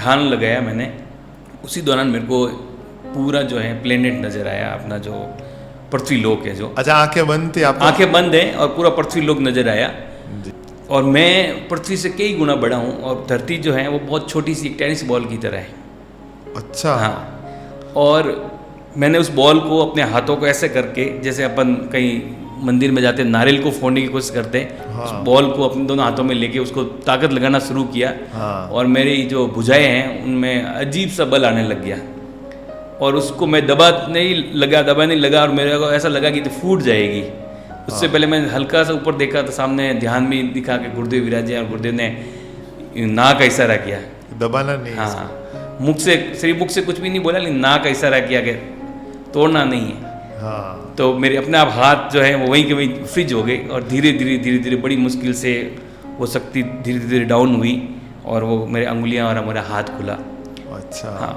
ध्यान लगाया मैंने, उसी दौरान मेरे को पूरा जो है प्लेनेट नज़र आया, अपना जो पृथ्वी लोक है जो। अच्छा, आंखें बंद थी आपको? आंखें बंद हैं और पूरा पृथ्वी लोक नज़र आया। जी। और मैं पृथ्वी से कई गुना बड़ा हूँ और धरती जो है वो बहुत छोटी सी एक टेनिस बॉल की तरह है। अच्छा। हाँ, और मैंने उस बॉल को अपने हाथों को ऐसे करके, जैसे अपन कहीं मंदिर में जाते नारियल को फोड़ने की कोशिश करते हैं, हाँ। उस बॉल को अपने दोनों हाथों में लेके उसको ताकत लगाना शुरू किया। हाँ। और मेरी जो भुजाएं हैं उनमें अजीब सा बल आने लग गया और उसको मैं दबा नहीं लगा और मेरे को ऐसा लगा कि तो फूट जाएगी। उससे पहले मैंने हल्का सा ऊपर देखा तो सामने ध्यान में दिखा कि गुरुदेव विराजे और गुरुदेव ने नाक का इशारा किया, दबाना नहीं। हाँ, मुख से, सिर्फ मुख से कुछ भी नहीं बोला, लेकिन नाक का इशारा किया कि तोड़ना नहीं है। हाँ। तो मेरे अपने आप हाथ जो है वो वहीं के वहीं फ्रीज हो गए और धीरे धीरे बड़ी मुश्किल से वो शक्ति धीरे धीरे डाउन हुई और वो मेरे अंगुलियां और हमारा हाथ खुला। अच्छा। हाँ,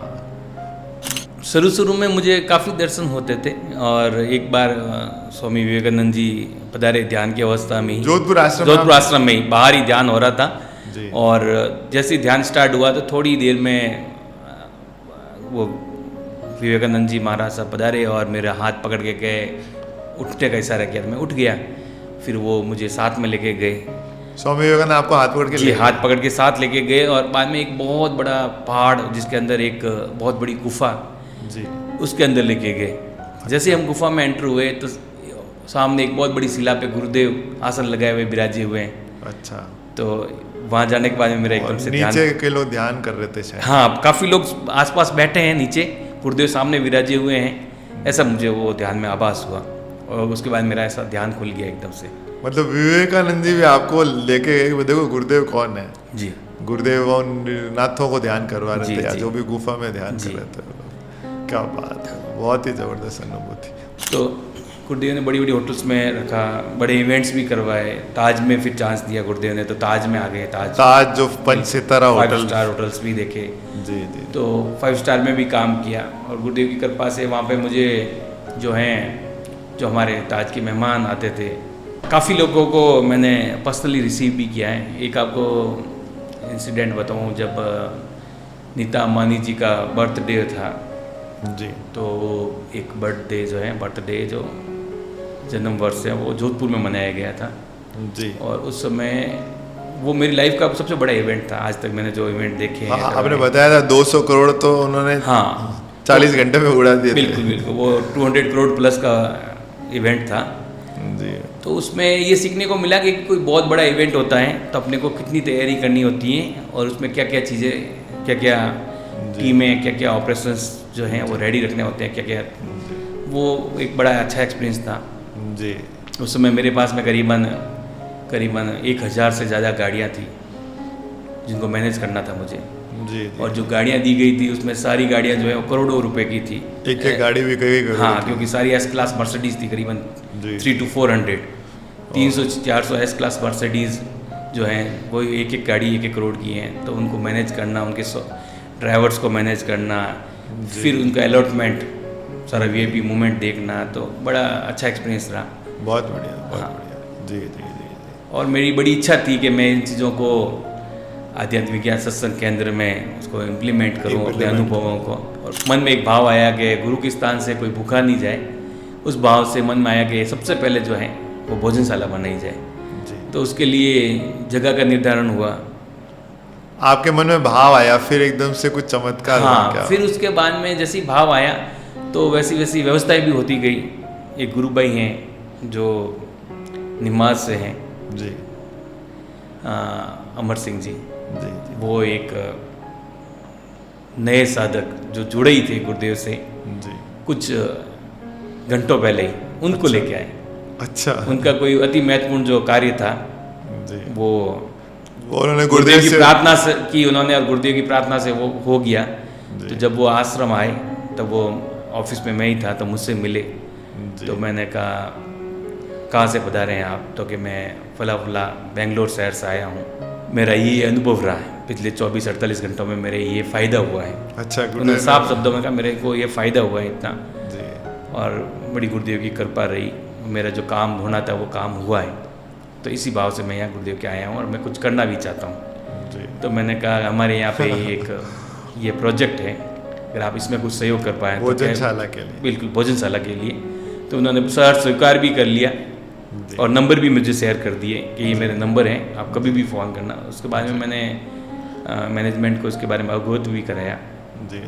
शुरू में मुझे काफ़ी दर्शन होते थे और एक बार स्वामी विवेकानंद जी पधारे ध्यान की अवस्था में ही, जोधपुर आश्रम में ही बाहर ही ध्यान हो रहा था। जी। और जैसे ही ध्यान स्टार्ट हुआ तो थोड़ी देर में वो विवेकानंद जी महाराज साहब पधारे और मेरा हाथ पकड़ के गए, उठने का इशारा किया तो मैं उठ गया। फिर वो मुझे साथ में लेके गए, स्वामी विवेकानंद आपको हाथ पकड़ के जी हाथ पकड़ के साथ लेके गए और बाद में एक बहुत बड़ा पहाड़ जिसके अंदर एक बहुत बड़ी गुफा, जी, उसके अंदर लेके गए। जैसे हम गुफा में एंटर हुए तो सामने एक बहुत बड़ी शिला पे गुरुदेव आसन लगाए हुए विराजे हुए हैं। अच्छा। तो वहाँ जाने के बाद में मेरा एकदम से ध्यान, नीचे के लोग ध्यान कर रहे थे शायद। हाँ, काफ़ी लोग आसपास बैठे हैं नीचे, गुरुदेव सामने विराजे हुए हैं, ऐसा मुझे वो ध्यान में आभास हुआ। और उसके बाद मेरा ऐसा ध्यान खुल गया एकदम से। मतलब विवेकानंद जी भी आपको लेके गए, देखो गुरुदेव कौन है जी, गुरुदेव और नाथों को ध्यान करवा रहे थे, या जी। जो भी गुफा में ध्यान कर रहे थे। क्या बात है, बहुत ही जबरदस्त अनुभूति। तो गुरुदेव ने बड़ी बड़ी होटल्स में रखा, बड़े इवेंट्स भी करवाए। ताज में फिर चांस दिया गुरुदेव ने, तो ताज में आ गए। ताज जो 5 सितारा होटल, 5 स्टार होटल्स भी देखे। जी जी। तो 5 स्टार में भी काम किया और गुरुदेव की कृपा से वहाँ पे मुझे जो हैं, जो हमारे ताज के मेहमान आते थे, काफ़ी लोगों को मैंने पर्सनली रिसीव भी किया है। एक आपको इंसिडेंट बताऊँ, जब नीता अंबानी जी का बर्थडे था जी, तो एक बर्थडे जो जन्म वर्ष है वो जोधपुर में मनाया गया था जी। और उस समय वो मेरी लाइफ का सबसे बड़ा इवेंट था आज तक मैंने जो इवेंट देखे हैं। आपने बताया था 200 करोड़ तो उन्होंने, हाँ, 40 घंटे में उड़ा दिए थे। बिल्कुल वो 200 करोड़ प्लस का इवेंट था जी। तो उसमें ये सीखने को मिला कि कोई बहुत बड़ा इवेंट होता है तो अपने को कितनी तैयारी करनी होती है और उसमें क्या क्या चीज़ें, क्या क्या टीमें, क्या क्या ऑपरेशंस जो हैं वो रेडी रखने होते हैं, क्या क्या, वो एक बड़ा अच्छा एक्सपीरियंस था जी। उस समय मेरे पास में करीबन 1000 से ज़्यादा गाड़ियाँ थी जिनको मैनेज करना था मुझे। जी। और जो गाड़ियाँ दी गई थी उसमें सारी गाड़ियाँ जो है वो करोड़ों रुपए की थी। एक गाड़ी भी कई करोड़। हाँ, क्योंकि सारी एस क्लास मर्सिडीज़ थी, करीबन 300 to 400, 300-400 एस क्लास मर्सिडीज़ जो हैं वो एक गाड़ी 1 करोड़ की हैं। तो उनको मैनेज करना, उनके ड्राइवर्स को मैनेज करना, फिर उनका अलॉटमेंट, सारा VIP मूवमेंट देखना, तो बड़ा अच्छा एक्सपीरियंस रहा। बहुत बढ़िया, बहुत हाँ। बढ़िया। जी जी जी। और मेरी बड़ी इच्छा थी कि मैं इन चीज़ों को आध्यात्मिक ज्ञान सत्संग केंद्र में उसको इम्प्लीमेंट करूं, अपने अनुभवों को। और मन में एक भाव आया कि गुरु के स्थान से कोई भूखा नहीं जाए। उस भाव से मन में आया कि सबसे पहले जो है वो भोजनशाला बनाई जाए। जी। तो उसके लिए जगह का निर्धारण हुआ। आपके मन में भाव आया, फिर एकदम से कुछ चमत्कार हुआ हाँ, क्या? फिर उसके बाद में जैसी भाव आया तो वैसी वैसी व्यवस्थाएं भी होती गई। एक गुरु भाई हैं जो निमाज से हैं, जी अमर सिंह जी, जी। वो एक नए साधक जो जुड़े ही थे गुरुदेव से जी। कुछ घंटों पहले ही, उनको लेके आए। अच्छा। उनका कोई अति महत्वपूर्ण जो कार्य था जी। वो उन्होंने गुरुदेव की से प्रार्थना से की उन्होंने, और गुरुदेव की प्रार्थना से वो हो गया। तो जब वो आश्रम आए तब वो ऑफिस में मैं ही था, तो मुझसे मिले। तो मैंने कहा कहाँ से पधारे हैं आप? तो कि मैं फला बेंगलोर शहर से आया हूँ, मेरा ये अनुभव रहा है पिछले 24-48 घंटों में, मेरे ये फ़ायदा हुआ है। अच्छा। उन्होंने साफ शब्दों में कहा मेरे को ये फ़ायदा हुआ है इतना, जी। और बड़ी गुरुदेव की कृपा रही, मेरा जो काम होना था वो काम हुआ है। तो इसी भाव से मैं यहाँ गुरुदेव के आया हूँ और मैं कुछ करना भी चाहता हूँ। जी। तो मैंने कहा हमारे यहाँ पे एक ये प्रोजेक्ट है, अगर आप इसमें कुछ सहयोग कर पाएँ तो भोजनशाला के लिए। बिल्कुल भोजनशाला के लिए। तो उन्होंने सर स्वीकार भी कर लिया और नंबर भी मुझे शेयर कर दिए कि ये मेरे नंबर हैं, आप कभी भी फ़ोन करना। उसके बाद में मैंने मैनेजमेंट को इसके बारे में अवगत भी कराया जी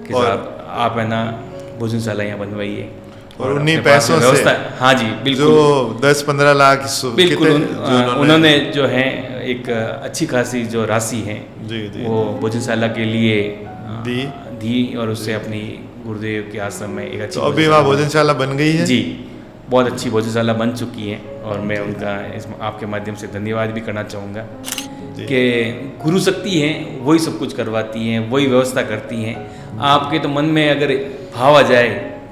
कि साहब आप है ना भोजनशाला यहाँ बनवाइए और उन्हीं अपने पास में पैसों से व्यवस्था। हाँ जी बिल्कुल, जो 10-15 लाख बिल्कुल कितने उन्होंने जो है एक अच्छी खासी जो राशि है जी जी वो भोजनशाला के लिए दी और उससे अपनी गुरुदेव के आश्रम में एक अच्छी तो अभी वहाँ भोजनशाला बन गई है। जी, बहुत अच्छी भोजनशाला बन चुकी है और मैं उनका इस आपके माध्यम से धन्यवाद भी करना चाहूँगा कि गुरु शक्ति हैं, वही सब कुछ करवाती हैं, वही व्यवस्था करती हैं। आपके तो मन में अगर भाव आ जाए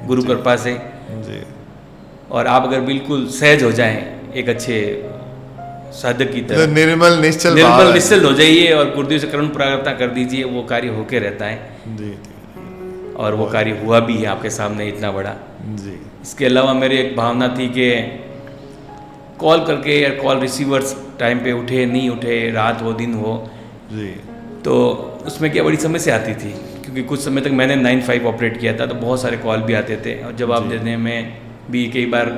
गुरु कृपा से जी और आप अगर बिल्कुल सहज हो जाएं एक अच्छे साधक की तो तरह, निर्मल निश्चल भाव निर्मल है। निश्चल हो जाइए और गुरुदेव से करुण प्रार्थना कर दीजिए, वो कार्य होके रहता है जी और वो कार्य हुआ भी है आपके सामने इतना बड़ा। जी इसके अलावा मेरी एक भावना थी कि कॉल करके या कॉल रिसीवर्स टाइम पे उठे नहीं उठे, रात हो दिन हो, जी तो उसमें क्या बड़ी समस्या आती थी क्योंकि कुछ समय तक मैंने 9-5 ऑपरेट किया था तो बहुत सारे कॉल भी आते थे और जवाब देने में भी कई बार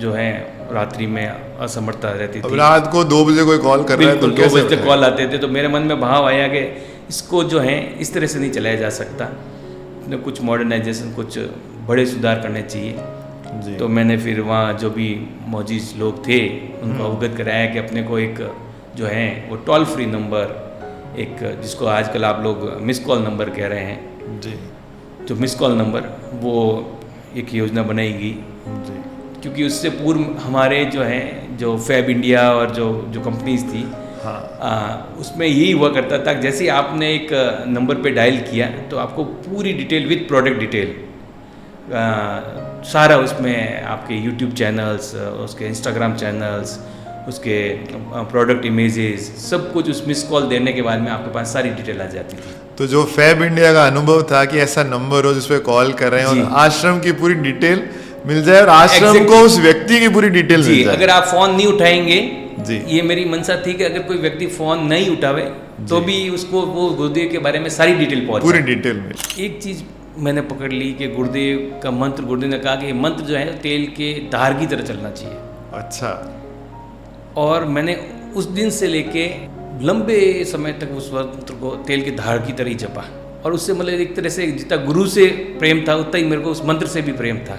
जो है रात्रि में असमर्थता रहती अब थी। रात को 2 बजे कोई कॉल कर रहा है तो बिल्कुल 2 कैसे बजे तक उठाएं? कॉल आते थे तो मेरे मन में भाव आया कि इसको जो है इस तरह से नहीं चलाया जा सकता, इसमें कुछ मॉडर्नाइजेशन, कुछ बड़े सुधार करने चाहिए। जी तो मैंने फिर वहाँ जो भी मौजूद लोग थे उनको अवगत कराया कि अपने को एक जो है वो टोल फ्री नंबर, एक जिसको आजकल आप लोग मिस कॉल नंबर कह रहे हैं, जी जो मिस कॉल नंबर, वो एक योजना बनाएगी जी क्योंकि उससे पूर्व हमारे जो है जो फैब इंडिया और जो कंपनीज थी हाँ उसमें यही हुआ करता था, जैसे ही आपने एक नंबर पे डायल किया तो आपको पूरी डिटेल विद प्रोडक्ट डिटेल सारा उसमें आपके यूट्यूब चैनल्स, उसके इंस्टाग्राम चैनल्स, उसके प्रोडक्ट इमेजेस, सब कुछ उस मिस कॉल देने के बाद में आपके पास सारी डिटेल आ जाती थी। तो जो फैब इंडिया का अनुभव था कि ऐसा नंबर हो जिस पे कॉल कर रहे हैं जी। और आश्रम की पूरी डिटेल मिल जाए और आश्रम Exactly. को उस व्यक्ति की पूरी डिटेल जी, मिल जाए। अगर आप फ़ोन नहीं उठाएंगे, जी। ये मेरी मंशा थी कि अगर कोई व्यक्ति फ़ोन नहीं उठावे तो भी उसको वो गुरुदेव के बारे में सारी डिटेल पहुंचे। पूरी डिटेल मिल। एक चीज़ मैंने पकड़ ली कि गुरुदेव का मंत्र, गुरुदेव ने कहा कि ये मंत्र जो है तेल के धार की तरह चलना चाहिए। अच्छा और मैंने उस दिन से लेके लंबे समय तक उस मंत्र को तेल की धार की तरह ही जपा और उससे मतलब एक तरह से जितना गुरु से प्रेम था उतना ही मेरे को उस मंत्र से भी प्रेम था।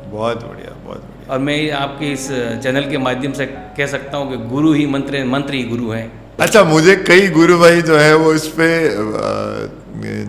बहुत बढ़िया बहुत बढ़िया। और मैं आपके इस चैनल के माध्यम से कह सकता हूँ कि गुरु ही मंत्र है, मंत्र ही गुरु है। अच्छा, मुझे कई गुरु भाई जो है वो इस पे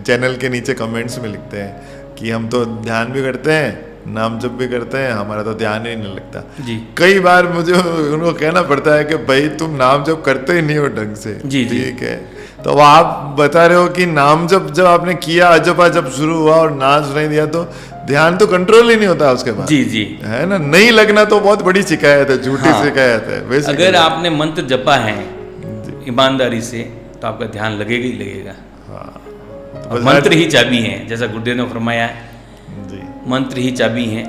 चैनल के नीचे कमेंट्स में लिखते हैं कि हम तो ध्यान भी करते हैं, नाम जप भी करते हैं, हमारा तो ध्यान ही नहीं लगता। जी कई बार मुझे उनको कहना पड़ता है कि भाई तुम नाम जप करते ही नहीं हो ढंग से। जी, जी। ठीक है, तो अब आप बता रहे हो कि नाम जप जब आपने किया, अजपा जब शुरू हुआ और नाम सुनाई दिया तो ध्यान तो कंट्रोल ही नहीं होता उसके बाद। जी जी। है ना, नहीं लगना तो बहुत बड़ी शिकायत है, झूठी हाँ। शिकायत है। वैसे अगर आपने मंत्र जपा है ईमानदारी से तो आपका ध्यान लगेगा ही लगेगा। और मंत्र ही चाबी है, जैसा गुरुदेव ने फरमाया है, जी मंत्र ही चाबी है।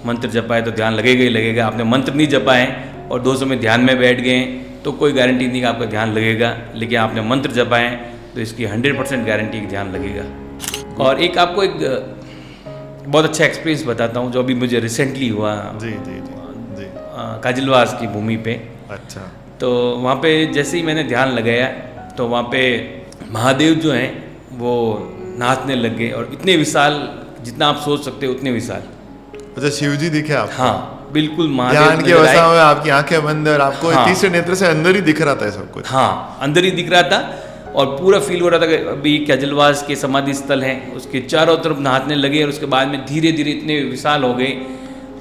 मंत्र जपा है तो ध्यान लगेगा ही लगेगा। आपने मंत्र नहीं जपा है और 2 समय ध्यान में बैठ गए तो कोई गारंटी नहीं कि आपका ध्यान लगेगा, लेकिन आपने मंत्र जपा है तो इसकी 100% गारंटी कि ध्यान लगेगा। और एक आपको एक बहुत अच्छा एक्सपीरियंस बताता हूँ जो अभी मुझे रिसेंटली हुआ जी जी जी जी। काजलवास की भूमि पे। अच्छा तो वहाँ पे जैसे ही मैंने ध्यान लगाया तो वहाँ पे महादेव जो हैं वो नाचने लग गए और इतने विशाल, जितना आप सोच सकते हो उतने विशाल। अच्छा, शिव जी दिखे आप? हाँ बिल्कुल, महादेव ध्यान की नजर अवस्था आए। में आपकी आंखें बंद और आपको हाँ। तीसरे नेत्र से अंदर ही दिख रहा था सब कुछ। हाँ, अंदर ही दिख रहा था और पूरा फील हो रहा था कि अभी काजलवास के समाधि स्थल हैं, उसके चारों तरफ नहाने लगे और उसके बाद में धीरे धीरे इतने विशाल हो गए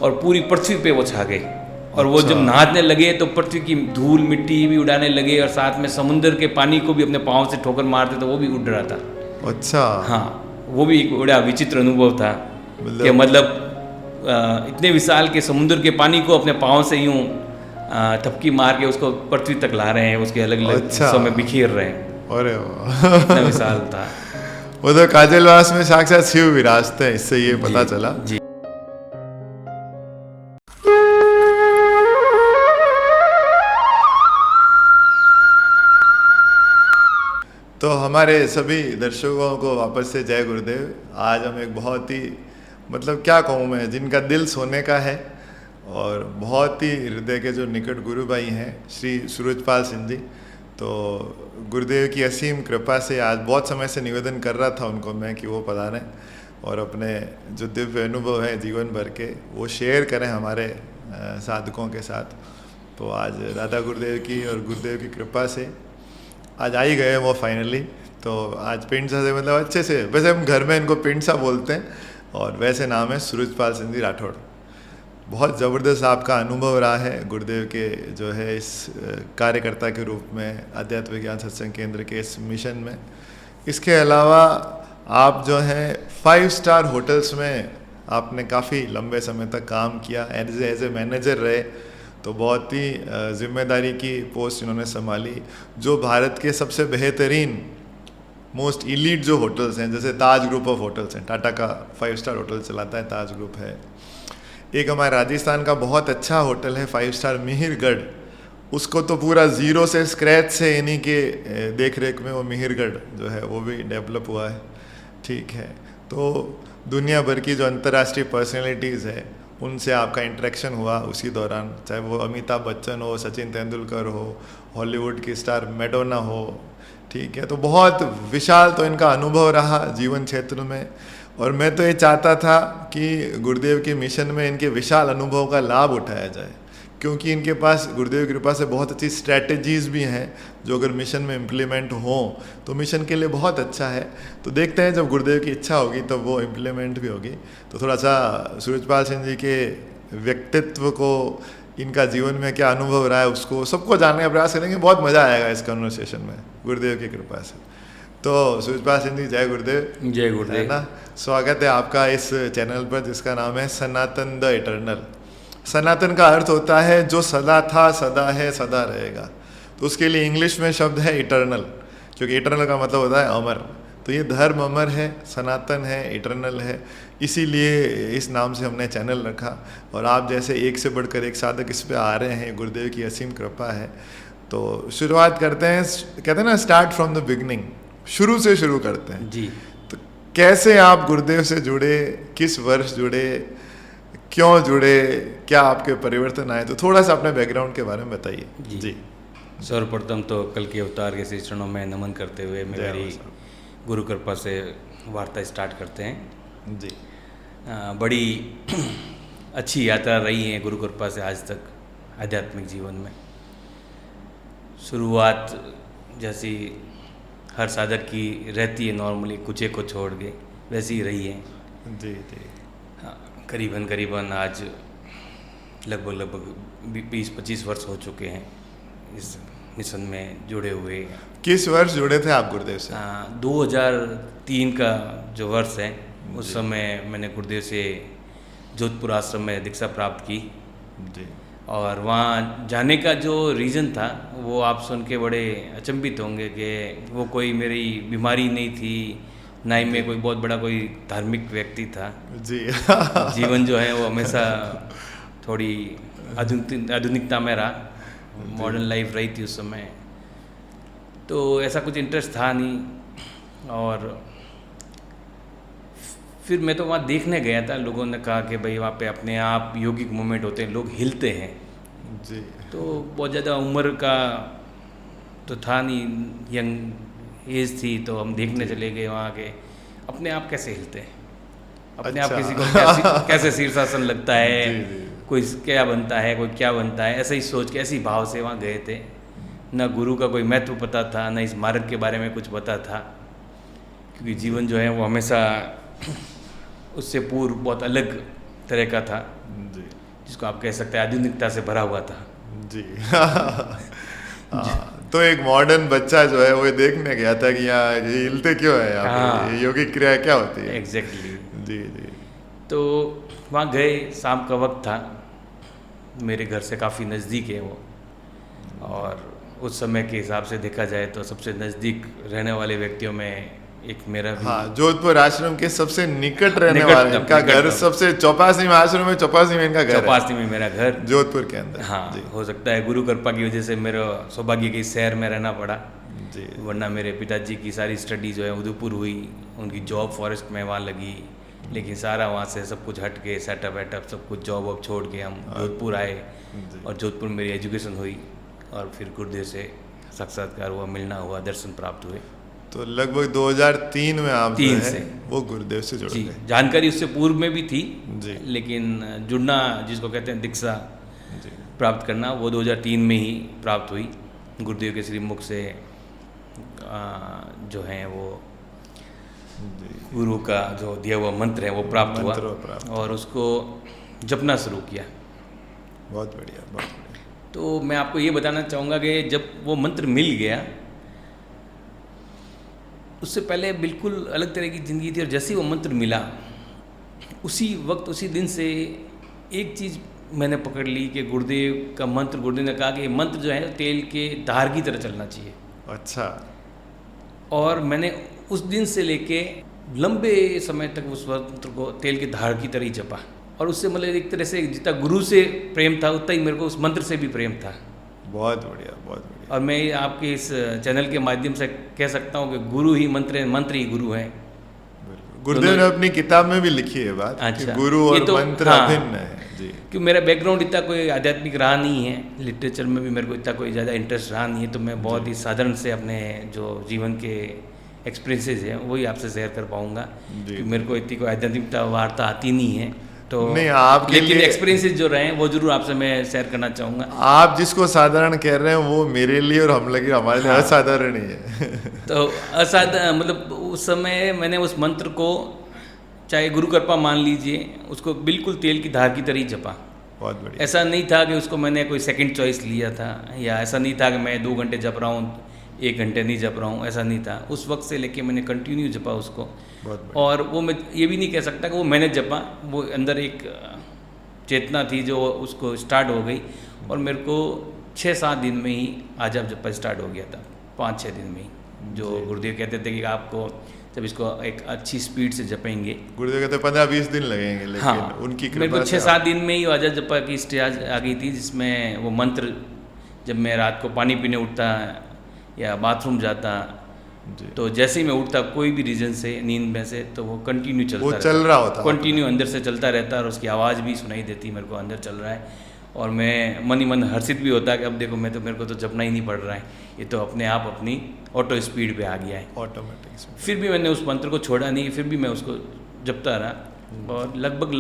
और पूरी पृथ्वी पे वो छा गए। और वो जब नहाने लगे तो पृथ्वी की धूल मिट्टी भी उड़ाने लगे और साथ में समुद्र के पानी को भी अपने पाँव से ठोकर मारते तो वो भी उड़ रहा था। अच्छा हाँ, वो भी एक बड़ा विचित्र अनुभव था कि मतलब इतने विशाल के समुद्र के पानी को अपने पाँव से यूं थपकी मार के उसको पृथ्वी तक ला रहे हैं, उसके अलग अलग अच्छा। हिस्सों में बिखेर रहे हैं। अरे वाह। इतना विशाल था। वो तो काजलवास में साक्षात शिव विराजते हैं, इससे ये पता चला। जी। तो हमारे सभी दर्शकों को वापस से जय गुरुदेव। आज हम एक बहुत ही मतलब क्या कहूँ मैं, जिनका दिल सोने का है और बहुत ही हृदय के जो निकट गुरु भाई हैं श्री सूरजपाल सिंह जी। तो गुरुदेव की असीम कृपा से आज बहुत समय से निवेदन कर रहा था उनको मैं कि वो पधारें और अपने जो दिव्य अनुभव है जीवन भर के वो शेयर करें हमारे साधकों के साथ। तो आज दादा गुरुदेव की और गुरुदेव की कृपा से आज आ ही गए वो फाइनली। तो आज पिंडसा से मतलब अच्छे से, वैसे हम घर में इनको पिंडसा बोलते हैं और वैसे नाम है सूरजपाल सिंह जी राठौड़। बहुत ज़बरदस्त आपका अनुभव रहा है गुरुदेव के जो है इस कार्यकर्ता के रूप में आध्यात्म विज्ञान सत्संग केंद्र के इस मिशन में। इसके अलावा आप जो है 5 स्टार होटल्स में आपने काफ़ी लंबे समय तक काम किया, एज ए मैनेजर रहे। तो बहुत ही जिम्मेदारी की पोस्ट इन्होंने संभाली, जो भारत के सबसे बेहतरीन मोस्ट इलीट जो होटल्स हैं, जैसे ताज ग्रुप ऑफ होटल्स हैं, टाटा का 5 स्टार होटल चलाता है ताज ग्रुप है। एक हमारे राजस्थान का बहुत अच्छा होटल है 5 स्टार मिहिरगढ़, उसको तो पूरा ज़ीरो से स्क्रैच से इन्हीं के देख रेख में वो मिहिरगढ़ जो है वो भी डेवलप हुआ है। ठीक है, तो दुनिया भर की जो अंतर्राष्ट्रीय पर्सनैलिटीज़ है उनसे आपका इंटरेक्शन हुआ उसी दौरान, चाहे वो अमिताभ बच्चन हो, सचिन तेंदुलकर हो, हॉलीवुड की स्टार मैडोना हो। ठीक है, तो बहुत विशाल तो इनका अनुभव रहा जीवन क्षेत्र में। और मैं तो ये चाहता था कि गुरुदेव के मिशन में इनके विशाल अनुभव का लाभ उठाया जाए, क्योंकि इनके पास गुरुदेव की कृपा से बहुत अच्छी स्ट्रैटेजीज़ भी हैं जो अगर मिशन में इम्प्लीमेंट हों तो मिशन के लिए बहुत अच्छा है। तो देखते हैं जब गुरुदेव की इच्छा होगी तब वो इम्प्लीमेंट भी होगी। तो थोड़ा सा सूरजपाल सिंह जी के व्यक्तित्व को, इनका जीवन में क्या अनुभव रहा है उसको सबको जानने का प्रयास करेंगे। बहुत मज़ा आएगा इस कन्वर्सेशन में गुरुदेव की कृपा से। तो सूरजपाल सिंह जी जय गुरुदेव। जय गुरुदेव। है ना, स्वागत है आपका इस चैनल पर जिसका नाम है सनातन द इटर्नल। सनातन का अर्थ होता है जो सदा था, सदा है, सदा रहेगा। तो उसके लिए इंग्लिश में शब्द है इटर्नल, क्योंकि इटर्नल का मतलब होता है अमर। तो ये धर्म अमर है, सनातन है, इटर्नल है, इसीलिए इस नाम से हमने चैनल रखा। और आप जैसे एक से बढ़कर एक साधक इस पे आ रहे हैं, गुरुदेव की असीम कृपा है। तो शुरुआत करते हैं, कहते हैं ना स्टार्ट फ्रॉम द बिगनिंग, शुरू से शुरू करते हैं जी। तो कैसे आप गुरुदेव से जुड़े, किस वर्ष जुड़े, क्यों जुड़े, क्या आपके परिवर्तन आए? तो थोड़ा सा अपने बैकग्राउंड के बारे में बताइए। जी। सर्वप्रथम तो कल के अवतार के श्री चरणों में नमन करते हुए मेरी गुरु कृपा से वार्ता स्टार्ट करते हैं। जी। बड़ी अच्छी यात्रा रही है गुरु कृपा से आज तक आध्यात्मिक जीवन में। शुरुआत जैसी हर साधक की रहती है नॉर्मली, कुछ एक को छोड़ के, वैसी ही रही है। जी जी। करीबन आज लगभग 20-25 वर्ष हो चुके हैं इस मिशन में जुड़े हुए। किस वर्ष जुड़े थे आप गुरुदेव से? 2003 का जो वर्ष है, उस समय मैंने गुरुदेव से जोधपुर आश्रम में दीक्षा प्राप्त की। जी। और वहाँ जाने का जो रीज़न था वो आप सुन के बड़े अचंभित होंगे कि वो कोई मेरी बीमारी नहीं थी, ना ही मैं कोई बहुत बड़ा कोई धार्मिक व्यक्ति था। जी। जीवन जो है वो हमेशा थोड़ी आधुनिकता में रहा, मॉडर्न लाइफ रही थी उस समय। तो ऐसा कुछ इंटरेस्ट था नहीं। और फिर मैं तो वहाँ देखने गया था, लोगों ने कहा कि भाई वहाँ पे अपने आप योगिक मूवमेंट होते हैं, लोग हिलते हैं। जी। तो बहुत ज़्यादा उम्र का तो था नहीं, यंग एज थी, तो हम देखने चले गए वहाँ के अपने आप कैसे हिलते हैं, अपने आप किसी को कैसे शीर्षासन लगता है, कोई क्या बनता है, कोई क्या बनता है, ऐसे ही सोच के, ऐसी भाव से वहाँ गए थे। न गुरु का कोई महत्व पता था, न इस मार्ग के बारे में कुछ पता था, क्योंकि जीवन जो है वो हमेशा उससे पूर्व बहुत अलग तरह का था। जी। जिसको आप कह सकते हैं आधुनिकता से भरा हुआ था। जी। तो एक मॉडर्न बच्चा जो है वो देखने गया था कि यहाँ ये हिलते क्यों है, यहाँ पे योगिक क्रिया क्या होती है। एग्जैक्टली। जी जी। तो वहाँ गए, शाम का वक्त था, मेरे घर से काफ़ी नज़दीक है वो, और उस समय के हिसाब से देखा जाए तो सबसे नज़दीक रहने वाले व्यक्तियों में एक मेरा भी। हाँ, जोधपुर आश्रम के सबसे निकट रहने वाले, इनका घर सबसे चौपासी में, आश्रम में चौपासी में इनका घर, चौपासी में मेरा घर, जोधपुर के अंदर। हाँ जी। हो सकता है गुरु कृपा की वजह से मेरा सौभाग्य के इस शहर में रहना पड़ा। जी वरना मेरे पिताजी की सारी स्टडी जो है उदयपुर हुई, उनकी जॉब फॉरेस्ट में वहाँ लगी, लेकिन सारा वहाँ से सब कुछ हट के सेटअप वेटअप सब कुछ जॉब वॉब छोड़ के हम जोधपुर आए जी और जोधपुर में मेरी एजुकेशन हुई और फिर गुरुदेव से साक्षात्कार हुआ, मिलना हुआ, दर्शन प्राप्त हुए। तो लगभग 2003 में आप जो 3 है से। वो गुरुदेव से जुड़ जी, गए। जानकारी उससे पूर्व में भी थी, जी लेकिन जुड़ना जिसको कहते हैं दीक्षा जी प्राप्त करना, वो 2003 में ही प्राप्त हुई गुरुदेव के श्रीमुख से। जो है वो जी गुरु का जो दिया हुआ मंत्र है वो प्राप्त हुआ मंत्र प्राप्त। और उसको जपना शुरू किया। बहुत बढ़िया, बहुत बढ़िया। तो मैं आपको ये बताना चाहूँगा कि जब वो मंत्र मिल गया, उससे पहले बिल्कुल अलग तरह की ज़िंदगी थी और जैसे ही वो मंत्र मिला उसी वक्त उसी दिन से एक चीज़ मैंने पकड़ ली कि गुरुदेव का मंत्र, गुरुदेव ने कहा कि ये मंत्र जो है तेल के धार की तरह चलना चाहिए। अच्छा, और मैंने उस दिन से लेके लंबे समय तक उस मंत्र को तेल की धार की तरह ही जपा और उससे मतलब एक तरह से जितना गुरु से प्रेम था उतना ही मेरे को उस मंत्र से भी प्रेम था। बहुत बढ़िया, बहुत बढ़िया। और मैं आपके इस चैनल के माध्यम से कह सकता हूँ कि गुरु ही मंत्र है, मंत्र ही गुरु हैं। बिल्कुल। गुरुदेव ने अपनी किताब में भी लिखी है बात कि अच्छा, गुरु ये और तो मंत्र हाँ, अभिन्न है। जी, कि मेरा बैकग्राउंड इतना कोई आध्यात्मिक रहा नहीं है, लिटरेचर में भी मेरे को इतना कोई ज़्यादा इंटरेस्ट रहा नहीं है, तो मैं बहुत ही साधारण से अपने जो जीवन के एक्सपीरियंसेस हैं वही आपसे शेयर कर पाऊँगा। जी। कि मेरे को इतनी कोई आध्यात्मिकता वार्ता आती नहीं है, तो नहीं, आपके लेकिन लिए- एक्सपीरियंसेस जो रहे हैं वो जरूर आपसे मैं शेयर करना चाहूँगा। आप जिसको साधारण कह रहे हैं वो मेरे लिए और हम लगे हमारे लिए हाँ। असाधारण ही है। तो मतलब उस समय मैंने उस मंत्र को, चाहे गुरु कृपा मान लीजिए, उसको बिल्कुल तेल की धार की तरह ही जपा। बहुत बढ़िया। ऐसा नहीं था कि उसको मैंने कोई सेकंड चॉइस लिया था, या ऐसा नहीं था कि मैं 2 घंटे जप रहा हूँ 1 घंटे नहीं जप रहा हूँ, ऐसा नहीं था। उस वक्त से लेके मैंने कंटिन्यू जपा उसको। बहुत बढ़िया। और वो मैं ये भी नहीं कह सकता कि वो मैंने जपा, वो अंदर एक चेतना थी जो उसको स्टार्ट हो गई और मेरे को 6-7 दिन में ही आजाब जपा स्टार्ट हो गया था, 5-6 दिन में ही। जो गुरुदेव कहते थे कि आपको जब इसको एक अच्छी स्पीड से जपेंगे, गुरुदेव कहते 15-20 दिन लगेंगे, लेकिन हाँ, उनकी मेरे को कृपा से 6-7 दिन में ही आजाद जपा की स्टेज आ गई थी, जिसमें वो मंत्र जब मैं रात को पानी पीने उठता या बाथरूम जाता, जी। तो जैसे ही मैं उठता कोई भी रीजन से नींद में से, तो वो कंटिन्यू चलता वो रहता, चल रहा होता कंटिन्यू अंदर से चलता रहता और उसकी आवाज़ भी सुनाई देती मेरे को अंदर चल रहा है। और मैं मन ही मन हर्षित भी होता कि अब देखो मैं तो, मेरे को तो जपना ही नहीं पड़ रहा है, ये तो अपने आप अपनी ऑटो स्पीड पे आ गया है। ऑटोमेटिक। फिर भी मैंने उस मंत्र को छोड़ा नहीं, फिर भी मैं उसको जपता रहा और लगभग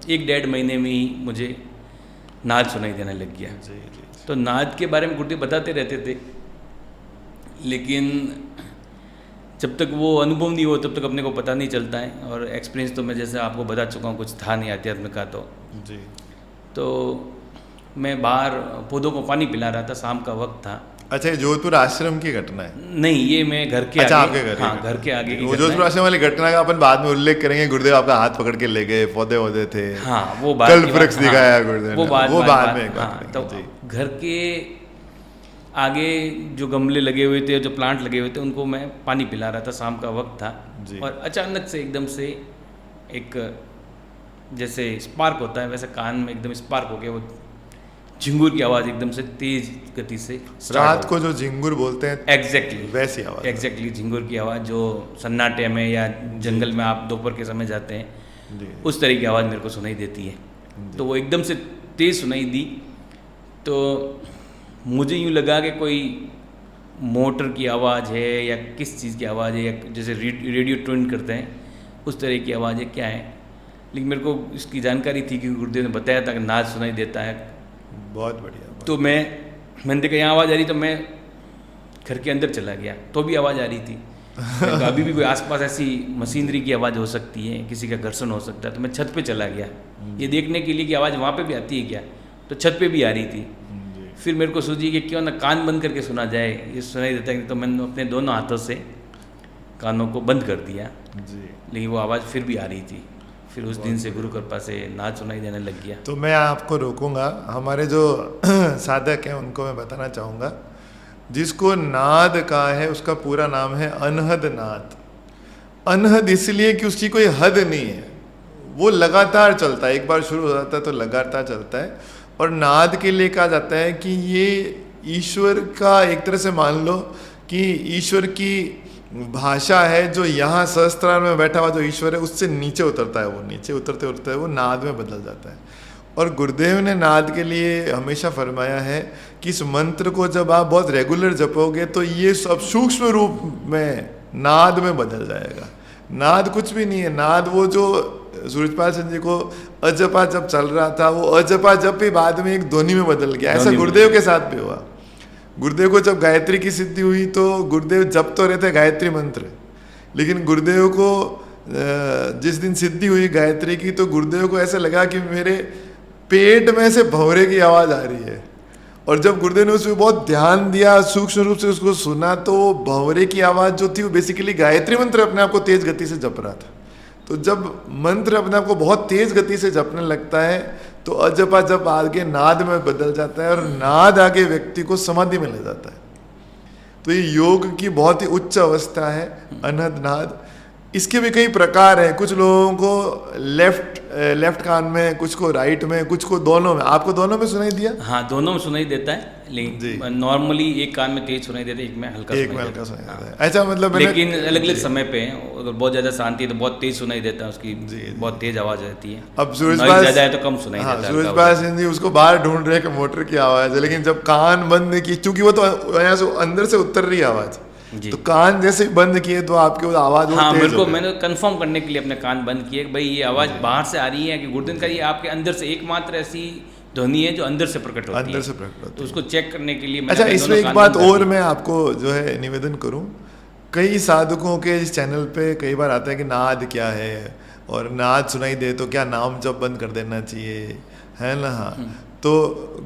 1-1.5 महीने में ही मुझे नाद सुनाई देने लग गया। जी जी। तो नाद के बारे में गुरुदेव बताते रहते थे, लेकिन जब तक वो अनुभव नहीं हो तब तक अपने को पता नहीं चलता है। और एक्सपीरियंस तो मैं जैसे आपको बता चुका हूँ, कुछ था नहीं अध्यात्म का। जी। तो मैं बाहर पौधों को पानी पिला रहा था, शाम का वक्त था। अच्छा, ये जोधपुर आश्रम की घटना है? नहीं, ये मैं घर के अच्छा, आगे, आपके घर? हाँ, घर के आगे की वो घटना जोधपुर है। आश्रम वाली घटना का अपन बाद में उल्लेख करेंगे। गुरुदेव आपका हाथ पकड़ के ले गए, पौधे वौधे थे, हाँ, वो बात कल्प की बात- वृक्ष हाँ, दिखाया गुरुदेव ने, वो बाद में एक बात हाँ, करेंगे। तो जी। घर के आगे जो गमले लगे हुए थे, जो प्लांट लगे हुए थे, उनको मैं पानी पिला रहा था, शाम का वक्त था। जी। और अचानक से एकदम से एक जैसे स्पार्क होता है वैसे कान में एकदम स्पार्क हो गया, वो झिंगुर की आवाज़ एकदम से तेज गति से रात को जो झिंगुर बोलते हैं, एग्जैक्टली वैसी आवाज़। एग्जैक्टली झिंगुर की आवाज़, जो सन्नाटे में या जंगल में आप दोपहर के समय जाते हैं, जी। उस तरह की आवाज़ मेरे को सुनाई देती है। तो वो एकदम से तेज़ सुनाई दी, तो मुझे यूँ लगा कि कोई मोटर की आवाज़ है या किस चीज़ की आवाज़ है, या जैसे रेडियो ट्यून करते हैं उस तरह की आवाज़ है, क्या है। लेकिन मेरे को इसकी जानकारी थी कि गुरुदेव ने बताया था कि नाद सुनाई देता है। बहुत बढ़िया। तो मैंने देखा यहाँ आवाज़ आ रही, तो मैं घर के अंदर चला गया, तो भी आवाज़ आ रही थी। मैंने कहा, अभी भी कोई आसपास ऐसी मशीनरी की आवाज़ हो सकती है, किसी का घर्षण हो सकता है। तो मैं छत पे चला गया ये देखने के लिए कि आवाज़ वहाँ पे भी आती है क्या। तो छत पे भी आ रही थी। जी। फिर मेरे को सूझी कि क्यों ना कान बंद करके सुना जाए, ये सुनाई देता है। तो मैंने अपने दोनों हाथों से कानों को बंद कर दिया, जी। लेकिन वो आवाज़ फिर भी आ रही थी। फिर उस दिन से गुरु कृपा से नाद सुनाई देने लग गया। तो मैं आपको रोकूंगा, हमारे जो साधक हैं उनको मैं बताना चाहूँगा, जिसको नाद कहा है उसका पूरा नाम है अनहद नाद। अनहद इसलिए कि उसकी कोई हद नहीं है, वो लगातार चलता है, एक बार शुरू हो जाता है तो लगातार चलता है। और नाद के लिए कहा जाता है कि ये ईश्वर का एक तरह से मान लो कि ईश्वर की भाषा है जो यहाँ सहस्त्रार में बैठा हुआ जो ईश्वर है उससे नीचे उतरता है, वो नीचे उतरते उतरते वो नाद में बदल जाता है। और गुरुदेव ने नाद के लिए हमेशा फरमाया है कि इस मंत्र को जब आप बहुत रेगुलर जपोगे तो ये सब सूक्ष्म रूप में नाद में बदल जाएगा। नाद कुछ भी नहीं है, नाद वो जो सूरजपाल सिंह जी को अजपा जब चल रहा था वो अजपा जब भी बाद में एक ध्वनि में बदल गया। ऐसा गुरुदेव के साथ भी हुआ। गुरुदेव को जब गायत्री की सिद्धि हुई तो गुरुदेव जप तो रहते गायत्री मंत्र, लेकिन गुरुदेव को जिस दिन सिद्धि हुई गायत्री की तो गुरुदेव को ऐसा लगा कि मेरे पेट में से भंवरे की आवाज़ आ रही है। और जब गुरुदेव ने उसमें बहुत ध्यान दिया, सूक्ष्म रूप से उसको सुना, तो भंवरे की आवाज़ जो थी वो बेसिकली गायत्री मंत्र अपने आप को तेज गति से जप रहा था। तो जब मंत्र अपने आप को बहुत तेज गति से जपने लगता है तो अजपा जप आगे नाद में बदल जाता है और नाद आगे व्यक्ति को समाधि में ले जाता है। तो ये योग की बहुत ही उच्च अवस्था है अनहद नाद। इसके भी कई प्रकार हैं। कुछ लोगों को लेफ्ट कान में, कुछ को राइट में, कुछ को दोनों में। आपको दोनों में सुनाई दिया? हाँ, दोनों में सुनाई देता है, लेकिन नॉर्मली एक कान में तेज सुनाई देता है, एक में हल्का सुनाई देता है। अच्छा, मतलब लेकिन अलग अलग समय पे अगर बहुत ज्यादा शांति है तो बहुत तेज सुनाई देता है, उसकी बहुत तेज आवाज रहती है। अब सूरजपाल ज्यादा है तो कम सुनाई देता है। सूरजपाल सिंह जी उसको बाहर ढूंढ रहे कि मोटर की आवाज है, लेकिन जब कान बंद की, चूंकि वो तो यहाँ से अंदर से उतर रही आवाज, तो कान जैसे बंद किए तो आपके आवाज हाँ, बिल्कुल। मैंने कंफर्म करने के लिए अपने कान बंद किए भाई ये आवाज बाहर से आ रही है कि गुरुदेव का ये आपके अंदर से एकमात्र ऐसी ध्वनि है जो अंदर से प्रकट होती है, अंदर से प्रकट होती है। तो उसको चेक करने के लिए अच्छा, इसमें एक बात और मैं आपको जो है निवेदन करूं, कई साधकों के इस चैनल पे कई बार आता है कि नाद क्या है, और नाद सुनाई दे तो क्या नाम जप बंद कर देना चाहिए, है ना। हाँ, तो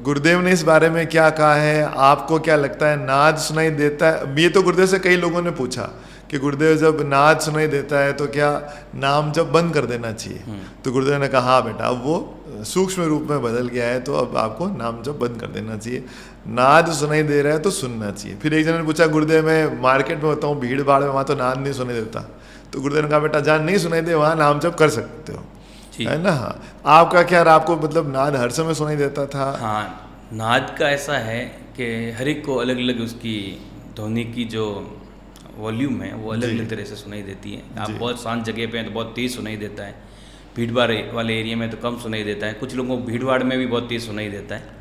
गुरुदेव ने इस बारे में क्या कहा है, आपको क्या लगता है? नाद सुनाई देता है, ये तो गुरुदेव से कई लोगों ने पूछा कि गुरुदेव जब नाद सुनाई देता है तो क्या नाम जब बंद कर देना चाहिए? तो गुरुदेव ने कहा हाँ बेटा, अब वो सूक्ष्म रूप में बदल गया है तो अब आपको नाम जब बंद कर देना चाहिए। नाद सुनाई दे रहा है तो सुनना चाहिए। फिर एक जन ने पूछा, गुरुदेव मैं मार्केट में होता हूँ, भीड़ भाड़ में, वहाँ तो नाद नहीं सुनाई देता। तो गुरुदेव ने कहा बेटा जहाँ नहीं सुनाई दे वहाँ नाम जब कर सकते हो, है ना। हाँ, आपका क्या, आपको मतलब नाद हर समय सुनाई देता था? हाँ, नाद का ऐसा है कि हर एक को अलग अलग उसकी ध्वनि की जो वॉल्यूम है वो अलग अलग तरह से सुनाई देती है। आप बहुत शांत जगह पे हैं तो बहुत तेज़ सुनाई देता है, भीड़ भाड़ वाले एरिया में तो कम सुनाई देता है, कुछ लोगों को भीड़ भाड़ में भी बहुत तेज़ सुनाई देता है।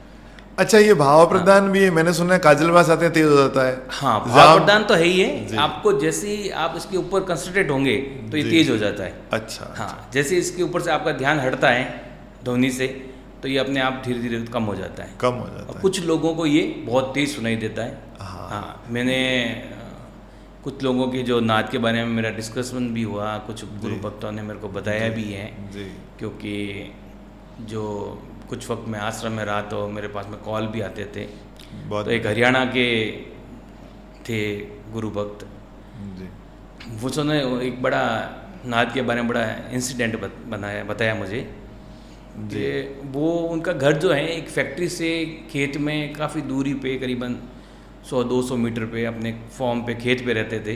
अच्छा, ये भाव प्रदान भी है, मैंने सुना है काजलवास आते तेज हो जाता है। हाँ, भाव प्रदान तो है ही है। आपको जैसे ही आप इसके ऊपर कंसंट्रेट होंगे तो ये तेज हो जाता है। अच्छा, हाँ, जैसे इसके ऊपर से आपका ध्यान हटता है ध्वनि से तो ये अपने आप धीरे धीरे कम हो जाता है, कम हो जाता है। कुछ लोगों को ये बहुत तेज सुनाई देता है। हाँ, मैंने कुछ लोगों के जो नाद के बारे में मेरा डिस्कशन भी हुआ, कुछ गुरु भक्तों ने मेरे को बताया भी है, क्योंकि जो कुछ वक्त मैं आश्रम में रहा तो मेरे पास में कॉल भी आते थे। तो एक हरियाणा के थे गुरु भक्त, उन्होंने एक बड़ा नाद के बारे में बड़ा इंसिडेंट बताया मुझे कि वो उनका घर जो है एक फैक्ट्री से खेत में काफ़ी दूरी पे करीबन 100-200 मीटर पे अपने फॉर्म पे खेत पे रहते थे।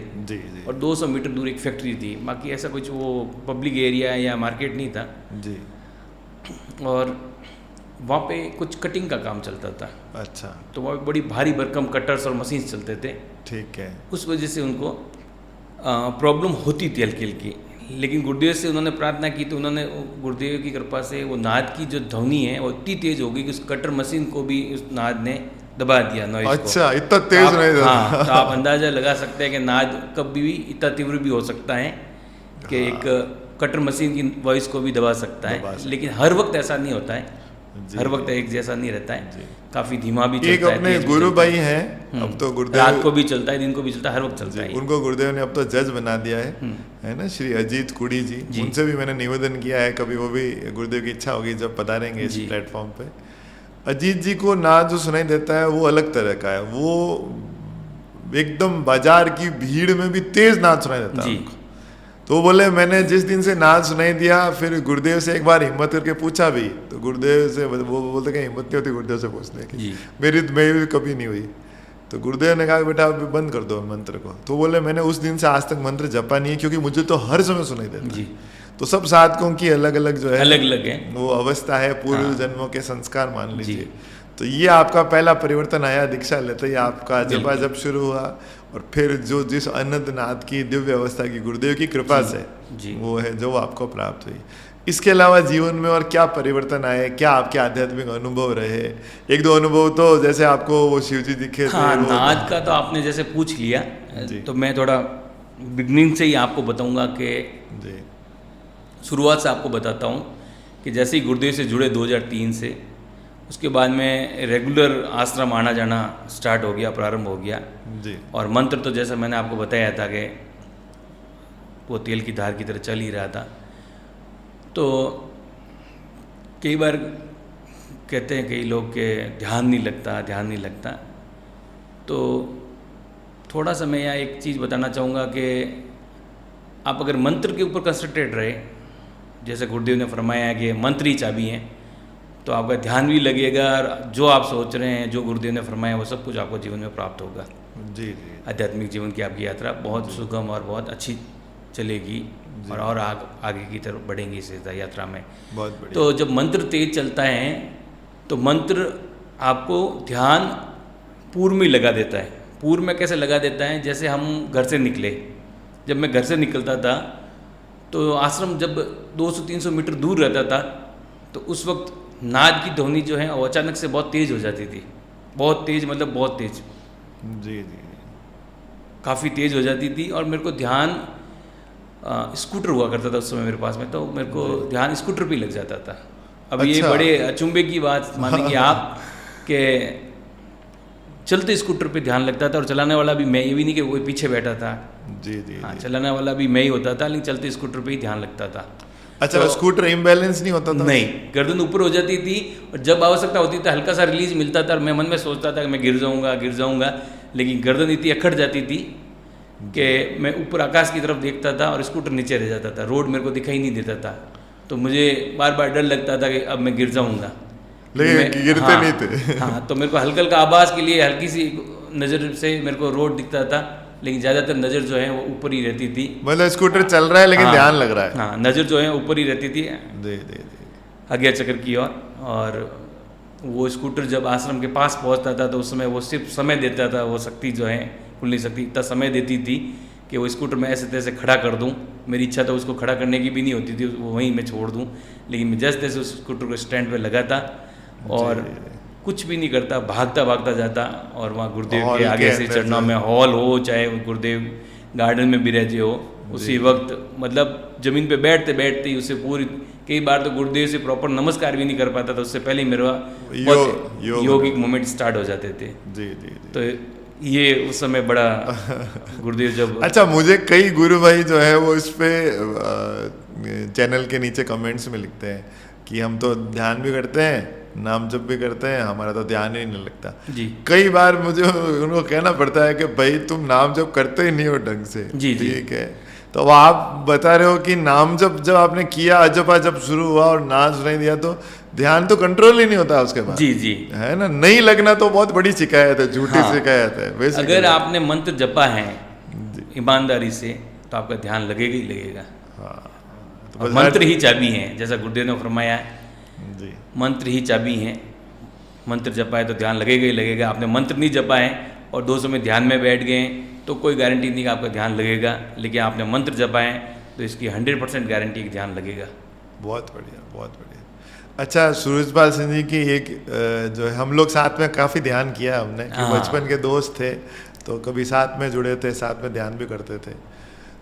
और 200 मीटर दूर एक फैक्ट्री थी, बाकी ऐसा कुछ वो पब्लिक एरिया या मार्केट नहीं था जी। और वहाँ पे कुछ कटिंग का काम चलता था। अच्छा, तो वहाँ बड़ी भारी भरकम कटर्स और मशीन्स चलते थे। ठीक है। उस वजह से उनको प्रॉब्लम होती थी हल्की हल्की, लेकिन गुरुदेव से उन्होंने प्रार्थना की तो उन्होंने गुरुदेव की कृपा से वो नाद की जो ध्वनि है वो इतनी तेज हो गई कि उस कटर मशीन को भी उस नाद ने दबा दिया, नॉइज को। अच्छा, इतना तेज नहीं था। हाँ, तो आप अंदाजा लगा सकते हैं कि नाद कभी भी इतना तीव्र भी हो सकता है कि एक कटर मशीन की वॉइस को भी दबा सकता है, लेकिन हर वक्त ऐसा नहीं होता है, हर वक्त एक जैसा नहीं रहता है, काफी धीमा भी चलता है। एक अपने गुरु भाई हैं, अब तो गुरुदेव रात को भी चलता है, दिन को भी चलता है, हर वक्त चलता है। उनको गुरुदेव ने अब तो जज बना दिया है ना, श्री अजीत कुड़ी जी। उनसे भी मैंने निवेदन किया है, कभी वो भी गुरुदेव की इच्छा होगी जब पधारेंगे इस प्लेटफॉर्म पे। अजीत जी को नाद जो सुनाई देता है वो अलग तरह का है, वो एकदम बाजार की भीड़ में भी तेज नाद सुनाई देता है उनको। तो बोले मैंने जिस दिन से नाद सुनाई दिया, फिर गुरुदेव से एक बार हिम्मत करके पूछा भी, तो गुरुदेव से वो बोलते कि हिम्मत नहीं होती गुरुदेव से पूछने की, मेरी भी कभी नहीं हुई। तो गुरुदेव ने कहा बेटा अब बंद कर दो मंत्र को। तो बोले मैंने उस दिन से आज तक मंत्र जपा नहीं है, क्योंकि मुझे तो हर समय सुनाई देता है। तो सब साधकों की अलग अलग जो है, अलग अलग है वो अवस्था है, पूर्व जन्मों के संस्कार मान लीजिए। तो ये आपका पहला परिवर्तन आया दीक्षा लेते ही, आपका जपा जब शुरू हुआ और फिर जो जिस अनंतनाथ की दिव्य अवस्था की गुरुदेव की कृपा जी, से जी। वो है जो आपको प्राप्त हुई। इसके अलावा जीवन में और क्या परिवर्तन आए, क्या आपके आध्यात्मिक अनुभव रहे? एक दो अनुभव तो जैसे आपको वो शिव जी दिखे थे हाँ, वो नाद का तो आपने जैसे पूछ लिया, जी। तो मैं थोड़ा बिगनिंग से ही आपको बताऊंगा कि जी शुरुआत से आपको बताता हूँ कि जैसे ही गुरुदेव से जुड़े 2003 से, उसके बाद में रेगुलर आश्रम आना जाना स्टार्ट हो गया, प्रारंभ हो गया। जी और मंत्र तो जैसा मैंने आपको बताया था कि वो तेल की धार की तरह चल ही रहा था। तो कई बार कहते हैं कई लोग कि ध्यान नहीं लगता, ध्यान नहीं लगता। तो थोड़ा सा मैं यहाँ एक चीज़ बताना चाहूँगा कि आप अगर मंत्र के ऊपर कंसंट्रेट रहे, जैसे गुरुदेव ने फरमाया है कि मंत्र ही चाबी हैं, तो आपका ध्यान भी लगेगा और जो आप सोच रहे हैं, जो गुरुदेव ने फरमाया, वो सब कुछ आपको जीवन में प्राप्त होगा। जी जी आध्यात्मिक जीवन की आपकी यात्रा बहुत सुगम और बहुत अच्छी चलेगी और आगे की तरफ बढ़ेंगी इस यात्रा में। बहुत बढ़िया। तो जब मंत्र तेज चलता है तो मंत्र आपको ध्यान पूर्व में लगा देता है। पूर्व में कैसे लगा देता है? जैसे हम घर से निकले, जब मैं घर से निकलता था तो आश्रम जब 200-300 मीटर दूर रहता था, तो उस वक्त नाद की ध्वनि जो है वो अचानक से बहुत तेज़ हो जाती थी। बहुत तेज़ मतलब बहुत तेज़, जी जी काफ़ी तेज़ हो जाती थी। और मेरे को ध्यान स्कूटर हुआ करता था उस समय मेरे पास में, तो मेरे को ध्यान स्कूटर पे लग जाता था। अब ये अच्छा। बड़े अचंभे की बात मानेंगे आप कि चलते स्कूटर पे ध्यान लगता था और चलाने वाला भी मैं, ये भी नहीं कि वो पीछे बैठा था। जी जी हाँ, जी। चलाने वाला भी मैं ही होता था, लेकिन चलते स्कूटर पे ही ध्यान लगता था। अच्छा तो स्कूटर इम्बैलेंस नहीं होता था? नहीं, गर्दन ऊपर हो जाती थी और जब आवश्यकता होती थी हल्का सा रिलीज मिलता था और मैं मन में सोचता था कि मैं गिर जाऊंगा, लेकिन गर्दन इतनी अखड़ जाती थी कि मैं ऊपर आकाश की तरफ देखता था और स्कूटर नीचे रह जाता था। रोड मेरे को दिखाई नहीं देता था, तो मुझे बार बार डर लगता था कि अब मैं गिर जाऊंगा। लेकिन गिरते नहीं थे। हाँ, तो मेरे को हल्का हल्का आवाज़ के लिए हल्की सी नज़र से मेरे को रोड दिखता था, लेकिन ज़्यादातर नज़र जो है वो ऊपर ही रहती थी। मतलब स्कूटर चल रहा है लेकिन हाँ, ध्यान लग रहा है। हाँ, नज़र जो है ऊपर ही रहती थी जी जी जी। आज्ञा चक्र की ओर। और वो स्कूटर जब आश्रम के पास पहुंचता था तो उस समय वो सिर्फ समय देता था, वो शक्ति जो है कुंडली शक्ति इतना समय देती थी कि वो स्कूटर में ऐसे तैसे खड़ा कर दूं। मेरी इच्छा तो उसको खड़ा करने की भी नहीं होती थी, वो वहीं मैं छोड़ दूं, लेकिन मैं जैसे तैसे उस स्कूटर को स्टैंड पे लगाता और कुछ भी नहीं करता, भागता भागता जाता। और वहाँ गुरुदेव हॉल के के आगे से अंदर चढ़ना में, हॉल हो चाहे गुरुदेव गार्डन में विराजे हो, उसी वक्त मतलब जमीन पे बैठते बैठते ही उसे पूरी, कई बार तो गुरुदेव से प्रॉपर नमस्कार भी नहीं कर पाता था, उससे पहले ही मेरा योगिक मोमेंट स्टार्ट हो जाते थे। जी जी जी। तो ये उस समय बड़ा गुरुदेव जब अच्छा, मुझे कई गुरु भाई जो है वो इस पे चैनल के नीचे कमेंट्स में लिखते हैं कि हम तो ध्यान भी करते हैं, नाम जप भी करते हैं, हमारा तो ध्यान ही नहीं लगता। जी कई बार मुझे उनको कहना पड़ता है कि भाई तुम नाम जप करते ही नहीं हो ढंग से। जी, जी। ठीक है, तो अब आप बता रहे हो कि नाम जप जब आपने किया, अजपा जब शुरू हुआ और नाम सुनाई दिया तो ध्यान तो कंट्रोल ही नहीं होता उसके बाद। जी जी। है ना, नहीं लगना तो बहुत बड़ी शिकायत है, झूठी हाँ। शिकायत है। वैसे अगर आपने मंत्र जपा है ईमानदारी से तो आपका ध्यान लगेगा ही लगेगा। तो और बस मंत्र ही चाबी है, जैसा गुरुदेव ने फरमाया है, जी मंत्र ही चाबी है। मंत्र जपा है तो ध्यान लगेगा ही लगेगा। आपने मंत्र नहीं जपा है और 2 समय ध्यान में बैठ गए तो कोई गारंटी नहीं कि आपका ध्यान लगेगा, लेकिन आपने मंत्र जपा है तो इसकी 100% गारंटी कि ध्यान लगेगा। बहुत बढ़िया, बहुत बढ़िया। अच्छा, सूरजपाल सिंह जी की एक जो है, हम लोग साथ में काफ़ी ध्यान किया हमने कि हाँ। बचपन के दोस्त थे तो कभी साथ में जुड़े थे, साथ में ध्यान भी करते थे।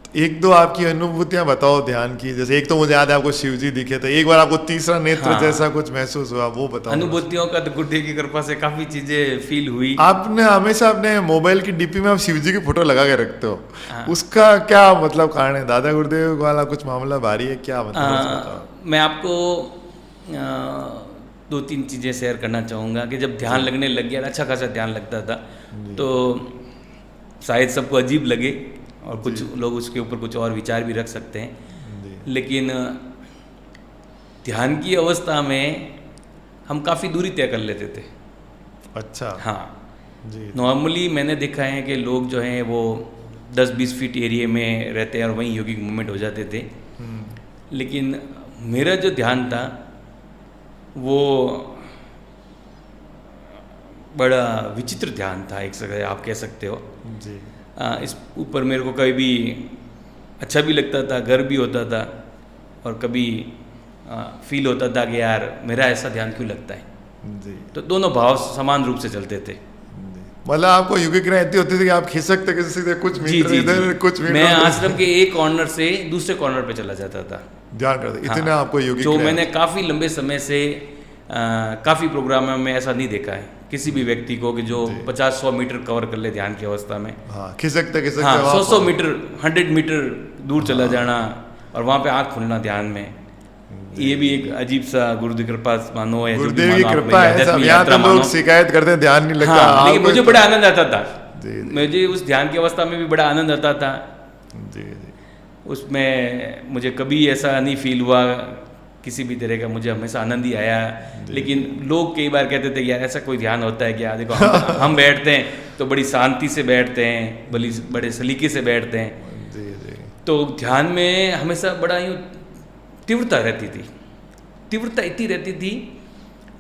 तो एक दो आपकी अनुभूतियां बताओ ध्यान की। जैसे एक तो मुझे याद है आपको शिव जी दिखे थे, एक बार आपको तीसरा नेत्र हाँ। जैसा कुछ महसूस हुआ, वो बताओ। अनुभूतियों का तो गुरुदेव की कृपा से काफ़ी चीज़ें फील हुई। आपने हमेशा अपने मोबाइल की डीपी में आप शिव जी की फोटो लगा के रखते हो, हाँ। उसका क्या मतलब कारण है? दादा गुरुदेव वाला कुछ मामला भारी है क्या? मतलब उसका बताओ। मैं आपको 2-3 चीज़ें शेयर करना चाहूँगा कि जब ध्यान लगने लग गया, अच्छा खासा ध्यान लगता था, तो शायद सबको अजीब लगे और कुछ लोग उसके ऊपर कुछ और विचार भी रख सकते हैं, लेकिन ध्यान की अवस्था में हम काफ़ी दूरी तय कर लेते थे। अच्छा। हाँ जी नॉर्मली मैंने देखा है कि लोग जो हैं वो 10-20 फीट एरिया में रहते हैं और वहीं योगिक मूवमेंट हो जाते थे, लेकिन मेरा जो ध्यान था वो बड़ा विचित्र ध्यान था, एक जगह आप कह सकते हो। जी। इस ऊपर मेरे को कभी भी अच्छा भी लगता था, गर्व भी होता था, और कभी फील होता था कि यार मेरा ऐसा ध्यान क्यों लगता है। जी तो दोनों भाव समान रूप से चलते थे। मतलब आपको योगी क्रिया इतनी होती थी कि आप खिसकते खिसकते कुछ मीटर इधर कुछ मीटर मैं उधर आश्रम के एक कॉर्नर से दूसरे कॉर्नर पे चला जाता था। ध्यान करते इतने हाँ, आपको योगी जो क्रिया मैंने काफ़ी लंबे समय से काफ़ी प्रोग्रामों में ऐसा नहीं देखा है किसी भी व्यक्ति को कि जो 50-100 मीटर कवर कर ले ध्यान की अवस्था में। हाँ खिसकते खिसकते हाँ, वहाँ 100 मीटर 100 मीटर दूर चला जाना और वहाँ पे आँख खुलना ध्यान में, ये भी एक अजीब सा गुरु की कृपा मानो या जो भी गुरुदेव की मानो, आप कृपा है। आध्यात्मिक सब यहाँ यात्रा तो लोग मानो। शिकायत करते हैं ध्यान नहीं लगता। हाँ, लेकिन आपको मुझे बड़ा आनंद आता था। जी जी मुझे उस ध्यान की अवस्था में भी बड़ा आनंद आता था। जी जी उसमें मुझे कभी ऐसा नहीं फील हुआ किसी भी तरह का, मुझे हमेशा आनंद ही आया। लेकिन लोग कई बार कहते थे यार ऐसा कोई ध्यान होता है क्या? देखो हम बैठते हैं तो बड़ी शांति से बैठते हैं, बड़े सलीके से बैठते हैं, जी जी तो ध्यान में हमेशा बड़ा यूँ तीव्रता रहती थी। तीव्रता इतनी रहती थी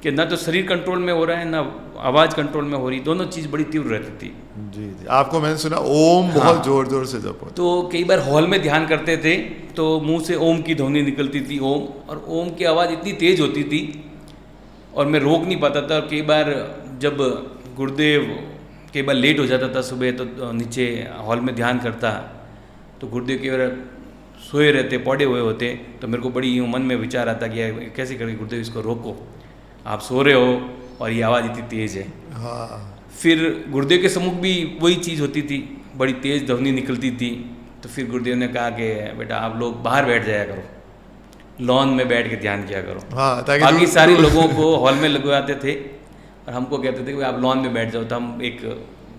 कि ना तो शरीर कंट्रोल में हो रहा है ना आवाज़ कंट्रोल में हो रही, दोनों चीज़ बड़ी तीव्र रहती थी। जी जी आपको मैंने सुना ओम बहुत जोर जोर से जपो। तो कई बार हॉल में ध्यान करते थे तो मुंह से ओम की ध्वनि निकलती थी, ओम, और ओम की आवाज़ इतनी तेज होती थी और मैं रोक नहीं पाता था। और कई बार जब गुरुदेव कई बार लेट हो जाता था सुबह, तो नीचे हॉल में ध्यान करता तो गुरुदेव कई बार सोए रहते, पौड़े हुए होते, तो मेरे को बड़ी यूँ मन में विचार आता कि यार कैसे करके गुरुदेव इसको रोको, आप सो रहे हो और ये आवाज़ इतनी तेज़ है। हाँ फिर गुरुदेव के सम्मुख भी वही चीज़ होती थी, बड़ी तेज़ ध्वनि निकलती थी। तो फिर गुरुदेव ने कहा कि बेटा आप लोग बाहर बैठ जाया करो, लॉन में बैठ के ध्यान किया करो। हाँ ताकि बाकी सारे लोगों को हॉल में लगवाते थे और हमको कहते थे कि आप लॉन में बैठ जाओ। तो हम एक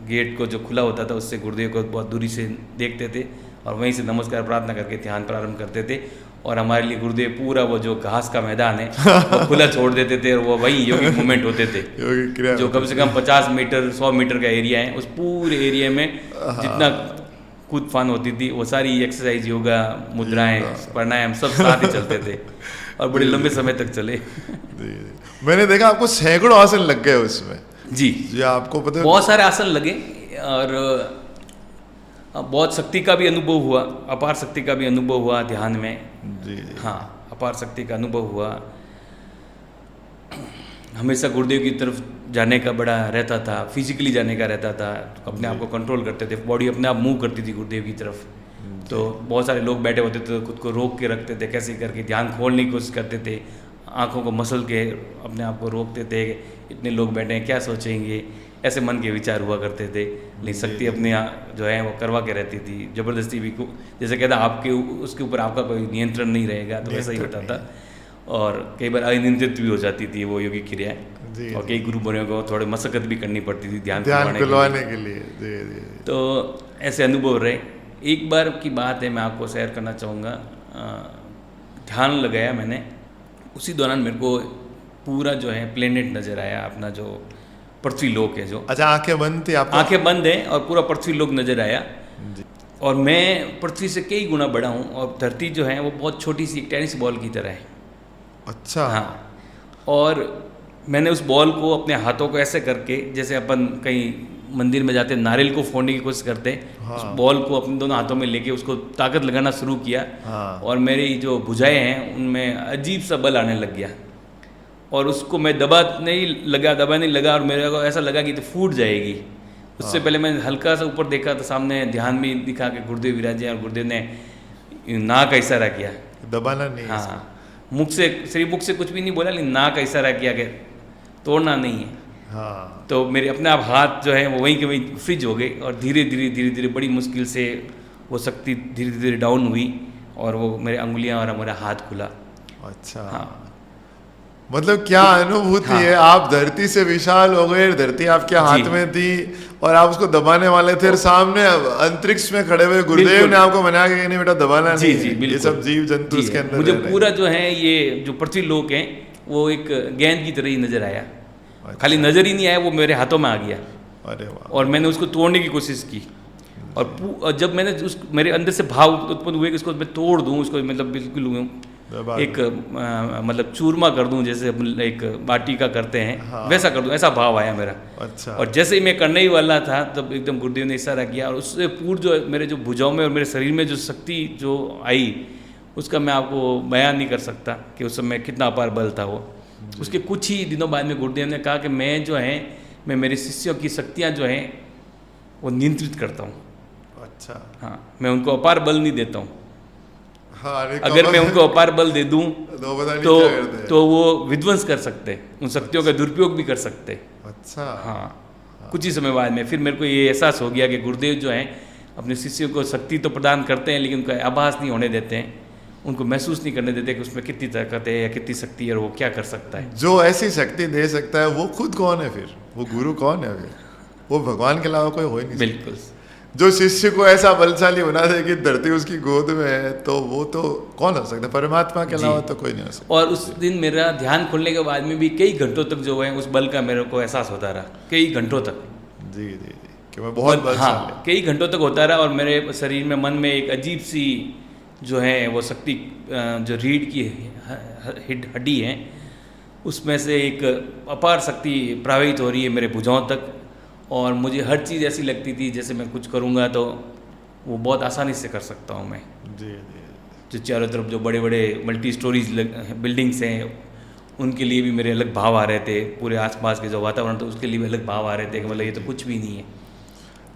गेट को जो खुला होता था उससे गुरुदेव को बहुत दूरी से देखते थे और वहीं से नमस्कार प्रार्थना करके ध्यान प्रारंभ करते थे। और हमारे लिए गुरुदेव पूरा वो जो घास का मैदान है वो खुला छोड़ देते थे और वो वही योगिक मूवमेंट होते थे योगी क्रिया जो कम से कम 50 मीटर 100 मीटर का एरिया है, उस पूरे एरिया में जितना कूद फान होती थी वो सारी एक्सरसाइज, योगा, मुद्राएं, प्राणायाम सब साथ ही चलते थे और बड़े लंबे समय तक चले। जी जी मैंने देखा आपको सैकड़ों आसन लग गए उसमें। जी जी आपको पता है बहुत सारे आसन लगे और बहुत शक्ति का भी अनुभव हुआ, अपार शक्ति का भी अनुभव हुआ ध्यान में। जी जी हाँ, अपार शक्ति का अनुभव हुआ। हमेशा गुरुदेव की तरफ जाने का बड़ा रहता था, फिजिकली जाने का रहता था, तो अपने आप को कंट्रोल करते थे, बॉडी अपने आप मूव करती थी गुरुदेव की तरफ। तो बहुत सारे लोग बैठे होते थे तो खुद को रोक के रखते थे, कैसे करके ध्यान खोलने की कोशिश करते थे, आँखों को मसल के अपने आप को रोकते थे, इतने लोग बैठे हैं क्या सोचेंगे, ऐसे मन के विचार हुआ करते थे। लेकिन शक्ति अपने जो है वो करवा के रहती थी, ज़बरदस्ती भी जैसे कहता आपके उसके ऊपर आपका कोई नियंत्रण नहीं रहेगा, तो वैसा ही होता था। और कई बार अनियंत्रित भी हो जाती थी वो योगिक क्रियाएं और कई गुरु बड़ों को थोड़ी मशक्कत भी करनी पड़ती थी ध्यान खुलवाने के लिए। जी जी तो ऐसे अनुभव रहे। एक बार की बात है, मैं आपको शेयर करना चाहूँगा। ध्यान लगाया मैंने, उसी दौरान मेरे को पूरा जो है प्लेनेट नज़र आया, अपना जो पृथ्वी लोक है जो। अच्छा आंखें बंद थी आपको? आंखें बंद है और पूरा पृथ्वी लोक नज़र आया। और मैं पृथ्वी से कई गुना बड़ा हूँ और धरती जो है वो बहुत छोटी सी टेनिस बॉल की तरह है। अच्छा हाँ, और मैंने उस बॉल को अपने हाथों को ऐसे करके, जैसे अपन कहीं मंदिर में जाते नारियल को फोड़ने की कोशिश करते हैं, उस बॉल को अपने दोनों हाथों में लेके उसको ताकत लगाना शुरू किया। और मेरी जो भुजाएं हैं उनमें अजीब सा बल आने लग गया और उसको मैं दबा नहीं लगा और मेरे को ऐसा लगा कि तो फूट जाएगी। उससे पहले मैंने हल्का सा ऊपर देखा तो सामने ध्यान में दिखा कि गुरुदेव विराजे और गुरुदेव ने ना का इशारा किया, दबाना नहीं। हाँ, मुख से सिर्फ मुख से कुछ भी नहीं बोला, लेकिन ना का इशारा किया कि तोड़ना नहीं है। हाँ तो मेरे अपने आप हाथ जो है वो वहीं के वहीं फ्रिज हो गए और धीरे धीरे बड़ी मुश्किल से वो शक्ति धीरे धीरे डाउन हुई और वो मेरे अंगुलियां और मेरा हाथ खुला। अच्छा हाँ, मतलब क्या अनुभूति हाँ। है, आप धरती से विशाल हो गए, धरती आपके हाथ में थी और आप उसको दबाने वाले थे, सामने अंतरिक्ष में खड़े हुए गुरुदेव ने आपको मना के नहीं बेटा दबाना नहीं है। ये सब जीव जंतु उसके अंदर मुझे पूरा जो है ये जो पृथ्वी लोक है वो एक गेंद की तरह ही नजर आया। खाली नजर ही नहीं आया, वो मेरे हाथों में आ गया। अरे वाह। और मैंने उसको तोड़ने की कोशिश की और जब मैंने उस मेरे अंदर से भाव उत्पन्न हुए कि इसको मैं तोड़ दूं, उसको मतलब बिल्कुल एक मतलब चूरमा कर दूं, जैसे अपन एक बाटी का करते हैं, हाँ। वैसा कर दूं, ऐसा भाव आया मेरा। अच्छा। और जैसे ही मैं करने ही वाला था तब एकदम गुरुदेव ने इशारा किया, और उससे पूर्ण जो मेरे जो भुजाओं में और मेरे शरीर में जो शक्ति जो आई, उसका मैं आपको बयान नहीं कर सकता कि उस समय कितना अपार बल था वो। उसके कुछ ही दिनों बाद में गुरुदेव ने कहा कि मैं जो है, मैं मेरे शिष्यों की शक्तियाँ जो हैं वो नियंत्रित करता हूँ। अच्छा। हाँ, मैं उनको अपार बल नहीं देता हूँ। हाँ, अरे अगर मैं उनको अपार बल दे दूं तो पता नहीं क्या करते हैं। तो वो विध्वंस कर सकते हैं, उन शक्तियों का दुरुपयोग भी कर सकते हैं। अच्छा। हाँ, कुछ ही समय बाद में फिर मेरे को ये एहसास हो गया कि गुरुदेव जो हैं अपने शिष्यों को शक्ति तो प्रदान करते हैं, लेकिन उनका आभास नहीं होने देते हैं, उनको महसूस नहीं करने देते कि उसमें कितनी ताकत है या कितनी शक्ति है और वो क्या कर सकता है। जो ऐसी शक्ति दे सकता है वो खुद कौन है फिर? वो गुरु कौन है फिर? वो भगवान के अलावा कोई हो ही नहीं सकता। बिल्कुल। जो शिष्य को ऐसा बलशाली बना दे कि धरती उसकी गोद में है, तो वो तो कौन हो सकता है? परमात्मा के अलावा तो कोई नहीं हो सकता। और उस दिन मेरा ध्यान खुलने के बाद में भी कई घंटों तक जो है उस बल का मेरे को एहसास होता रहा, कई घंटों तक। जी जी जी, कि मैं बहुत बलशाली। हाँ, कई घंटों तक होता रहा, और मेरे शरीर में, मन में एक अजीब सी जो है वो शक्ति, जो रीढ़ की हड्डी है उसमें से एक अपार शक्ति प्रवाहित हो रही है मेरे भुजाओं तक, और मुझे हर चीज़ ऐसी लगती थी जैसे मैं कुछ करूँगा तो वो बहुत आसानी से कर सकता हूँ मैं। जी जी। जो चारों तरफ जो बड़े बड़े मल्टी स्टोरीज बिल्डिंग्स हैं, उनके लिए भी मेरे अलग भाव आ रहे थे, पूरे आसपास के जो वातावरण था उसके लिए भी अलग भाव आ रहे थे कि मतलब ये तो कुछ भी नहीं है।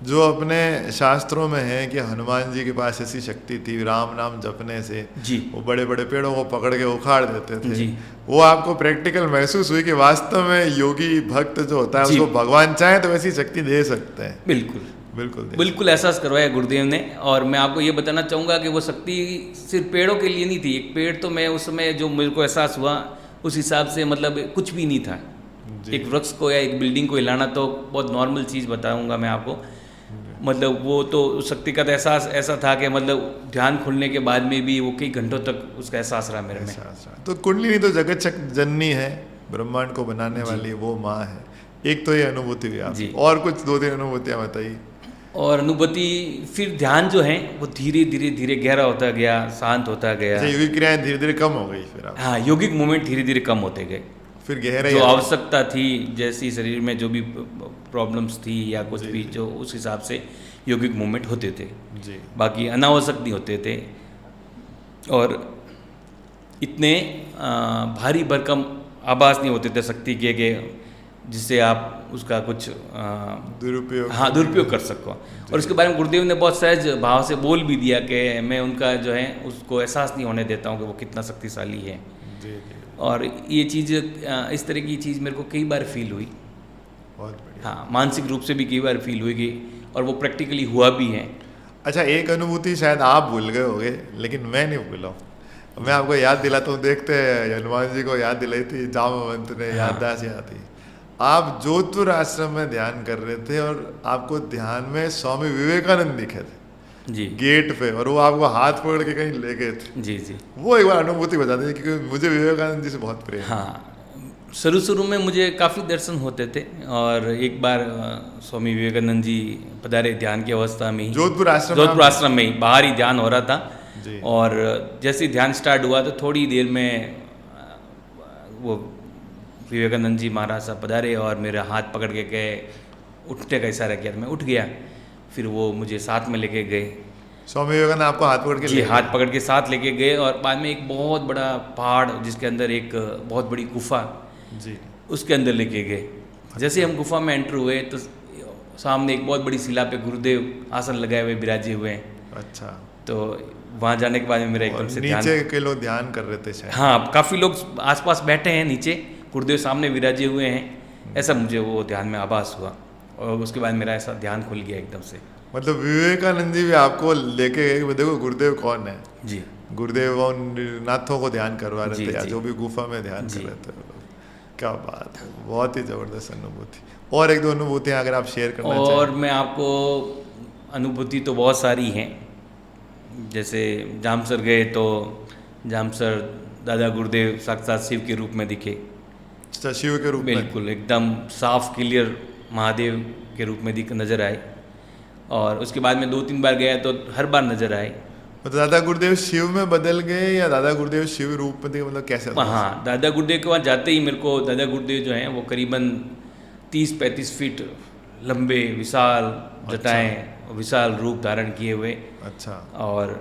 जो अपने शास्त्रों में है कि हनुमान जी के पास ऐसी शक्ति थी राम नाम जपने से, जी, वो बड़े बड़े पेड़ों को पकड़ के उखाड़ देते थे। जी। वो आपको प्रैक्टिकल महसूस हुई कि वास्तव में योगी भक्त जो होता है जी। उसको भगवान चाहे तो वैसी शक्ति दे सकते हैं। बिल्कुल बिल्कुल बिल्कुल एहसास करवाया गुरुदेव ने। और मैं आपको ये बताना चाहूँगा कि वो शक्ति सिर्फ पेड़ों के लिए नहीं थी। एक पेड़ तो मैं उस समय जो मेरे को एहसास हुआ उस हिसाब से मतलब कुछ भी नहीं था। एक वृक्ष को या एक बिल्डिंग को हिलाना तो बहुत नॉर्मल चीज़ बताऊँगा मैं आपको। मतलब वो तो शक्ति का तो एहसास ऐसा था कि मतलब ध्यान खुलने के बाद में भी वो कई घंटों तक उसका एहसास रहा मेरे में। तो कुंडलिनी तो जगत जननी है, ब्रह्मांड को बनाने वाली वो माँ है। एक तो ये अनुभूति हुई आपकी, और कुछ दो तीन अनुभूतियाँ बताइए। और अनुभूति फिर ध्यान जो है वो धीरे धीरे धीरे गहरा होता गया, शांत होता गया। योगिक क्रियाएं धीरे धीरे कम हो गई फिर आप? हाँ, योगिक मूवमेंट धीरे धीरे कम होते गए। फिर गहराई जो आवश्यकता थी, जैसी शरीर में जो भी प्रॉब्लम्स थी या कुछ भी, जो उस हिसाब से योगिक मूवमेंट होते थे जी। बाकी अनावश्यक नहीं होते थे। और इतने भारी भरकम आभास नहीं होते थे शक्ति के जिससे आप उसका कुछ दुरुपयोग कर सको। और उसके बारे में गुरुदेव ने बहुत सहज भाव से बोल भी दिया कि मैं उनका जो है उसको एहसास नहीं होने देता हूँ कि वो कितना शक्तिशाली है। जी जी। और ये चीज़, इस तरह की चीज़ मेरे को कई बार फील हुई। बहुत बढ़िया। हाँ, मानसिक रूप से भी कई बार फील हुई कि, और वो प्रैक्टिकली हुआ भी है। अच्छा, एक अनुभूति शायद आप भूल गए होंगे लेकिन मैं नहीं भूला हूँ। मैं आपको याद दिलाता हूँ। देखते हैं हनुमान जी को याद दिलाई थी जामवंत ने, याददाश्त याद थी। आप जोधपुर आश्रम में ध्यान कर रहे थे और आपको ध्यान में स्वामी विवेकानंद दिखे थे जी, गेट पे, और वो आपको हाथ पकड़ के कहीं ले गए थे। जी जी। वो एक बार अनुभूति बता दीजिए, क्योंकि मुझे विवेकानंद जी से बहुत प्रेम है। हाँ, शुरू में मुझे काफ़ी दर्शन होते थे, और एक बार स्वामी विवेकानंद जी पधारे ध्यान की अवस्था में ही, जोधपुर आश्रम में ही बाहर ही ध्यान हो रहा था। जी। और जैसे ही ध्यान स्टार्ट हुआ तो थोड़ी देर में वो विवेकानंद जी महाराज साहब पधारे और मेरा हाथ पकड़ के गए, उठने का इशारा किया तो मैं उठ गया। फिर वो मुझे साथ में लेके गए। स्वामी विवेकानंद आपको हाथ पकड़ के जी, हाथ पकड़ के साथ लेके गए, और बाद में एक बहुत बड़ा पहाड़ जिसके अंदर एक बहुत बड़ी गुफा, जी, उसके अंदर लेके गए। जैसे हम गुफा में एंटर हुए तो सामने एक बहुत बड़ी शिला पे गुरुदेव आसन लगाए हुए विराजे हुए हैं। अच्छा। तो वहाँ जाने के बाद में मेरा एकदम से ध्यान, नीचे के लोग ध्यान कर रहे थे शायद। हाँ, काफ़ी लोग आसपास बैठे हैं नीचे, गुरुदेव सामने विराजे हुए हैं, ऐसा मुझे वो ध्यान में आभास हुआ। और उसके बाद मेरा ऐसा ध्यान खुल गया एकदम से। मतलब विवेकानंद जी भी आपको लेके गए, देखो गुरुदेव कौन है। जी, गुरुदेव और नाथों को ध्यान करवा रहे थे, या जी। जो भी गुफा में ध्यान कर जी। रहे थे वो लोग। क्या बात है, बहुत ही जबरदस्त अनुभूति। और एक दो अनुभूतियाँ अगर आप शेयर करना चाहें। और मैं आपको, अनुभूति तो बहुत सारी हैं। जैसे जामसर गए तो जामसर दादा गुरुदेव साक्षात शिव के रूप में दिखे। अच्छा, शिव के रूप में? बिल्कुल एकदम साफ क्लियर महादेव के रूप में नज़र आए। और उसके बाद में 2-3 बार गया तो हर बार नज़र आए। तो दादा गुरुदेव शिव में बदल गए या दादा गुरुदेव शिव रूप में थे, मतलब कैसे? हाँ, दादा गुरुदेव के वहाँ जाते ही मेरे को दादा गुरुदेव जो हैं वो करीबन 30-35 फीट लंबे, विशाल जटाएं, विशाल रूप धारण किए हुए, अच्छा, और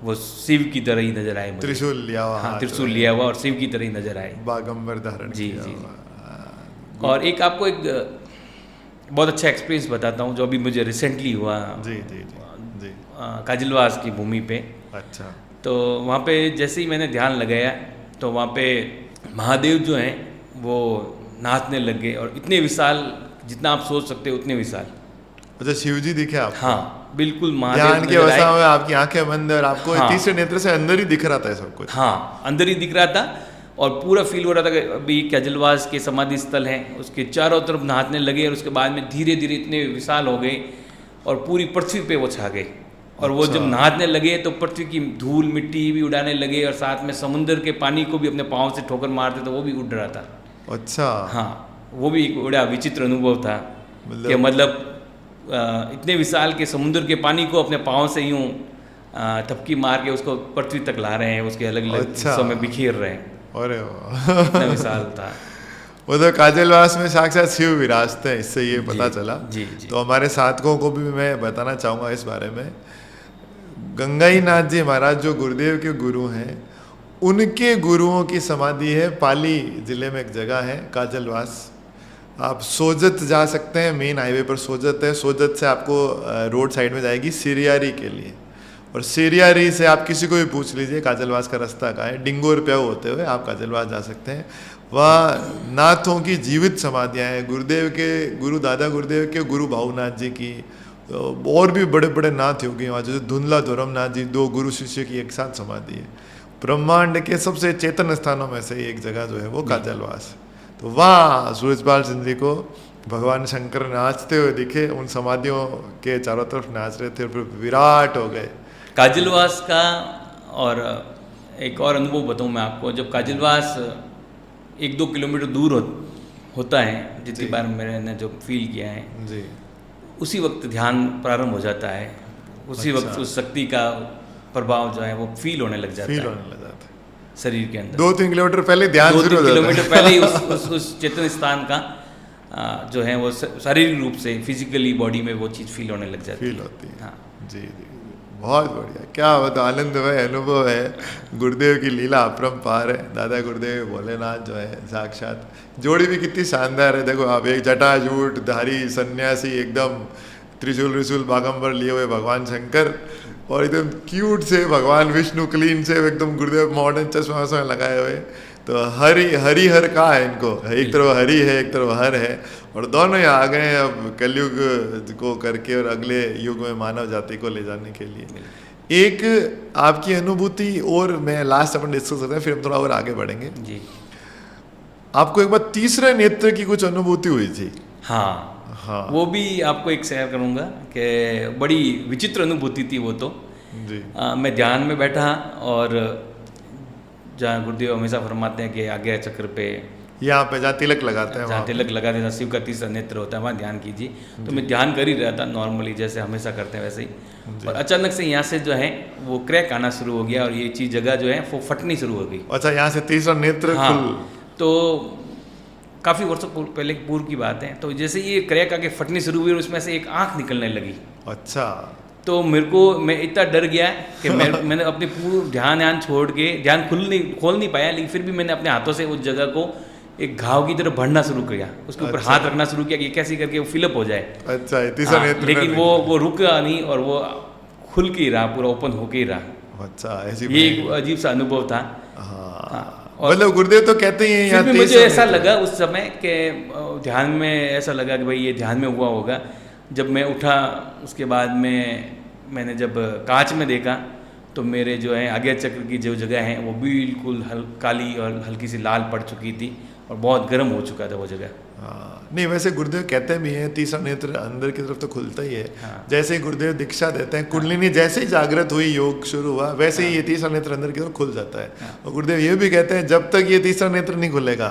वो शिव की तरह ही नजर आए मुझे। त्रिशूल लिया हुआ, हाँ, त्रिशूल लिया हुआ और शिव की तरह ही नजर आए, बागंबर धारण जी किया जी। हुआ। और एक आपको एक बहुत अच्छा एक्सपीरियंस बताता हूँ जो अभी मुझे रिसेंटली हुआ, जी जी जी जी। काजलवास की भूमि पे। अच्छा, तो वहाँ पे जैसे ही मैंने ध्यान लगाया तो वहाँ पे महादेव जो हैं वो नाचने लग गए, और इतने विशाल, जितना आप सोच सकते हो उतने विशाल। अच्छा, शिव जी दिखे आपको? हाँ, बिल्कुल महादेव ध्यान के नजर आए। अवस्था में आपकी आंखें बंद और आपको हाँ। तीसरे नेत्र से अंदर ही दिख रहा था सब कुछ? हाँ, अंदर ही दिख रहा था, और पूरा फील हो रहा था कि अभी काजलवास के समाधि स्थल हैं, उसके चारों तरफ नाचने लगे, और उसके बाद में धीरे धीरे इतने विशाल हो गए और पूरी पृथ्वी पे वो छा गए। और वो जब नाचने लगे तो पृथ्वी की धूल मिट्टी भी उड़ाने लगे, और साथ में समुद्र के पानी को भी अपने पाँव से ठोकर मारते तो वो भी उड़ रहा था। अच्छा, हाँ, वो भी एक बड़ा विचित्र अनुभव था कि मतलब इतने विशाल के समुद्र के पानी को अपने पाँव से यूं थपकी मार के उसको पृथ्वी तक ला रहे हैं, उसके अलग अलग हिस्सों में बिखेर रहे हैं। अरे इतना विशाल था वो तो काजलवास में साक्षात शिव विराजते हैं, इससे ये पता चला। जी जी। तो हमारे साधकों को भी मैं बताना चाहूँगा इस बारे में। गंगाई नाथ जी महाराज जो गुरुदेव के गुरु हैं, उनके गुरुओं की समाधि है पाली जिले में, एक जगह है काजलवास। आप सोजत जा सकते हैं, मेन हाईवे पर सोजत है, सोजत से आपको रोड साइड में जाएगी सिरियारी के लिए, और सिरियारी से आप किसी को भी पूछ लीजिए काजलवास का रास्ता कहाँ है, डिंगोर पे होते हुए आप काजलवास जा सकते हैं। वहाँ नाथों की जीवित समाधियाँ हैं, गुरुदेव के गुरु दादा गुरुदेव के गुरु भावनाथ जी की, और भी बड़े बड़े नाथ योगी वहाँ, जैसे धुंधला धर्मनाथ जी, 2 गुरु शिष्य की एक साथ समाधि है। ब्रह्मांड के सबसे चेतन स्थानों में से एक जगह जो है वो काजलवास। तो वहाँ सूरजपाल सिंह जी को भगवान शंकर नाचते हुए दिखे, उन समाधियों के चारों तरफ नाच रहे थे और फिर विराट हो गए। काजलवास का और एक और अनुभव बताऊँ मैं आपको। जब काजलवास 1-2 किलोमीटर दूर होता है, जितनी बार मैंने जो फील किया है जी, उसी वक्त ध्यान प्रारंभ हो जाता है, उसी वक्त उस शक्ति का प्रभाव जो है वो फील होने लग जाता है शरीर के अंदर। 2-3 किलोमीटर पहले ध्यान शुरू हो जाता है। 2-3 किलोमीटर पहले ही उस चेतन स्थान का जो है वो शारीरिक रूप से, फिजिकली बॉडी में वो चीज़ फील होने लग जाती है, फील होती है। हाँ जी जी, बहुत बढ़िया, क्या बता, आनंदमय अनुभव है। गुरुदेव की लीला अपरंपार है। दादा गुरुदेव भोलेनाथ जो है साक्षात, जोड़ी भी कितनी शानदार है। देखो आप, एक जटाजूट धारी सन्यासी, एकदम त्रिशूल त्रिशूल बागंबर लिए हुए भगवान शंकर, और एकदम क्यूट से भगवान विष्णु, क्लीन से एकदम गुरुदेव, मॉडर्न चश्मा वश्मा लगाए हुए। तो हरि हर का है इनको, एक तरफ हरि है, एक तरफ हर है, और दोनों ही आ गए अब कलयुग को करके और अगले युग में मानव जाति को ले जाने के लिए। एक आपकी अनुभूति, और मैं लास्ट अपन डिस्कस करते हैं, फिर हम थोड़ा और आगे बढ़ेंगे जी। आपको एक बार तीसरे नेत्र की कुछ अनुभूति हुई थी? हाँ हाँ, वो भी आपको एक शेयर करूँगा कि बड़ी विचित्र अनुभूति थी वो तो। जी, मैं ध्यान में बैठा, और जहाँ गुरुदेव हमेशा फरमाते हैं कि आज्ञा चक्र पे, यहाँ पे जहाँ तिलक लगाते हैं, जहाँ तिलक लगा देना, शिव का तीसरा नेत्र होता है, वहाँ ध्यान कीजिए। तो मैं ध्यान कर ही रहा था नॉर्मली, जैसे हमेशा करते हैं वैसे ही, और अचानक से यहाँ से जो है वो क्रैक आना शुरू हो गया, और ये चीज़ जगह जो है वो फटनी शुरू हो गई। अच्छा, यहाँ से तीसरा नेत्र हाँ, खुल। तो काफ़ी वर्षों पहले पूर्व की बात है। तो जैसे ये क्रैक आके फटनी शुरू हुई और उसमें से एक आँख निकलने लगी। अच्छा, तो मैं इतना डर गया कि मैंने अपने पूरा ध्यान छोड़ के, ध्यान खोल नहीं पाया, लेकिन फिर भी मैंने अपने हाथों से उस जगह को एक घाव की तरह भरना शुरू किया, उसके ऊपर हाथ रखना शुरू किया कि कैसे करके वो फिलअप हो जाए। अच्छा, तीसरा नेत्र। लेकिन वो रुका नहीं, और वो खुल के ही रहा, पूरा ओपन होके ही रहा। अच्छा, ऐसी ये एक अजीब सा अनुभव था। मतलब गुरुदेव तो कहते हैं फिर भी मुझे ऐसा लगा उस समय कि ध्यान में ऐसा लगा कि भाई ये ध्यान में हुआ होगा। जब मैं उठा उसके बाद में मैंने जब कांच में देखा तो मेरे जो है आज्ञा चक्र की जो जगह है वो बिल्कुल काली और हल्की सी लाल पड़ चुकी थी और बहुत गर्म हो चुका था वो जगह। हाँ, नहीं वैसे गुरुदेव कहते भी हैं तीसरा नेत्र अंदर की तरफ तो खुलता ही है। हाँ। जैसे ही गुरुदेव दीक्षा देते हैं, कुंडलिनी जैसे ही जागृत हुई, योग शुरू हुआ, वैसे ही ये तीसरा नेत्र अंदर की तरफ खुल जाता है। और गुरुदेव ये भी कहते हैं जब तक ये तीसरा नेत्र नहीं खुलेगा,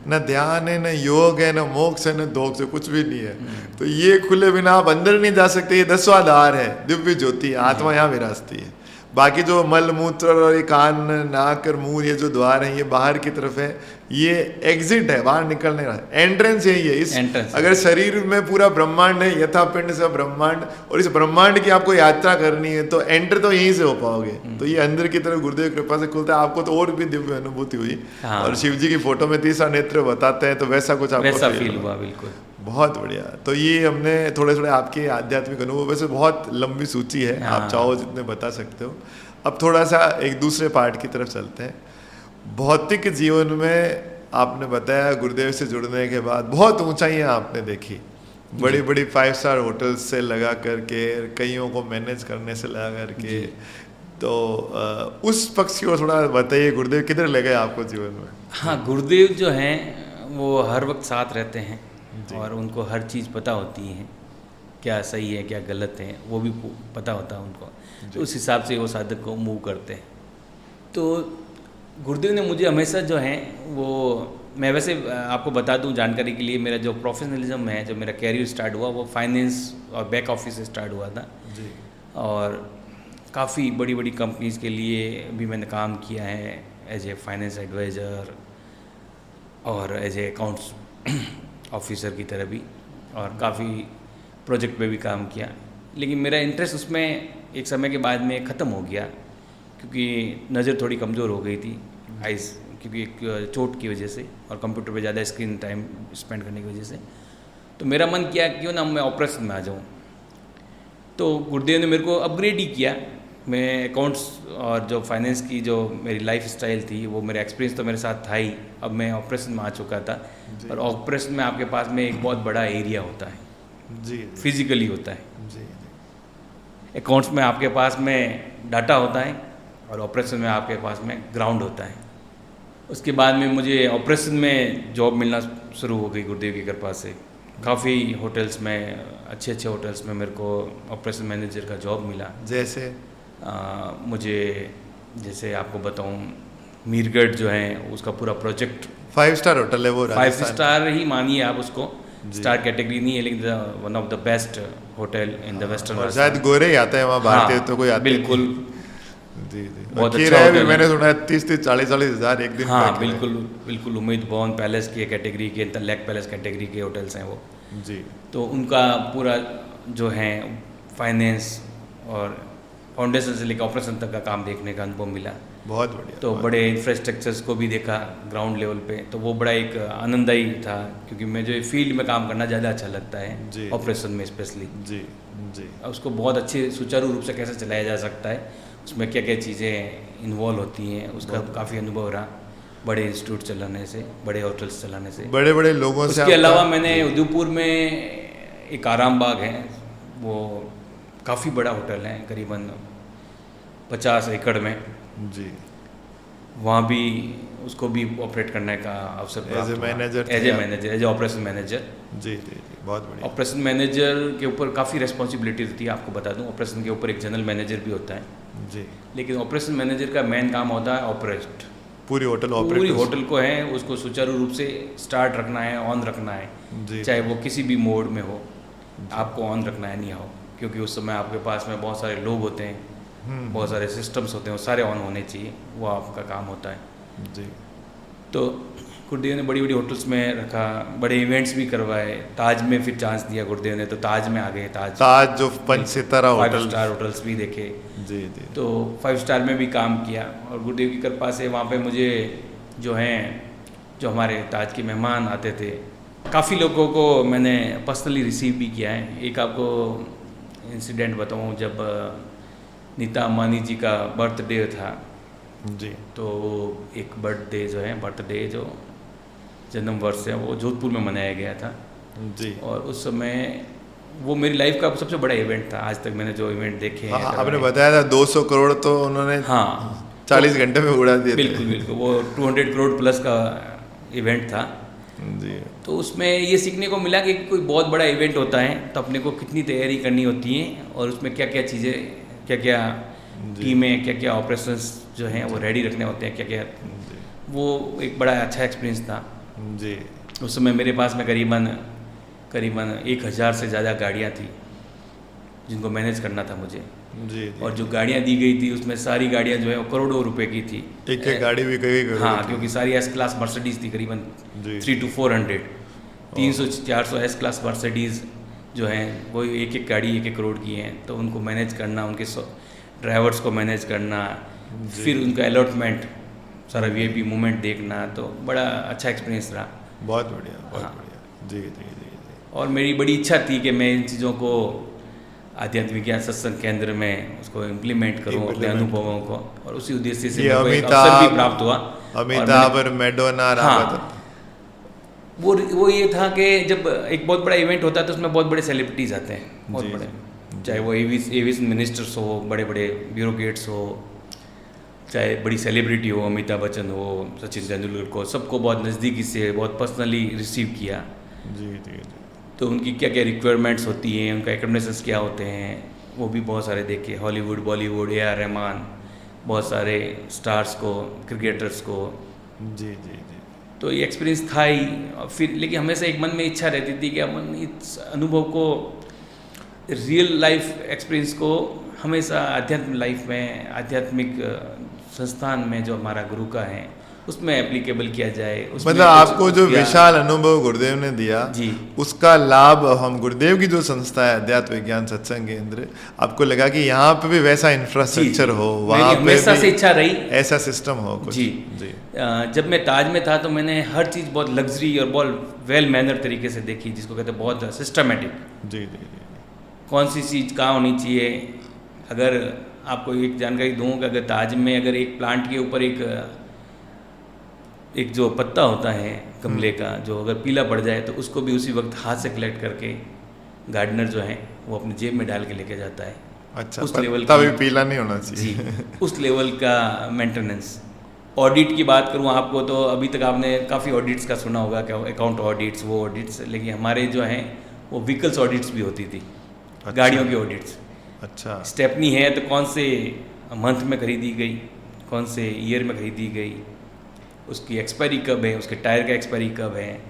न ध्यान है, न योग है, न मोक्ष है, न दोष है, कुछ भी नहीं है। तो ये खुले बिना आप अंदर नहीं जा सकते। ये 10वां द्वार है, दिव्य ज्योति, आत्मा यहाँ विराजती है। बाकी जो मल मूत्र और ये कान नाक और मुंह ये जो द्वार है ये बाहर की तरफ है, ये एग्जिट है, बाहर निकलने का एंट्रेंस यही है। इस Entrance। अगर शरीर में पूरा ब्रह्मांड है, यथा पिंड से ब्रह्मांड, और इस ब्रह्मांड की आपको यात्रा करनी है तो एंटर तो यहीं से हो पाओगे। तो ये अंदर की तरफ गुरुदेव की कृपा से खुलता है, आपको तो और भी दिव्य अनुभूति हुई। हाँ। और शिव जी की फोटो में तीसरा नेत्र बताते हैं तो वैसा कुछ आपको वैसा feel फील हुआ। हुआ बिल्कुल। बहुत बढ़िया। तो ये हमने थोड़े थोड़े आपके आध्यात्मिक अनुभव, वैसे बहुत लंबी सूची है, हाँ। आप चाहो जितने बता सकते हो। अब थोड़ा सा एक दूसरे पार्ट की तरफ चलते हैं। भौतिक जीवन में आपने बताया गुरुदेव से जुड़ने के बाद बहुत ऊंचाइयां आपने देखी, बड़ी बड़ी 5 स्टार होटल से लगा करके, कईयों को मैनेज करने से लगा करके। तो उस पक्ष की ओर थोड़ा बताइए, गुरुदेव किधर ले गए आपको जीवन में? हाँ, गुरुदेव जो हैं वो हर वक्त साथ रहते हैं और उनको हर चीज़ पता होती है, क्या सही है क्या गलत है वो भी पता होता है उनको। तो उस हिसाब से वो साधक को मूव करते हैं। तो गुरुदेव ने मुझे हमेशा जो है वो, मैं वैसे आपको बता दूं जानकारी के लिए, मेरा जो प्रोफेशनलिज्म है, जो मेरा कैरियर स्टार्ट हुआ वो फाइनेंस और बैक ऑफिस से स्टार्ट हुआ था। जी। और काफ़ी बड़ी बड़ी कंपनीज़ के लिए भी मैंने काम किया है एज ए फाइनेंस एडवाइज़र और एज ए अकाउंट्स ऑफिसर की तरह भी, और काफ़ी प्रोजेक्ट पे भी काम किया। लेकिन मेरा इंटरेस्ट उसमें एक समय के बाद में ख़त्म हो गया, क्योंकि नज़र थोड़ी कमज़ोर हो गई थी, आइज़, क्योंकि एक चोट की वजह से और कंप्यूटर पे ज़्यादा स्क्रीन टाइम स्पेंड करने की वजह से। तो मेरा मन किया क्यों ना मैं ऑपरेशन में आ जाऊँ। तो गुरुदेव ने मेरे को अपग्रेड ही किया। मैं अकाउंट्स और जो फाइनेंस की जो मेरी लाइफ स्टाइल थी, वो मेरा एक्सपीरियंस तो मेरे साथ था ही। अब मैं ऑपरेशन में आ चुका था, और ऑपरेशन में आपके पास में एक बहुत बड़ा एरिया होता है, जी फिजिकली होता है। जी। अकाउंट्स में आपके पास में डाटा होता है और ऑपरेशन में आपके पास में ग्राउंड होता है। उसके बाद में मुझे ऑपरेशन में जॉब मिलना शुरू हो गई गुरुदेव की कृपा से। काफ़ी होटल्स में, अच्छे अच्छे होटल्स में मेरे को ऑपरेशन मैनेजर का जॉब मिला। जैसे मुझे, जैसे आपको बताऊं, मीरगढ़ जो है उसका पूरा प्रोजेक्ट 5 स्टार होटल है वो, 5 स्टार ही मानिए आप उसको, स्टार कैटेगरी नहीं है, लेकिन one of the best hotel in the western. और शायद गोरे ही आते हैं वहाँ, भारतीय तो कोई आते बिल्कुल। जी जी। बहुत और अच्छा किराया भी होटल मैंने है। सुना है 30-30 40-40 हज़ार एक दिन का हाँ किराया। बिल्कुल बिल्कुल। उम्मीद भवन पैलेस की कैटेगरी के, लेक पैलेस कैटेगरी के होटल्स हैं वो। जी। तो उनका पूरा जो है फाइनेंस और फाउंडेशन से लेकर ऑपरेशन तक का काम देखने का अनुभव मिला। बहुत बढ़िया। तो बड़े इंफ्रास्ट्रक्चर्स को भी देखा ग्राउंड लेवल पे, तो वो बड़ा एक आनंददायी था, क्योंकि मैं जो फील्ड में काम करना ज़्यादा अच्छा लगता जी। है, ऑपरेशन में स्पेशली। जी जी। उसको बहुत अच्छे सुचारू रूप से कैसे चलाया जा सकता है, उसमें क्या क्या चीज़ें इन्वॉल्व होती हैं, उसका काफ़ी अनुभव रहा बड़े इंस्टीट्यूट चलाने से, बड़े होटल्स चलाने से। बड़े बड़े लोगों से। उसके अलावा मैंने उदयपुर में एक आराम बाग है, वो काफ़ी बड़ा होटल है, करीबन 50 एकड़ में। जी। वहाँ भी उसको भी ऑपरेट करने का अवसर as a manager, as a operation manager. जी जी जी। बहुत बढ़िया। ऑपरेशन मैनेजर के ऊपर काफ़ी रिस्पॉन्सिबिलिटी होती है। आपको बता दूं, ऑपरेशन के ऊपर एक जनरल मैनेजर भी होता है। जी। लेकिन ऑपरेशन मैनेजर का मेन काम होता है ऑपरेट। पूरी होटल पूरी ऑपरेट। होटल को है उसको सुचारू रूप से स्टार्ट रखना है, ऑन रखना है, जी। चाहे वो किसी भी मोड में हो, आपको ऑन रखना है, नहीं हो, क्योंकि उस समय आपके पास में बहुत सारे लोग होते हैं, बहुत सारे सिस्टम्स होते हैं, वो सारे ऑन होने चाहिए, वो आपका काम होता है। जी। तो गुरुदेव ने बड़ी बड़ी होटल्स में रखा, बड़े इवेंट्स भी करवाए। ताज में फिर चांस दिया गुरुदेव ने, तो ताज में आ गए। ताज जो 5 सितारा 5 होटल। स्टार होटल्स भी देखे। जी जी। तो 5 स्टार में भी काम किया, और गुरुदेव की कृपा से वहाँ पे मुझे जो हैं, जो हमारे ताज के मेहमान आते थे, काफ़ी लोगों को मैंने पर्सनली रिसीव भी किया है। एक आपको इंसिडेंट बताऊँ, जब नीता अंबानी जी का बर्थडे था, जी। तो एक बर्थडे जो जन्म वर्ष है, वो जोधपुर में मनाया गया था। जी। और उस समय वो मेरी लाइफ का सबसे बड़ा इवेंट था आज तक मैंने जो इवेंट देखे हैं। हाँ, आपने बताया था 200 करोड़ तो उन्होंने हाँ 40 घंटे में उड़ा दिए थे। बिल्कुल बिल्कुल। वो 200 करोड़ प्लस का इवेंट था। जी। तो उसमें ये सीखने को मिला कि कोई बहुत बड़ा इवेंट होता है तो अपने को कितनी तैयारी करनी होती है, और उसमें क्या क्या चीज़ें, क्या क्या टीमें, क्या क्या ऑपरेशंस जो हैं वो रेडी रखने होते हैं, क्या क्या। वो एक बड़ा अच्छा एक्सपीरियंस था। जी। उस समय मेरे पास में करीबन 1000 से ज़्यादा गाड़ियाँ थी जिनको मैनेज करना था मुझे। जी जी। और जो गाड़ियाँ दी गई थी उसमें सारी गाड़ियाँ जो है वो करोड़ों रुपए की थी। एक गाड़ी भी कई करोड़ हाँ, की। क्योंकि सारी एस क्लास मर्सिडीज़ थी, करीबन जी। 300 to 400, 300-400 एस क्लास मर्सिडीज़ जो हैं वो एक गाड़ी 1 करोड़ की हैं। तो उनको मैनेज करना, उनके ड्राइवर्स को मैनेज करना, फिर उनका अलॉटमेंट, सारा वीआईपी मूवमेंट देखना, तो बड़ा अच्छा एक्सपीरियंस रहा। बहुत बढ़िया, बहुत हाँ। बढ़िया। जी जी जी जी। और मेरी बड़ी इच्छा थी कि मैं इन चीज़ों को आध्यात्मिक ज्ञान सत्संग केंद्र में उसको इम्प्लीमेंट करूं, अपने अनुभवों को, और उसी उद्देश्य से ये मेरे को एक अवसर भी प्राप्त हुआ। अमिताभ और मैडोना, हाँ, वो ये था कि जब एक बहुत बड़ा इवेंट होता है तो उसमें बहुत बड़े सेलिब्रिटीज़ आते हैं, बहुत जी, बड़े, चाहे वो एविएशन मिनिस्टर्स हो, बड़े बड़े ब्यूरोक्रेट्स हो, चाहे बड़ी सेलिब्रिटी हो, अमिताभ बच्चन हो, सचिन तेंदुलकर को, सबको बहुत नज़दीकी से, बहुत पर्सनली रिसीव किया। जी जी जी। तो उनकी क्या क्या रिक्वायरमेंट्स होती हैं, उनका एकोमोडेशंस क्या होते हैं, वो भी बहुत सारे देखे। Hollywood, Bollywood, A R Rahman, बहुत सारे स्टार्स को, क्रिकेटर्स को। जी जी जी। तो ये एक्सपीरियंस था ही। और फिर लेकिन हमेशा एक मन में इच्छा रहती थी कि हम इस अनुभव को, रियल लाइफ एक्सपीरियंस को हमेशा आध्यात्मिक लाइफ में, आध्यात्मिक संस्थान में जो हमारा गुरु का है उसमें एप्लीकेबल किया जाए। मतलब आपको जो विशाल अनुभव गुरुदेव ने दिया जी, उसका लाभ हम गुरुदेव की जो संस्था है अध्यात्म विज्ञान सत्संग केंद्र, आपको लगा कि यहाँ पे भी वैसा इंफ्रास्ट्रक्चर हो, वहाँ पे हमेशा से इच्छा रही, ऐसा सिस्टम हो कुछ। जी जी। जब मैं ताज में था तो मैंने हर चीज़ बहुत लग्जरी और बहुत वेल मैनर तरीके से देखी, जिसको कहते हैं बहुत सिस्टमेटिक। जी जी जी। कौन सी चीज़ कहाँ होनी चाहिए। अगर आपको एक जानकारी दूँ कि अगर ताज में अगर एक प्लांट के ऊपर एक जो पत्ता होता है गमले का, जो अगर पीला पड़ जाए तो उसको भी उसी वक्त हाथ से कलेक्ट करके गार्डनर जो है वो अपनी जेब में डाल के लेके जाता है। अच्छा, उस लेवल तभी पीला नहीं होना चाहिए। जी, उस लेवल का मेंटेनेंस। ऑडिट की बात करूँ आपको तो अभी तक आपने काफ़ी ऑडिट्स का सुना होगा, क्या अकाउंट ऑडिट्स, वो ऑडिट्स, लेकिन हमारे जो हैं वो व्हीकल्स ऑडिट्स भी होती थी। अच्छा। गाड़ियों की ऑडिट्स। अच्छा। स्टेपनी है तो कौन से मंथ में खरीदी गई, कौन से ईयर में खरीदी गई, उसकी एक्सपायरी कब है, उसके टायर का एक्सपायरी कब है,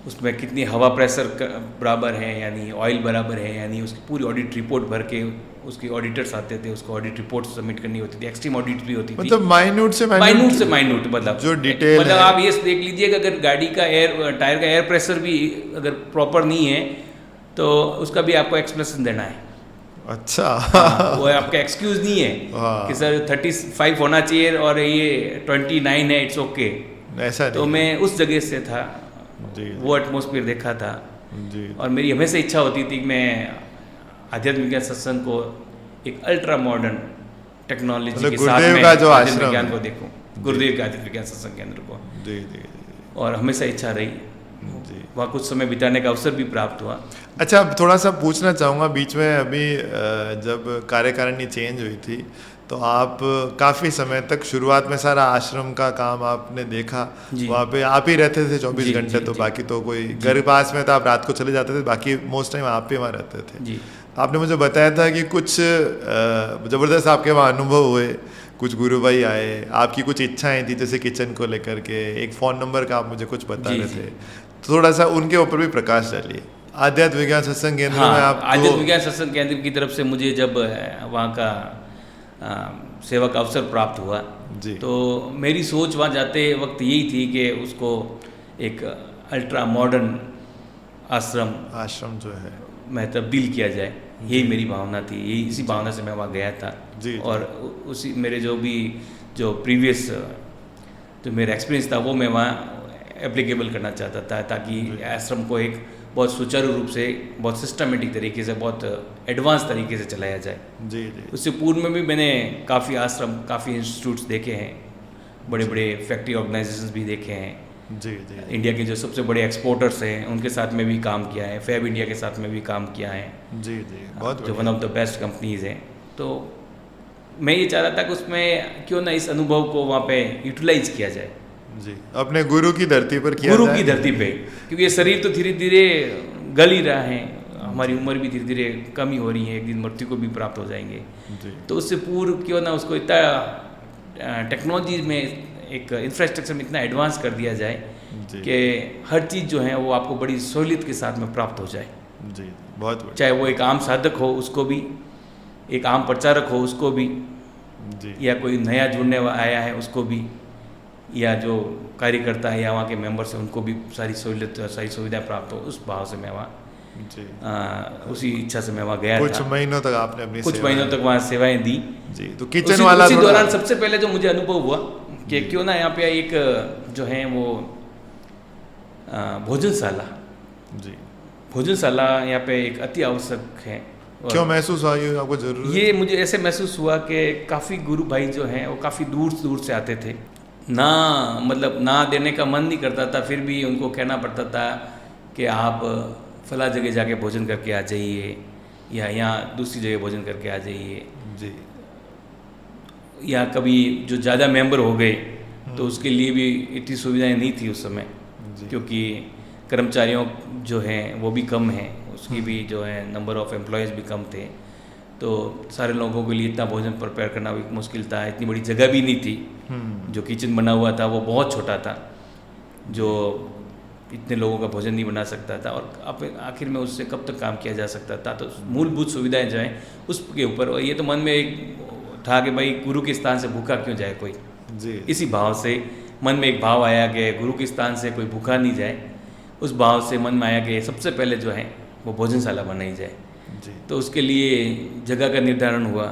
उसमें कितनी हवा प्रेशर बराबर है यानी ऑयल बराबर है, यानी उसकी पूरी ऑडिट रिपोर्ट भर के उसके ऑडिटर्स आते थे, उसको ऑडिट रिपोर्ट सबमिट करनी होती थी। एक्सट्रीम ऑडिट भी होती थी, मतलब माइन्यूट से माइन्यूट, मतलब जो डिटेल मतलब आप ये देख लीजिए कि अगर गाड़ी का टायर का एयर प्रेशर भी अगर प्रॉपर नहीं है तो उसका भी आपको एक्सप्लेनेशन देना है। अच्छा। हाँ, वो आपका एक्सक्यूज नहीं है कि सर 35 होना चाहिए और ये 29 है, इट्स ओके। ऐसा तो मैं उस जगह से था, जी, वो एटमॉस्फेयर देखा था जी। और मेरी हमेशा इच्छा होती थी कि मैं आध्यात्मिक ज्ञान सत्संग को एक अल्ट्रा मॉडर्न टेक्नोलॉजी के साथ में आध्यात्मिक ज्ञान को देखूं, गुरुदेव के आध्यात्मिक ज्ञान सत्संग केंद्र को। जी जी। और हमेशा इच्छा रही, जी। वहाँ कुछ समय बिताने का अवसर भी प्राप्त हुआ। अच्छा, अब थोड़ा सा पूछना चाहूँगा, बीच में अभी जब कार्यकारिणी चेंज हुई थी तो आप काफ़ी समय तक, शुरुआत में सारा आश्रम का काम आपने देखा, वहाँ पे आप ही रहते थे 24 घंटे, तो बाकी तो कोई घर पास में था, आप रात को चले जाते थे, बाकी मोस्ट टाइम आप ही वहाँ रहते थे। जी। आपने मुझे बताया था कि कुछ ज़बरदस्त आपके वहाँ अनुभव हुए, कुछ गुरु भाई आए, आपकी कुछ इच्छाएं थी जैसे किचन को लेकर के, एक फ़ोन नंबर का आप मुझे कुछ बता रहे थे, तो थोड़ा सा उनके ऊपर भी प्रकाश डालिए। आध्यात्म विज्ञान सत्संग केंद्र में आप आध्यात्म विज्ञान सत्संग केंद्र की तरफ से मुझे जब वहाँ का सेवा का अवसर प्राप्त हुआ जी, तो मेरी सोच वहाँ जाते वक्त यही थी कि उसको एक अल्ट्रा मॉडर्न आश्रम जो है में तब्दील किया जाए, यही मेरी भावना थी, यही इसी भावना से मैं वहाँ गया था। जी। और उसी मेरे जो प्रीवियस जो मेरा एक्सपीरियंस था वो मैं वहाँ एप्लीकेबल करना चाहता था, ताकि आश्रम को एक बहुत सुचारू रूप से, बहुत सिस्टमेटिक तरीके से, बहुत एडवांस तरीके से चलाया जाए। जी जी। उससे पूर्व में भी मैंने काफ़ी आश्रम, काफ़ी इंस्टीट्यूट्स देखे हैं, बड़े बड़े फैक्ट्री ऑर्गेनाइजेशंस भी देखे हैं। जी जी। इंडिया के जो सबसे बड़े एक्सपोर्टर्स हैं उनके साथ में भी काम किया है, फैब इंडिया के साथ में भी काम किया है। जी जी, बहुत जो one of the best companies हैं। तो मैं ये चाह रहा था कि उसमें क्यों ना इस अनुभव को वहाँ पे यूटिलाइज किया जाए। जी, अपने गुरु की धरती पर किया गुरु जाए। की धरती पे, क्योंकि ये शरीर तो धीरे धीरे गल ही रहा है, हमारी उम्र भी धीरे धीरे कम ही हो रही है, एक दिन मृत्यु को भी प्राप्त हो जाएंगे। जी। तो उससे पूर्व क्यों ना उसको इतना टेक्नोलॉजी में, एक इंफ्रास्ट्रक्चर में इतना एडवांस कर दिया जाए कि हर चीज़ जो है वो आपको बड़ी सहूलियत के साथ में प्राप्त हो जाए। जी, बहुत बढ़िया। चाहे वो एक आम साधक हो उसको भी एक आम प्रचारक हो उसको भी, जी या कोई नया जुड़ने आया है उसको भी, या जो कार्यकर्ता है या वहाँ के मेंबर्स हैं उनको भी सारी सहूलियत सारी सुविधाएं प्राप्त हो, उस भाव से मैं वहाँ जी उसी इच्छा से मैं वहाँ गया कुछ था। महीनों तक आपने अपनी कुछ सेवाएं- महीनों तक वहाँ सेवाएं दी। जी तो किचन वाला उसी थोड़ा- दौरान सबसे पहले जो मुझे अनुभव हुआ कि क्यों ना यहाँ पे एक जो है वो भोजनशाला जी भोजनशाला यहाँ पे एक अति आवश्यक है। और क्यों महसूस हुआ ये आपको जरूरत? ये मुझे ऐसे महसूस हुआ कि काफ़ी गुरु भाई जो हैं वो काफ़ी दूर दूर से आते थे, ना मतलब ना देने का मन नहीं करता था, फिर भी उनको कहना पड़ता था कि आप फला जगह जाके भोजन करके आ जाइए, या यहाँ दूसरी जगह भोजन करके आ जाइए। जी या कभी जो ज़्यादा मेंबर हो गए तो उसके लिए भी इतनी सुविधाएं नहीं थी उस समय, जी क्योंकि कर्मचारियों जो हैं वो भी कम हैं, उसकी भी जो है नंबर ऑफ़ एम्प्लॉयज़ भी कम थे, तो सारे लोगों के लिए इतना भोजन प्रिपेयर करना भी मुश्किल था। इतनी बड़ी जगह भी नहीं थी, जो किचन बना हुआ था वो बहुत छोटा था, जो इतने लोगों का भोजन नहीं बना सकता था, और आखिर में उससे कब तक काम किया जा सकता था। तो मूलभूत सुविधाएं जो हैं उसके ऊपर, और ये तो मन में एक था कि भाई गुरु के स्थान से भूखा क्यों जाए कोई। जी इसी भाव से मन में एक भाव आया कि गुरु के स्थान से कोई भूखा नहीं जाए। उस भाव से मन में आया कि सबसे पहले जो है वो भोजनशाला बनाई जाए। जी तो उसके लिए जगह का निर्धारण हुआ।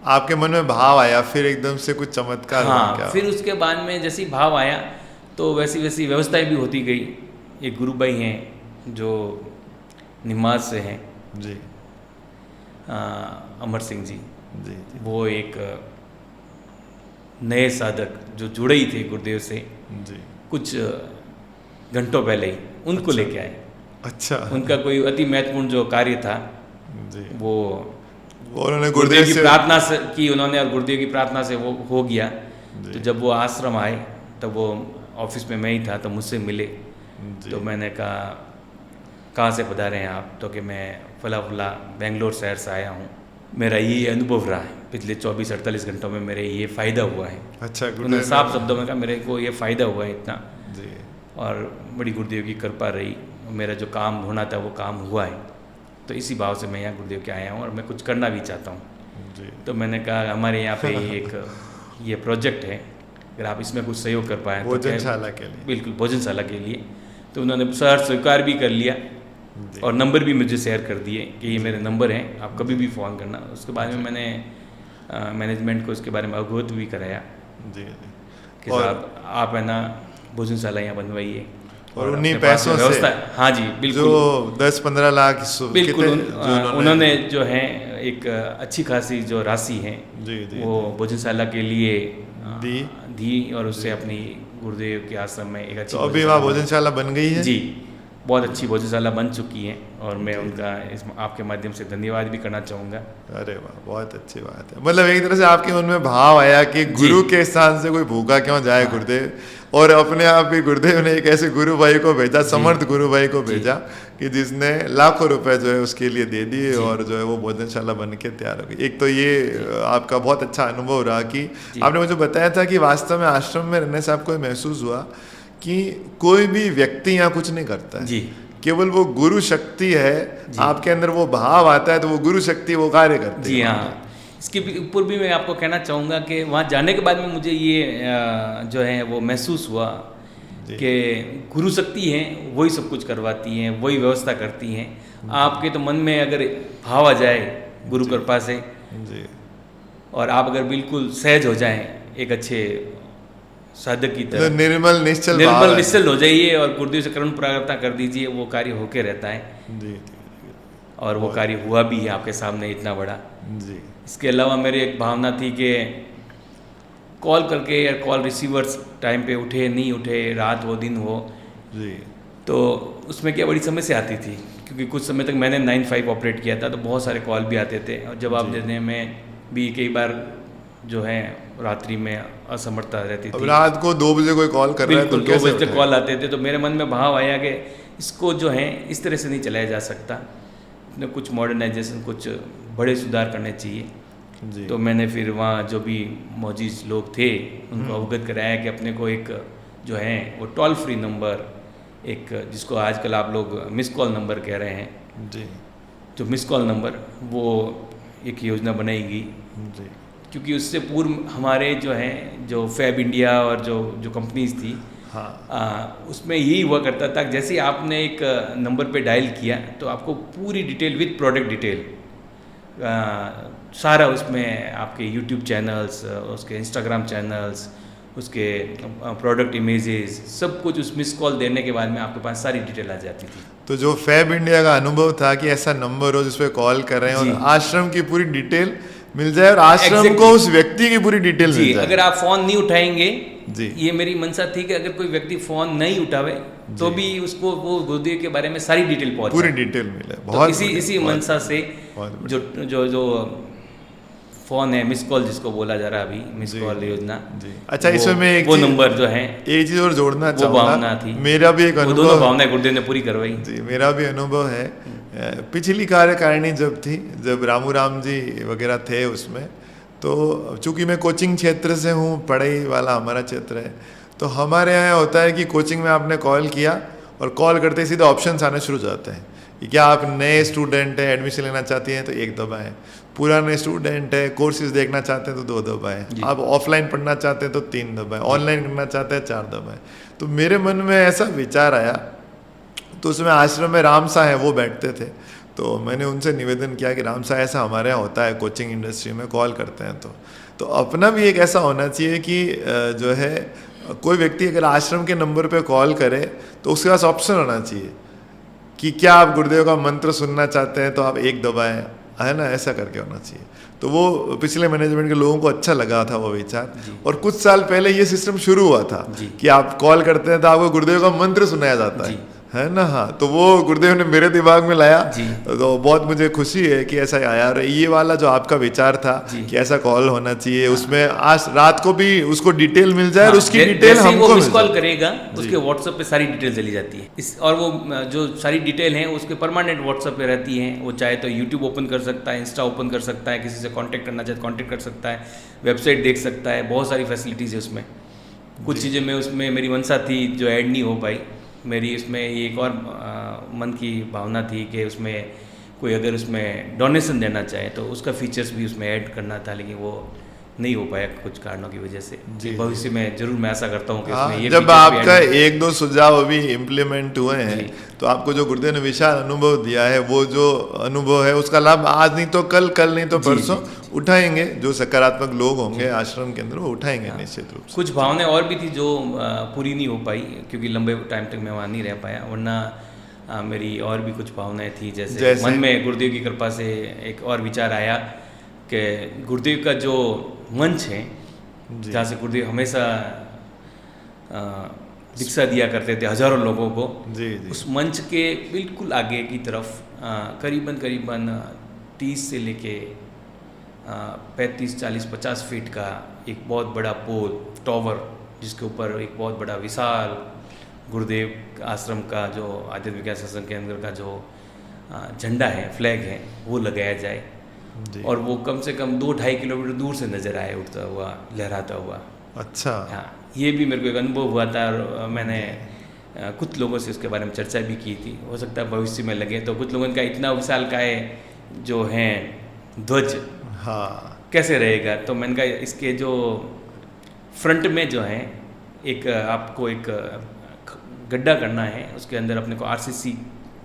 आपके मन में भाव आया, फिर एकदम से कुछ चमत्कार हुआ हाँ, क्या? फिर उसके बाद में जैसे ही भाव आया तो वैसी वैसी व्यवस्थाएं भी होती गई। एक गुरु भाई हैं जो निमाज से हैं, जी अमर सिंह जी, जी वो एक नए साधक जो जुड़े ही थे गुरुदेव से जी कुछ घंटों पहले ही, उनको अच्छा। लेके आए। अच्छा उनका कोई अति महत्वपूर्ण जो कार्य था जी वो उन्होंने गुरुदेव गुरुदेव की से प्रार्थना से की उन्होंने, और गुरुदेव की प्रार्थना से वो हो गया। जी। तो जब वो आश्रम आए तब वो ऑफिस में मैं ही था, तो मुझसे मिले। जी तो मैंने कहा कहाँ से पधारे हैं आप? तो कि मैं फला फला बेंगलोर शहर से आया हूँ, मेरा ये अनुभव रहा है पिछले 24-48 घंटों में, मेरे ये फ़ायदा हुआ है। अच्छा उन्होंने गुरुदेव साफ शब्दों में कहा मेरे को ये फ़ायदा हुआ है इतना, जी और बड़ी गुरुदेव की कृपा रही, मेरा जो काम होना था वो काम हुआ है। तो इसी भाव से मैं यहाँ गुरुदेव के आया हूँ और मैं कुछ करना भी चाहता हूँ। जी तो मैंने कहा हमारे यहाँ पे एक ये प्रोजेक्ट है, अगर आप इसमें कुछ सहयोग कर पाएँ तो भोजनशाला के लिए बिल्कुल भोजनशाला के लिए। तो उन्होंने सर स्वीकार भी कर लिया जी। और नंबर भी मुझे शेयर कर दिए कि ये मेरे नंबर हैं, आप कभी भी फ़ोन करना। उसके बाद में मैंने मैनेजमेंट को इसके बारे में अवगत भी कराया जी कि और- साहब आप है ना भोजनशाला यहाँ बनवाइए, और उन्हीं अपने पास पैसों से व्यवस्था। हाँ जी बिल्कुल, जो 10-15 लाख बिल्कुल कितने- उन्होंने जो है एक अच्छी खासी जो राशि है जी जी वो भोजनशाला के लिए दी। और उससे अपनी गुरुदेव के आश्रम में एक अच्छी तो अभी वहाँ भोजनशाला बन गई है? जी बहुत अच्छी भोजनशाला बन चुकी है, और मैं उनका इस आपके माध्यम से धन्यवाद भी करना चाहूँगा। अरे वाह, बहुत अच्छी बात है। मतलब एक तरह से आपके मन में भाव आया कि गुरु के स्थान से कोई भूखा क्यों जाए गुरुदेव, और अपने आप ही गुरुदेव ने एक ऐसे गुरु भाई को भेजा, समर्थ गुरु भाई को भेजा कि जिसने लाखों रुपए जो है उसके लिए दे दिए, और जो है वो भोजनशाला बन के तैयार हो गई। एक तो ये आपका बहुत अच्छा अनुभव रहा कि आपने मुझे बताया था कि वास्तव में आश्रम में रहने से आपको महसूस हुआ कि कोई भी व्यक्ति यहाँ कुछ नहीं करता है जी केवल वो गुरु शक्ति है, आपके अंदर वो भाव आता है तो वो गुरु शक्ति वो कार्य करती जी है। हाँ, इसके ऊपर भी मैं आपको कहना चाहूँगा कि वहाँ जाने के बाद में मुझे ये जो है वो महसूस हुआ कि गुरु शक्ति हैं, वही सब कुछ करवाती हैं, वही व्यवस्था करती हैं। आपके तो मन में अगर भाव आ जाए गुरु कृपा से, जी और आप अगर बिल्कुल सहज हो जाएं एक अच्छे साधक की तो तरह, निर्मल निश्चल भाव निर्मल है। निश्चल हो जाइए और गुरुदेव से करुण प्रार्थना कर दीजिए, वो कार्य होके रहता है। जी और वो कार्य हुआ भी है आपके सामने इतना बड़ा। जी इसके अलावा मेरी एक भावना थी कि कॉल करके या कॉल रिसीवर्स टाइम पे उठे नहीं उठे, रात हो दिन हो, जी तो उसमें क्या बड़ी समस्या आती थी, क्योंकि कुछ समय तक मैंने 9-5 ऑपरेट किया था तो बहुत सारे कॉल भी आते थे, और जवाब देने में भी कई बार जो है रात्रि में असमर्थता रहती अब थी। रात को 2 बजे कोई कॉल कर रहा है तो बिल्कुल 2 कैसे बजे तक उठाए? कॉल आते थे, तो मेरे मन में भाव आया कि इसको जो है इस तरह से नहीं चलाया जा सकता, इसमें कुछ मॉडर्नाइजेशन, कुछ बड़े सुधार करने चाहिए। जी तो मैंने फिर वहाँ जो भी मौजूद लोग थे उनको अवगत कराया कि अपने को एक जो है वो टोल फ्री नंबर, एक जिसको आजकल आप लोग मिस कॉल नंबर कह रहे हैं, जी जो मिस कॉल नंबर वो एक योजना बनाएगी, जी क्योंकि उससे पूर्व हमारे जो हैं जो फैब इंडिया और जो कंपनीज थी, हाँ उसमें यही हुआ करता था कि जैसे ही आपने एक नंबर पे डायल किया तो आपको पूरी डिटेल विद प्रोडक्ट डिटेल सारा उसमें आपके यूट्यूब चैनल्स, उसके इंस्टाग्राम चैनल्स, उसके प्रोडक्ट इमेजेस, सब कुछ उस मिस कॉल देने के बाद में आपके पास सारी डिटेल आ जाती थी। तो जो फैब इंडिया का अनुभव था कि ऐसा नंबर हो जिस पे कॉल कर रहे हैं जी। और आश्रम की पूरी डिटेल मिल जाए और आश्रम Exactly. को उस व्यक्ति की पूरी डिटेल जी, मिल जाए। अगर आप फ़ोन नहीं उठाएंगे, जी। ये मेरी मनसा थी कि अगर कोई व्यक्ति फ़ोन नहीं उठावे तो भी उसको वो गुरुदेव के बारे में सारी डिटेल पहुंचे, पूरी डिटेल मिले। तो बहुत इसी बढ़िया, इसी बहुत मनसा से बहुत जो जो जो फ़ोन है मिस कॉल जिसको बोला जा रहा है अभी, मिस जी, कॉल योजना, जी। अच्छा, इसमें मैं एक वो चीज- नंबर जो है एक चीज और जोड़ना वो भावना चाहूँगा। थी, मेरा भी एक वो अनुभव, दोनों भावनाएं गुरुदेव ने पूरी करवाई। जी मेरा भी अनुभव है। पिछली कार्यकारिणी जब थी, जब रामू राम जी वगैरह थे उसमें, तो चूंकि मैं कोचिंग क्षेत्र से हूँ, पढ़ाई वाला हमारा क्षेत्र है, तो हमारे यहाँ होता है कि कोचिंग में आपने कॉल किया और कॉल करते ही सीधे ऑप्शंस आने शुरू हो जाते हैं कि क्या आप नए स्टूडेंट हैं, एडमिशन लेना चाहती हैं तो 1 दबाएं, पुराने स्टूडेंट है, कोर्सेज देखना चाहते हैं तो 2 दबाएं, आप ऑफलाइन पढ़ना चाहते हैं तो 3 दबाएं, ऑनलाइन करना चाहते हैं 4 दबाएं। तो मेरे मन में ऐसा विचार आया, तो उसमें आश्रम में राम सा है वो बैठते थे, तो मैंने उनसे निवेदन किया कि राम सा ऐसा हमारे यहाँ होता है कोचिंग इंडस्ट्री में, कॉल करते हैं तो अपना भी एक ऐसा होना चाहिए कि जो है कोई व्यक्ति अगर आश्रम के नंबर पे कॉल करे तो उसके पास ऑप्शन होना चाहिए कि क्या आप गुरुदेव का मंत्र सुनना चाहते हैं तो आप 1 दबाएं, है ना, ऐसा करके होना चाहिए। तो वो पिछले मैनेजमेंट के लोगों को अच्छा लगा था वो विचार, और कुछ साल पहले ये सिस्टम शुरू हुआ था कि आप कॉल करते हैं तो आपको गुरुदेव का मंत्र सुनाया जाता है ना। हाँ, तो वो गुरुदेव ने मेरे दिमाग में लाया, तो बहुत मुझे खुशी है कि ऐसा आया। और ये वाला जो आपका विचार था कि ऐसा कॉल होना चाहिए, उसमें आज रात को भी उसको डिटेल मिल जाए, और उसकी डिटेल हमको मिस कॉल करेगा उसके व्हाट्सएप पे सारी डिटेल चली जाती है और वो जो सारी डिटेल है उसके परमानेंट व्हाट्सएप पे रहती है। वो चाहे तो यूट्यूब ओपन कर सकता है, इंस्टा ओपन कर सकता है, किसी से कांटेक्ट करना चाहे कॉन्टेक्ट कर सकता है, वेबसाइट देख सकता है, बहुत सारी फैसिलिटीज़ है उसमें। कुछ चीज़ें में उसमें मेरी मनसा थी जो ऐड नहीं हो पाई, मेरी उसमें एक और मन की भावना थी कि उसमें कोई अगर उसमें डोनेशन देना चाहे तो उसका फीचर्स भी उसमें ऐड करना था, लेकिन वो नहीं हो पाया कुछ कारणों की वजह से। भविष्य में जरूर मैं ऐसा करता हूँ कि उसमें ये जब आपका 1-2 सुझाव अभी इम्प्लीमेंट हुए हैं तो आपको जो गुरुदेव ने विशाल अनुभव दिया है, वो जो अनुभव है उसका लाभ आज नहीं तो कल, कल नहीं तो परसों उठाएंगे। जो सकारात्मक लोग होंगे आश्रम के अंदर वो उठाएंगे निश्चित रूप से। कुछ भावनाएं और भी थी जो पूरी नहीं हो पाई क्योंकि लंबे टाइम तक मैं वहाँ नहीं रह पाया, वरना मेरी और भी कुछ भावनाएं थी। जैसे मन में गुरुदेव की कृपा से एक और विचार आया कि गुरुदेव का जो मंच है जहाँ से गुरुदेव हमेशा दीक्षा दिया करते थे हजारों लोगों को, उस मंच के बिल्कुल आगे की तरफ करीबन 30 से लेके 35, 40, 50 फीट का एक बहुत बड़ा पोल टॉवर, जिसके ऊपर एक बहुत बड़ा विशाल गुरुदेव आश्रम का जो आध्यात्मिक विकास आश्रम के अंदर का जो झंडा है, फ्लैग है, वो लगाया जाए और वो कम से कम 2-2.5 किलोमीटर दूर से नजर आए उड़ता हुआ, लहराता हुआ। अच्छा, हाँ, ये भी मेरे को एक अनुभव हुआ था और मैंने कुछ लोगों से उसके बारे में चर्चा भी की थी। हो सकता है भविष्य में लगे तो कुछ लोगों का इतना विशालकाय जो है ध्वज कैसे रहेगा, तो मैंने कहा इसके जो फ्रंट में जो है एक आपको एक गड्ढा करना है, उसके अंदर अपने को आरसीसी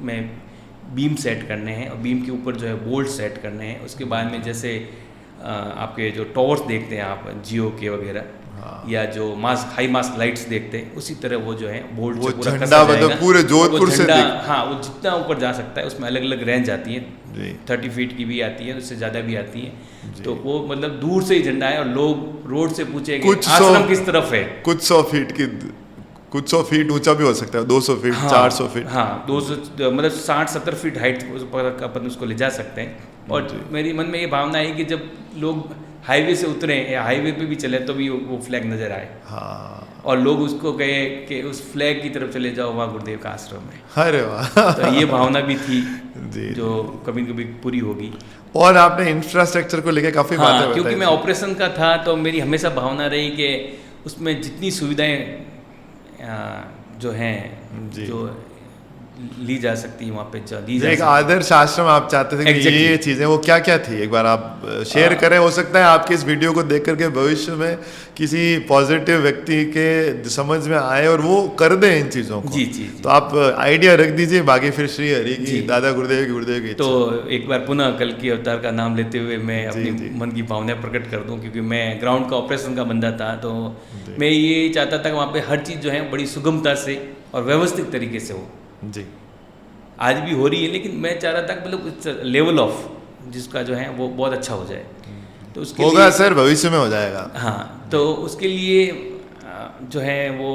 में बीम सेट करने हैं और बीम के ऊपर जो है बोल्ट सेट करने हैं। उसके बाद में जैसे आपके जो टॉवर्स देखते हैं आप जियो के वगैरह या जो हाई मास्क लाइट्स देखते हैं, उसी तरह वो जो है बोल्ट से पूरा कसा जाएगा पूरे जोधपुर से। हाँ, वो जितना ऊपर जा सकता है उसमें अलग अलग रेंज आती है, 30 फीट की भी आती है, उससे ज़्यादा भी आती है। तो वो मतलब दूर से ही झंडा है और लोग रोड से पूछेंगे आश्रम किस तरफ है। कुछ 100 फीट ऊंचा भी हो सकता है, 200 फीट, 400 फीट। हाँ, 200 मतलब 60-70 फीट हाइट अपन उसको ले जा सकते हैं। और मेरी मन में ये भावना है कि जब लोग हाईवे से उतरे या हाईवे पे भी चले तो भी वो फ्लैग नजर आए। हाँ, और लोग उसको कहे कि उस फ्लैग की तरफ चले जाओ, वहाँ गुरुदेव का आश्रम है। अरे वाह, तो ये भावना भी थी जो कभी कभी पूरी होगी। और आपने इंफ्रास्ट्रक्चर को लेकर काफी बातें बताई। क्योंकि मैं ऑपरेशन का था तो मेरी हमेशा भावना रही कि उसमें जितनी सुविधाएं जो हैं, जो ली जा सकती है, वहाँ पे दी जो जा एक सकती आदर्श आश्रम आप चाहते थे कि Exactly. ये चीजें वो क्या क्या थी, एक बार आप शेयर करें। हो सकता है आपके इस वीडियो को देख करके भविष्य में किसी पॉजिटिव व्यक्ति के समझ में आए और वो कर दे इन चीजों को। जी, जी, जी। तो आप आइडिया रख दीजिए, बाकी फिर श्री हरि की, जी। दादा गुरुदेव की तो इच्छा। एक बार पुनः कल की अवतार का नाम लेते हुए मैं जी, अपनी जी। मन की भावनाएं प्रकट कर दूं, क्योंकि मैं ग्राउंड का ऑपरेशन का बंदा था, तो मैं ये चाहता था कि वहाँ पे हर चीज़ जो है बड़ी सुगमता से और व्यवस्थित तरीके से हो। जी आज भी हो रही है, लेकिन मैं चाह रहा था कि मतलब लेवल ऑफ जिसका जो है वो बहुत अच्छा हो जाए। तो उसके होगा लिए सर, भविष्य में हो जाएगा। हाँ, तो उसके लिए जो है वो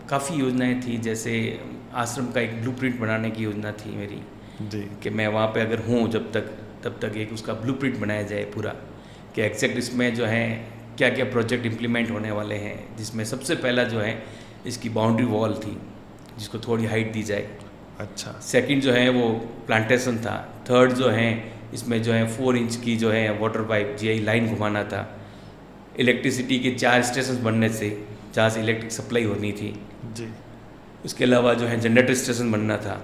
काफ़ी योजनाएं थी, जैसे आश्रम का एक ब्लूप्रिंट बनाने की योजना थी मेरी, जी कि मैं वहाँ पे अगर हूँ तब तक एक उसका ब्लूप्रिंट बनाया जाए पूरा, कि एग्जैक्ट इसमें जो है क्या क्या प्रोजेक्ट इम्प्लीमेंट होने वाले हैं, जिसमें सबसे पहला जो है इसकी बाउंड्री वॉल थी, जिसको थोड़ी हाइट दी जाए। अच्छा। सेकंड जो है वो प्लांटेशन था। थर्ड जो है इसमें जो है 4 इंच की जो है वाटर पाइप जीआई लाइन घुमाना था। इलेक्ट्रिसिटी के 4 स्टेशन बनने से जहाँ से इलेक्ट्रिक सप्लाई होनी थी। जी उसके अलावा जो है जनरेटर स्टेशन बनना था,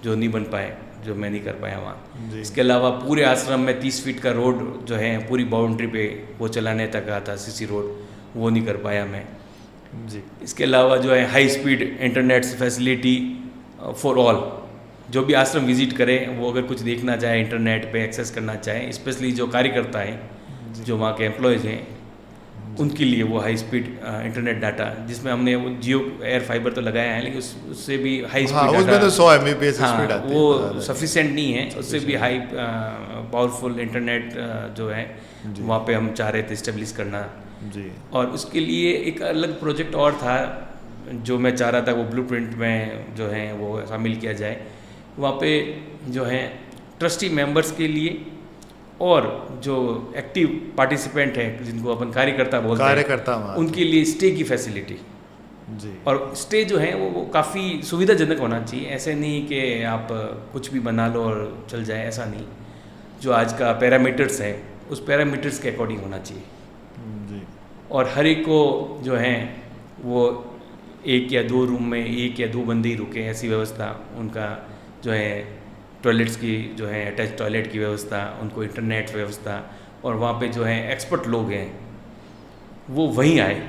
जो नहीं बन पाए, जो मैं नहीं कर पाया वहाँ। जी। इसके अलावा पूरे आश्रम में 30 फीट का रोड जो है पूरी बाउंड्री पे वो चलाने तक आता, सीसी रोड, वो नहीं कर पाया मैं। जी इसके अलावा जो है high speed internet facility for all, जो भी आश्रम विजिट करें वो अगर कुछ देखना चाहे, इंटरनेट पे एक्सेस करना चाहे, स्पेशली जो कार्यकर्ता हैं, जो वहाँ के एम्प्लॉयज़ हैं, उनके लिए वो हाई स्पीड इंटरनेट डाटा, जिसमें हमने वो जियो एयर फाइबर तो लगाया है, लेकिन उससे भी हाई स्पीड डाटा, उसमें तो 100 Mbps स्पीड आती है। वो सफिशिएंट नहीं है, उससे भी हाई पावरफुल इंटरनेट जो है वहाँ पे हम चाह रहे थे इस्टेब्लिश करना। जी और उसके लिए एक अलग प्रोजेक्ट और था जो मैं चाह रहा था वो ब्लूप्रिंट में जो है वो शामिल किया जाए। वहाँ पे जो है ट्रस्टी मेंबर्स के लिए और जो एक्टिव पार्टिसिपेंट है, जिनको अपन कार्यकर्ता बोलते हैं, कार्यकर्ता वहाँ उनके लिए स्टे की फैसिलिटी। जी और स्टे जो है वो काफ़ी सुविधाजनक होना चाहिए, ऐसे नहीं कि आप कुछ भी बना लो और चल जाए, ऐसा नहीं। जो आज का पैरामीटर्स है उस पैरामीटर्स के अकॉर्डिंग होना चाहिए। जी और हर एक को जो है वो 1 या 2 रूम में 1 या 2 बंदे ही रुके, ऐसी व्यवस्था, उनका जो है टॉयलेट्स की जो है अटैच टॉयलेट की व्यवस्था, उनको इंटरनेट व्यवस्था, और वहाँ पे जो है एक्सपर्ट लोग हैं वो वहीं आए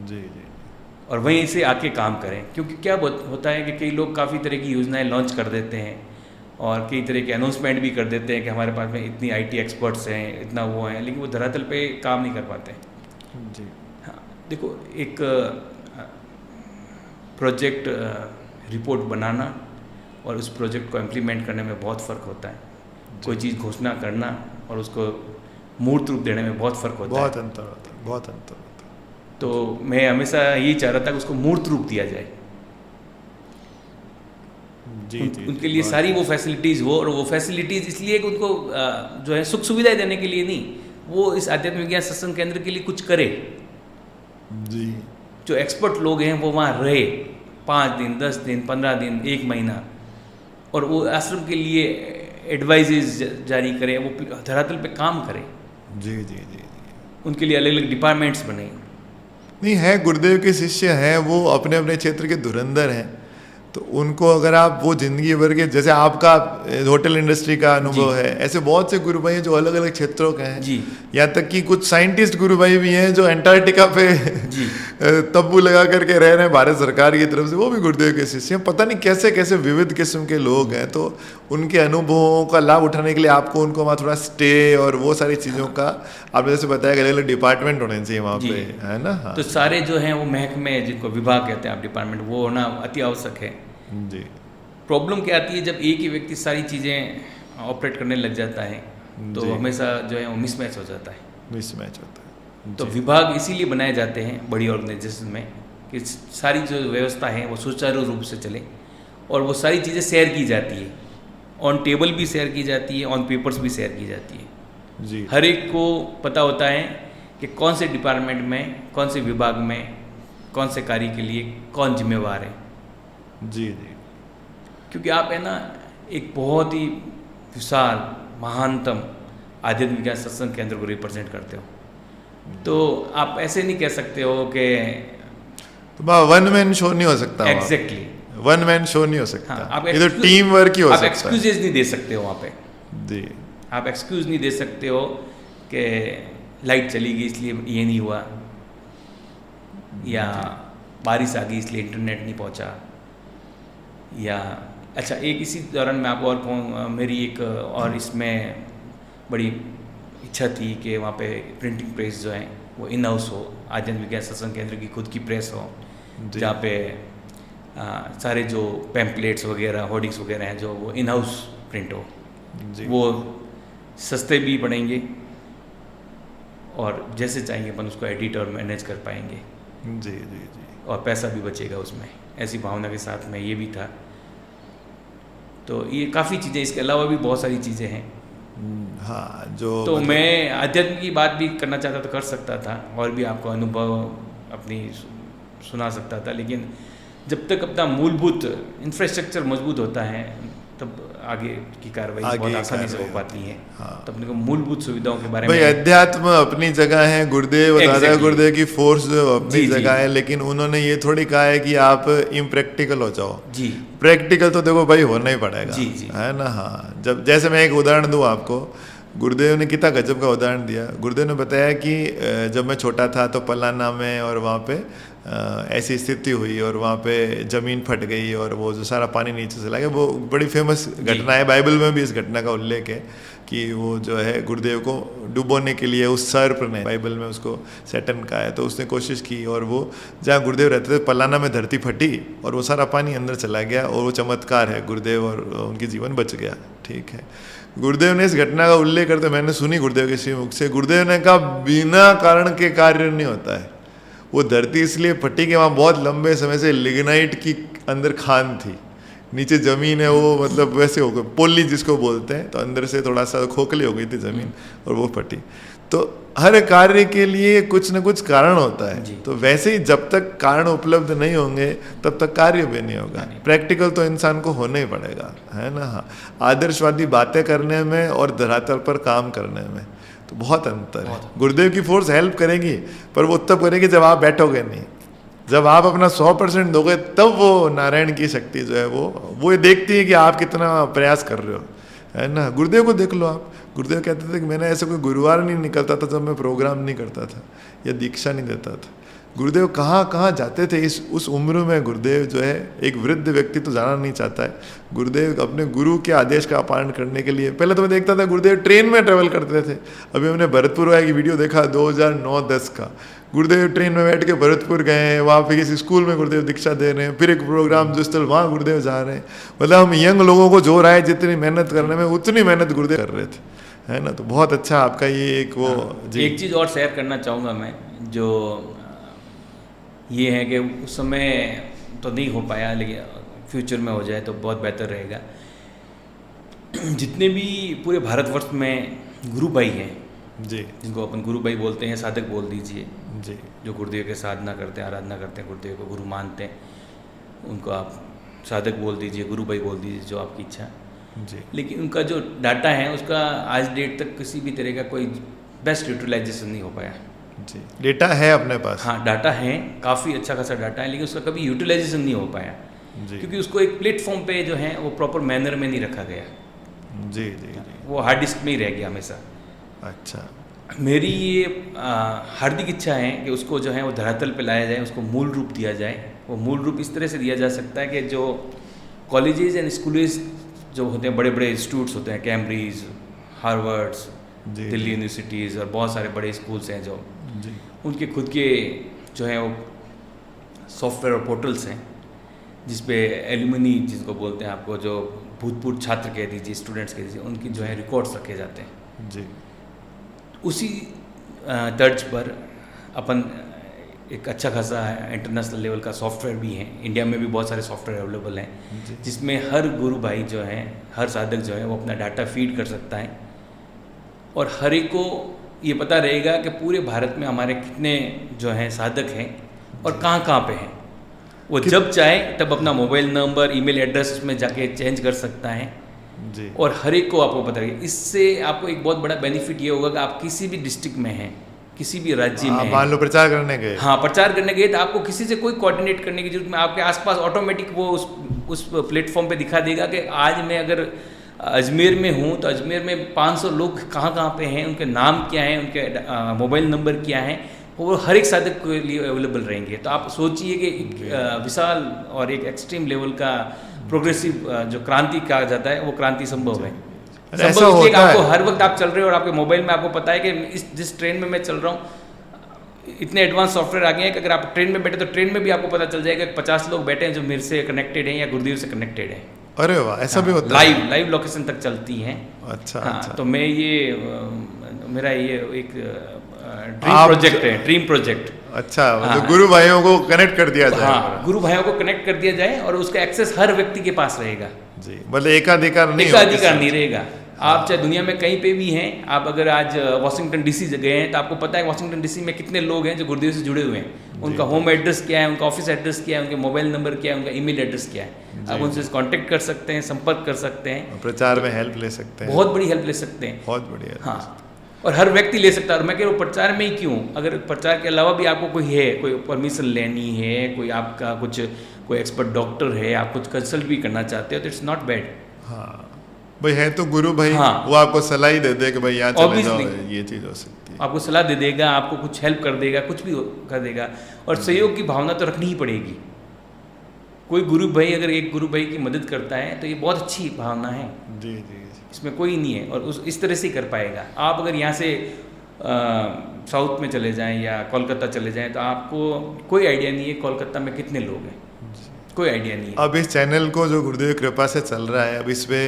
जी जी और वहीं से आके काम करें। क्योंकि क्या होता है कि कई लोग काफ़ी तरह की योजनाएं लॉन्च कर देते हैं और कई तरह के अनाउंसमेंट भी कर देते हैं कि हमारे पास में इतनी IT एक्सपर्ट्स हैं, इतना वो हैं, लेकिन वो धरातल पे काम नहीं कर पाते। जी हाँ, देखो, एक प्रोजेक्ट रिपोर्ट बनाना और उस प्रोजेक्ट को इम्प्लीमेंट करने में बहुत फ़र्क होता है। कोई चीज़ घोषणा करना और उसको मूर्त रूप देने में बहुत फ़र्क होता है। बहुत अंतर होता है, बहुत अंतर होता है। तो मैं हमेशा यही चाह रहा था कि उसको मूर्त रूप दिया जाए। जी जी उनके लिए सारी वो फैसिलिटीज़ हो, और वो फैसिलिटीज़ इसलिए कि उनको जो है सुख सुविधाएं देने के लिए नहीं, वो इस आध्यात्मिक ज्ञान सत्संग केंद्र के लिए कुछ करे। जी जो एक्सपर्ट लोग हैं वो वहाँ रहे 5 दिन, 10 दिन, 15 दिन, 1 महीना, और वो आश्रम के लिए एडवाइजेज जारी करें, वो धरातल पे काम करें। जी जी जी उनके लिए अलग अलग डिपार्टमेंट्स बने। नहीं है, गुरुदेव के शिष्य हैं, वो अपने अपने क्षेत्र के धुरंधर हैं, तो उनको अगर आप वो जिंदगी भर के, जैसे आपका होटल इंडस्ट्री का अनुभव है, ऐसे बहुत से गुरु भाई हैं जो अलग अलग क्षेत्रों के हैं। जी। यहाँ तक कि कुछ साइंटिस्ट गुरु भाई भी हैं जो अंटार्कटिका पे जी। तब्बू लगा करके रह रहे हैं भारत सरकार की तरफ से, वो भी गुरुदेव के शिष्य हैं। पता नहीं कैसे कैसे विविध किस्म के लोग हैं, तो उनके अनुभवों का लाभ उठाने के लिए आपको उनको वहाँ थोड़ा स्टे और वो सारी चीज़ों का, आपने जैसे बताया कि अलग अलग डिपार्टमेंट होने चाहिए वहाँ पे, है ना। हाँ। तो सारे जो हैं वो महकमे, जिनको विभाग कहते हैं आप, डिपार्टमेंट, वो होना अति आवश्यक है। जी। प्रॉब्लम क्या आती है जब एक ही व्यक्ति सारी चीज़ें ऑपरेट करने लग जाता है, तो हमेशा जो है वो मिसमैच हो जाता है। मिसमैच होता है। तो विभाग इसीलिए बनाए जाते हैं बड़ी ऑर्गेनाइजेशन में कि सारी जो व्यवस्था है वो सुचारू रूप से चले, और वो सारी चीज़ें शेयर की जाती है, ऑन टेबल भी शेयर की जाती है, ऑन पेपर्स भी शेयर की जाती है। जी। हर एक को पता होता है कि कौन से डिपार्टमेंट में, कौन से विभाग में, कौन से कार्य के लिए कौन जिम्मेवार है। जी जी। क्योंकि आप है ना एक बहुत ही विशाल महानतम आध्यात्मिक ज्ञान सत्संग केंद्र को रिप्रेजेंट करते हो, तो आप ऐसे नहीं कह सकते हो कि तो वन मैन शो नहीं हो सकता। एग्जैक्टली वन मैन शो नहीं हो सकता। हाँ, आप ये तो टीम वर्क ही हो आप सकता है। एक्सक्यूजेज नहीं दे सकते हो वहाँ पे जी। आप एक्सक्यूज नहीं दे सकते हो कि लाइट चली गई इसलिए ये नहीं हुआ, या बारिश आ गई इसलिए इंटरनेट नहीं पहुंचा, या अच्छा एक इसी दौरान मैं आपको और कहूँ, मेरी एक और इसमें बड़ी इच्छा थी कि वहाँ पे प्रिंटिंग प्रेस जो है वो इन हाउस हो, आध्यात्मिक विज्ञान सत्संग केंद्र की खुद की प्रेस हो, जहाँ पे सारे जो पैम्पलेट्स वगैरह होर्डिंग्स वगैरह हैं जो वो इन हाउस प्रिंट हो, वो सस्ते भी पड़ेंगे और जैसे चाहेंगे अपन उसको एडिट और मैनेज कर पाएंगे। जी जी जी। और पैसा भी बचेगा उसमें, ऐसी भावना के साथ में ये भी था। तो ये काफ़ी चीज़ें, इसके अलावा भी बहुत सारी चीज़ें हैं। हाँ, जो तो मैं अध्यात्म की बात भी करना चाहता तो कर सकता था और भी आपको अनुभव अपनी सुना सकता था, लेकिन जब तक अपना मूलभूत इंफ्रास्ट्रक्चर मजबूत होता है तब आगे की कार्रवाई बहुत आसानी से हो पाती है। हाँ। तो अपने को मूलभूत सुविधाओं के बारे भाई में, अध्यात्म अपनी जगह है, गुरुदेव दादा गुरुदेव की फोर्स जो अपनी जगह है, लेकिन उन्होंने ये थोड़ी कहा है कि आप इम्प्रैक्टिकल हो जाओ। जी, प्रैक्टिकल तो देखो भाई होना ही पड़ेगा। जी जी, है ना। हाँ, जब जैसे मैं एक उदाहरण दूं आपको, गुरुदेव ने कितना गजब का उदाहरण दिया। गुरुदेव ने बताया कि जब मैं छोटा था तो पलाना में और वहाँ पे ऐसी स्थिति हुई और वहाँ पे ज़मीन फट गई और वो जो सारा पानी नीचे चला गया। वो बड़ी फेमस घटना है, बाइबल में भी इस घटना का उल्लेख है कि वो जो है गुरुदेव को डुबोने के लिए उस सर्प ने, बाइबल में उसको सैटन कहा है, तो उसने कोशिश की और वो जहाँ गुरुदेव रहते थे पलाना में धरती फटी और वो सारा पानी अंदर चला गया और वो चमत्कार है, गुरुदेव और उनकी जीवन बच गया। ठीक है, गुरुदेव ने इस घटना का उल्लेख करते, मैंने सुनी गुरुदेव के श्रीमुख से, गुरुदेव ने कहा बिना कारण के कार्य नहीं होता है। वो धरती इसलिए फटी कि वहाँ बहुत लंबे समय से लिग्नाइट की अंदर खान थी, नीचे ज़मीन है वो मतलब वैसे हो गई पोली जिसको बोलते हैं, तो अंदर से थोड़ा सा खोखली हो गई थी ज़मीन और वो फटी। तो हर कार्य के लिए कुछ न कुछ कारण होता है। तो वैसे ही जब तक कारण उपलब्ध नहीं होंगे तब तक कार्य भी नहीं होगा। प्रैक्टिकल तो इंसान को होना ही पड़ेगा, है ना। हाँ, आदर्शवादी बातें करने में और धरातल पर काम करने में तो बहुत अंतर है। गुरुदेव की फोर्स हेल्प करेगी, पर वो तब करेगी जब आप बैठोगे नहीं। जब आप अपना 100% दोगे तब वो नारायण की शक्ति जो है वो ये देखती है कि आप कितना प्रयास कर रहे हो, है ना। गुरुदेव को देख लो आप, गुरुदेव कहते थे कि मैंने ऐसे कोई गुरुवार नहीं निकलता था जब मैं प्रोग्राम नहीं करता था या दीक्षा नहीं देता था। गुरुदेव कहाँ कहाँ जाते थे उस उम्र में। गुरुदेव जो है, एक वृद्ध व्यक्ति तो जाना नहीं चाहता है, गुरुदेव अपने गुरु के आदेश का पालन करने के लिए, पहले तो मैं देखता था गुरुदेव ट्रेन में ट्रेवल करते थे। अभी हमने भरतपुर की वीडियो देखा 2009-10 का, गुरुदेव ट्रेन में बैठ के भरतपुर गए, वहाँ पे किसी स्कूल में गुरुदेव दीक्षा दे रहे हैं, फिर एक प्रोग्राम जो स्थल वहाँ गुरुदेव जा रहे हैं। मतलब हम यंग लोगों को जो राय जितनी मेहनत करने में उतनी मेहनत गुरुदेव कर रहे थे, है ना। तो बहुत अच्छा आपका ये एक वो एक चीज़ और शेयर करना चाहूँगा मैं, जो ये है कि उस समय तो नहीं हो पाया, लेकिन फ्यूचर में हो जाए तो बहुत बेहतर रहेगा। जितने भी पूरे भारतवर्ष में गुरु भाई हैं जी, जिनको अपन गुरु भाई बोलते हैं, साधक बोल दीजिए जी, जो गुरुदेव के साधना करते हैं, आराधना करते हैं, गुरुदेव को गुरु मानते हैं, उनको आप साधक बोल दीजिए, गुरु भाई बोल दीजिए, जो आपकी इच्छा। जी। लेकिन उनका जो डाटा है उसका आज डेट तक किसी भी तरह का कोई बेस्ट यूटिलाइजेशन नहीं हो पाया। जी, डेटा है अपने पास। हाँ, डाटा है, काफ़ी अच्छा खासा डाटा है, लेकिन उसका कभी यूटिलाइजेशन नहीं हो पाया जी, क्योंकि उसको एक प्लेटफॉर्म पे जो है वो प्रॉपर मैनर में नहीं रखा गया। जी जी जी। वो हार्ड डिस्क में ही रह गया हमेशा। अच्छा। मेरी ये हार्दिक इच्छा है कि उसको जो है वो धरातल पे लाया जाए, उसको मूल रूप दिया जाए। वो मूल रूप इस तरह से दिया जा सकता है कि जो कॉलेजेस एंड स्कूल्स जो होते हैं, बड़े बड़े इंस्टीट्यूट्स होते हैं, कैम्ब्रिज, हार्वर्ड्स, दिल्ली यूनिवर्सिटीज़ और बहुत सारे बड़े स्कूल्स हैं जो जी, उनके खुद के जो है वो सॉफ्टवेयर और पोर्टल्स हैं जिसपे एल्यूमिनी जिसको बोलते हैं, आपको जो भूतपूर्व छात्र कह दीजिए, स्टूडेंट्स कह दीजिए, उनकी जो है रिकॉर्ड्स रखे जाते हैं। जी। उसी तर्ज पर अपन एक अच्छा खासा इंटरनेशनल लेवल का सॉफ्टवेयर भी है, इंडिया में भी बहुत सारे सॉफ्टवेयर अवेलेबल हैं जिसमें हर गुरु भाई जो है, हर साधक जो है वो अपना डाटा फीड कर सकता है और हर एक को ये पता रहेगा कि पूरे भारत में हमारे कितने जो हैं साधक हैं और कहाँ पे हैं। वो जब चाहे तब अपना मोबाइल नंबर, ईमेल एड्रेस उसमें जाके चेंज कर सकता है जी। और हर एक को आपको पता रहेगा। इससे आपको एक बहुत बड़ा बेनिफिट ये होगा कि आप किसी भी डिस्ट्रिक्ट में हैं, किसी भी राज्य में मान लो प्रचार करने गए, हाँ प्रचार करने गए, तो आपको किसी से कोई कोऑर्डिनेट करने की जरूरत में, आपके आसपास ऑटोमेटिक वो उस प्लेटफॉर्म पे दिखा देगा कि आज मैं अगर अजमेर में हूँ तो अजमेर में 500 लोग कहाँ कहाँ पे हैं, उनके नाम क्या हैं, उनके मोबाइल नंबर क्या हैं, वो हर एक साधक के लिए अवेलेबल रहेंगे। तो आप सोचिए कि एक विशाल और एक एक्सट्रीम लेवल का प्रोग्रेसिव जो क्रांति कहा जाता है, वो क्रांति संभव है। ऐसा होता आपको है। हर वक्त आप चल रहे हो और आपके मोबाइल में आपको पता है कि जिस ट्रेन में मैं चल रहा हूँ, इतने एडवांस सॉफ्टवेयर आ गए हैं कि अगर आप ट्रेन में बैठे तो ट्रेन में भी आपको पता चल जाएगा कि 50 लोग बैठे हैं जो मेरे से कनेक्टेड हैं या गुरुदेव से कनेक्टेड हैं। अरे वाह, ऐसा भी होता है? लाइव लोकेशन तक चलती हैं। अच्छा, हाँ, अच्छा। तो मैं मेरा ये एक ड्रीम प्रोजेक्ट। अच्छा, मतलब गुरु भाइयों को कनेक्ट कर दिया जाए। हाँ, गुरु भाइयों को कनेक्ट कर दिया जाए और उसका एक्सेस हर व्यक्ति के पास रहेगा जी, मतलब एकाधिकार नहीं रहेगा। आप चाहे दुनिया में कहीं पे भी हैं, आप अगर आज वाशिंगटन डीसी गए हैं तो आपको पता है वाशिंगटन डीसी में कितने लोग हैं जो गुरुदेव से जुड़े हुए हैं, उनका होम एड्रेस क्या है, उनका ऑफिस एड्रेस क्या है, उनके मोबाइल नंबर क्या है, उनका ईमेल एड्रेस क्या है। आप उनसे कांटेक्ट कर सकते हैं, संपर्क कर सकते हैं, प्रचार में हेल्प ले सकते हैं, बहुत बड़ी हेल्प ले सकते हैं, बहुत बढ़िया। हाँ, और हर व्यक्ति ले सकता है। और मैं कह रहा हूँ प्रचार में ही क्यों, अगर प्रचार के अलावा भी आपको कोई परमिशन लेनी है, कोई आपका कोई एक्सपर्ट डॉक्टर है, आप कुछ कंसल्ट भी करना चाहते हो तो इट्स नॉट बैड। हाँ भाई, है तो गुरु भाई, हाँ, वो आपको सलाह ही दे दे कि भाई यहाँ चले जाओ, ये चीज़ हो सकती है। आपको सलाह दे देगा, आपको कुछ हेल्प कर देगा, कुछ भी कर देगा। और सहयोग की भावना तो रखनी ही पड़ेगी। कोई गुरु भाई अगर एक गुरु भाई की मदद करता है तो ये बहुत अच्छी भावना है। जी जी, इसमें कोई नहीं है, और इस तरह से ही कर पाएगा। आप अगर यहाँ से साउथ में चले जाएं या कोलकाता चले जाएं तो आपको कोई आइडिया नहीं है कोलकाता में कितने लोग हैं, कोई आइडिया नहीं है। अब इस चैनल को जो गुरुदेव की कृपा से चल रहा है, अब इस पे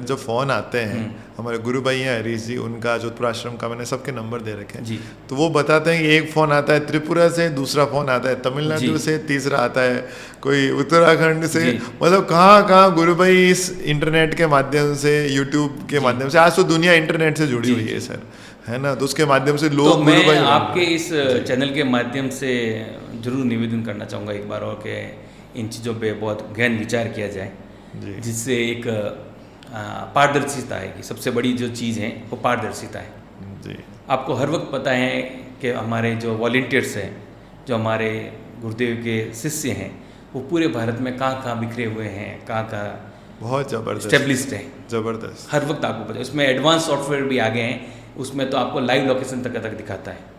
जो फ़ोन आते हैं, हमारे गुरु भाई हैं हरीश जी, उनका जोधपुर आश्रम का मैंने सबके नंबर दे रखे हैं जी। तो वो बताते हैं कि एक फ़ोन आता है त्रिपुरा से, दूसरा फ़ोन आता है तमिलनाडु से, तीसरा आता है कोई उत्तराखंड से, मतलब कहाँ कहाँ गुरु भाई इस इंटरनेट के माध्यम से, यूट्यूब के माध्यम से, आज तो दुनिया इंटरनेट से जुड़ी हुई है सर, है ना, तो उसके माध्यम से लोग तो मैं आपके इस चैनल के माध्यम से जरूर निवेदन करना चाहूँगा एक बार और कि इन चीज़ों पे बहुत गहन विचार किया जाए, जिससे एक पारदर्शिता आएगी। सबसे बड़ी जो चीज़ है वो पारदर्शिता है जी। आपको हर वक्त पता है कि हमारे जो वॉलंटियर्स हैं, जो हमारे गुरुदेव के शिष्य हैं, वो पूरे भारत में कहाँ बिखरे हुए हैं, कहाँ बहुत ज़बरदस्त स्टेब्लिश्ड है, ज़बरदस्त। हर वक्त आपको पता है। उसमें एडवांस सॉफ्टवेयर भी आ गए हैं, उसमें तो आपको लाइव लोकेशन तक दिखाता है।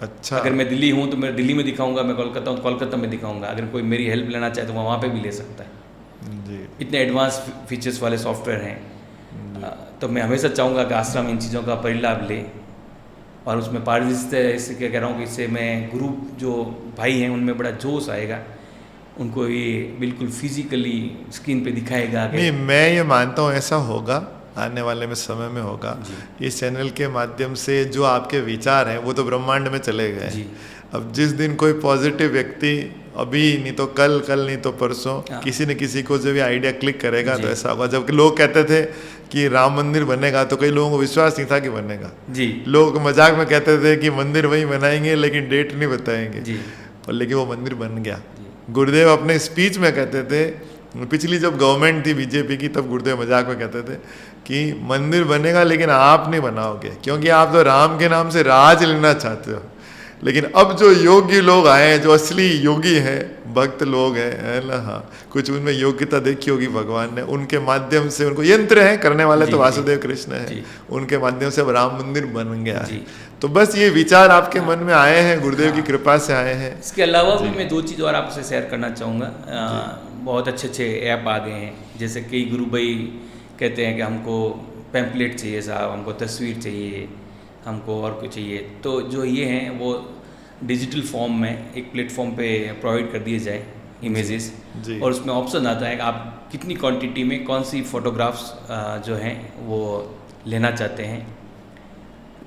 अच्छा, अगर मैं दिल्ली हूँ तो मैं दिल्ली में दिखाऊंगा, मैं कोलकाता हूँ तो कोलकाता में दिखाऊंगा। अगर कोई मेरी हेल्प लेना चाहे तो वहाँ पे भी ले सकता है जी। इतने एडवांस फीचर्स वाले सॉफ्टवेयर हैं। तो मैं हमेशा चाहूँगा कि आश्रम इन चीज़ों का परिलाभ ले, और उसमें पारदर्शिता इससे क्या कह रहा हूँ कि इससे मैं गुरु जो भाई हैं उनमें बड़ा जोश आएगा, उनको ये बिल्कुल फिजिकली स्क्रीन पे दिखाएगा। नहीं, मैं ये मानता हूँ ऐसा होगा, आने वाले में समय में होगा। इस चैनल के माध्यम से जो आपके विचार हैं वो तो ब्रह्मांड में चले गए। अब जिस दिन कोई पॉजिटिव व्यक्ति, अभी नहीं तो कल नहीं तो परसों, किसी न किसी को जब ये आइडिया क्लिक करेगा तो ऐसा होगा। जबकि लोग कहते थे कि राम मंदिर बनेगा तो कई लोगों को विश्वास नहीं था कि बनेगा जी। लोग मजाक में कहते थे कि मंदिर वही बनाएंगे लेकिन डेट नहीं बताएंगे जी। और लेकिन वो मंदिर बन गया। गुरुदेव अपने स्पीच में कहते थे, पिछली जब गवर्नमेंट थी बीजेपी की, तब गुरुदेव मजाक में कहते थे कि मंदिर बनेगा लेकिन आप नहीं बनाओगे, क्योंकि आप तो राम के नाम से राज लेना चाहते हो। लेकिन अब जो योगी लोग आए हैं, जो असली योगी हैं, भक्त लोग हैं, है ना, हाँ, कुछ उनमें योग्यता देखी होगी भगवान ने, उनके माध्यम से, उनको यंत्र हैं करने वाले तो वासुदेव कृष्ण हैं, उनके माध्यम से अब राम मंदिर बन गया है। तो बस ये विचार आपके मन में आए हैं, गुरुदेव की कृपा से आए हैं। इसके अलावा भी मैं 2 चीज़ और आपसे शेयर करना चाहूँगा। बहुत अच्छे ऐप आ गए हैं, जैसे कई गुरु भाई कहते हैं कि हमको पैम्पलेट चाहिए साहब, हमको तस्वीर चाहिए, हमको और कुछ चाहिए, तो जो ये हैं वो डिजिटल फॉर्म में एक प्लेटफॉर्म पे प्रोवाइड कर दिए जाए इमेजेस, और उसमें ऑप्शन आता है कि आप कितनी क्वांटिटी में कौन सी फ़ोटोग्राफ्स जो हैं वो लेना चाहते हैं,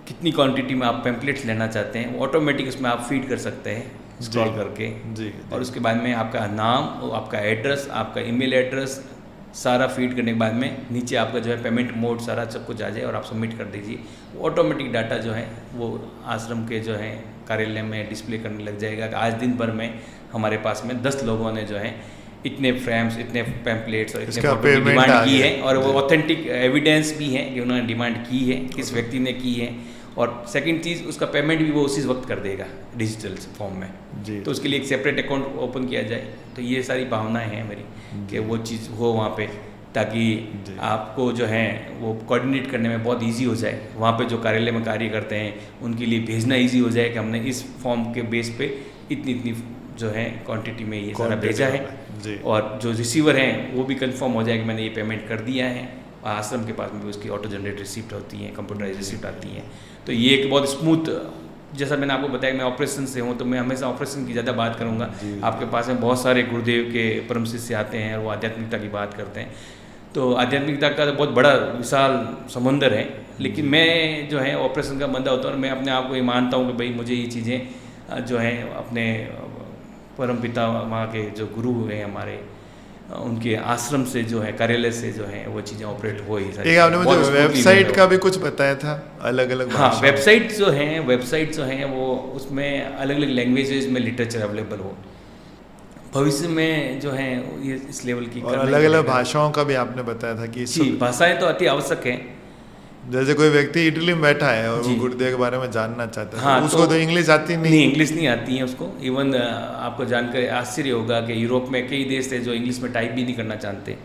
कितनी क्वांटिटी में आप पैम्पलेट्स लेना चाहते हैं, वो ऑटोमेटिक उसमें आप फीड कर सकते हैं स्क्रॉल करके जी। और उसके बाद में आपका नाम, आपका एड्रेस, आपका ईमेल एड्रेस सारा फीड करने के बाद में नीचे आपका जो है पेमेंट मोड सारा सब कुछ आ जाए और आप सबमिट कर दीजिए। वो ऑटोमेटिक डाटा जो है वो आश्रम के जो है कार्यालय में डिस्प्ले करने लग जाएगा कि आज दिन भर में हमारे पास में 10 लोगों ने जो है इतने फ्रेम्स, इतने पैम्पलेट्स और इतने फोटो डिमांड की है, और वो ऑथेंटिक एविडेंस भी है कि उन्होंने डिमांड की है, किस व्यक्ति ने की है, और सेकंड चीज़ उसका पेमेंट भी वो उसी वक्त कर देगा डिजिटल फॉर्म में जी। तो उसके लिए एक सेपरेट अकाउंट ओपन किया जाए। तो ये सारी भावनाएं हैं मेरी कि वो चीज़ हो वहाँ पे, ताकि आपको जो है वो कोऑर्डिनेट करने में बहुत इजी हो जाए। वहाँ पे जो कार्यालय में कार्य करते हैं उनके लिए भेजना इजी हो जाए कि हमने इस फॉर्म के बेस पे इतनी इतनी जो है क्वांटिटी में ये सारा भेजा है जी। और जो रिसीवर हैं वो भी कंफर्म हो जाए कि मैंने ये पेमेंट कर दिया है। आश्रम के पास में भी उसकी ऑटो जनरेट रिसिप्ट होती हैं, कंप्यूटराइज रिसिप्ट आती हैं। तो ये एक बहुत स्मूथ, जैसा मैंने आपको बताया मैं ऑपरेशन से हूँ तो मैं हमेशा ऑपरेशन की ज़्यादा बात करूँगा। आपके पास में बहुत सारे गुरुदेव के परम शिष्य आते हैं और वो आध्यात्मिकता की बात करते हैं। तो आध्यात्मिकता का तो बहुत बड़ा विशाल समंदर है, लेकिन मैं जो है ऑपरेशन का बंदा होता हूँ और मैं अपने आप को ये मानता हूँ कि भाई मुझे ये चीज़ें जो हैं अपने परम पिता वहाँ के जो गुरु हैं हमारे, उनके आश्रम से जो है कार्यालय से जो है वो चीज़ें ऑपरेट हो ही एक आपने मुझे वेबसाइट का भी कुछ बताया था, अलग अलग हाँ वेबसाइट जो हैं वो उसमें अलग अलग लैंग्वेजेस में लिटरेचर अवेलेबल हो, भविष्य में जो है ये इस लेवल की और अलग अलग भाषाओं का भी आपने बताया था कि जी भाषाएं तो अति आवश्यक है। जैसे कोई व्यक्ति इटली में बैठा है और वो गुरुदेव के बारे में जानना चाहता है, हाँ, तो उसको तो इंग्लिश आती नहीं। इंग्लिश नहीं आती है उसको। इवन आपको जानकर आश्चर्य होगा कि यूरोप में कई देश थे जो इंग्लिश में टाइप भी नहीं करना चाहते।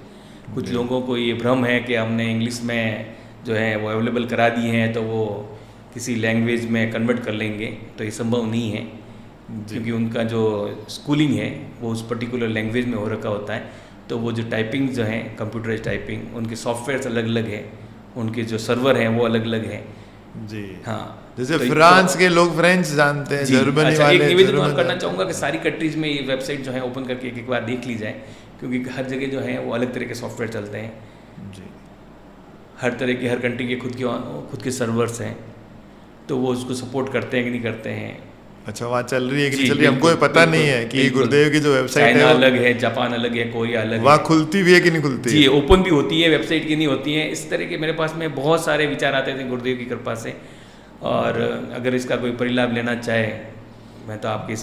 कुछ लोगों को ये भ्रम है कि हमने इंग्लिश में जो है वो अवेलेबल करा दी हैं तो वो किसी लैंग्वेज में कन्वर्ट कर लेंगे, तो ये संभव नहीं है क्योंकि उनका जो स्कूलिंग है वो उस पर्टिकुलर लैंग्वेज में हो रखा होता है। तो वो जो टाइपिंग जो है कंप्यूटराइज टाइपिंग, उनके सॉफ्टवेयर अलग अलग है, उनके जो सर्वर हैं वो अलग अलग हैं जी। हाँ, जैसे फ्रांस के लोग फ्रेंच जानते हैं, जर्मनी अच्छा, वाले एक निवेदन करना चाहूँगा कि सारी कंट्रीज में ये वेबसाइट जो है ओपन करके एक बार देख ली जाए, क्योंकि हर जगह जो है वो अलग तरह के सॉफ्टवेयर चलते हैं जी। हर तरह की हर कंट्री के खुद के सर्वर्स हैं, तो वो उसको सपोर्ट करते हैं कि नहीं करते हैं। अच्छा, वहाँ चल रही है कि नहीं चल रही है हमको पता नहीं है कि गुरुदेव की जो वेबसाइट है अलग है, जापान अलग है, कोरिया अलग है, वहाँ खुलती भी है कि नहीं खुलती जी, ओपन भी होती है वेबसाइट की नहीं होती है। इस तरह के मेरे पास में बहुत सारे विचार आते थे गुरुदेव की कृपा से, और अगर इसका कोई परिलाभ लेना चाहे मैं तो आपके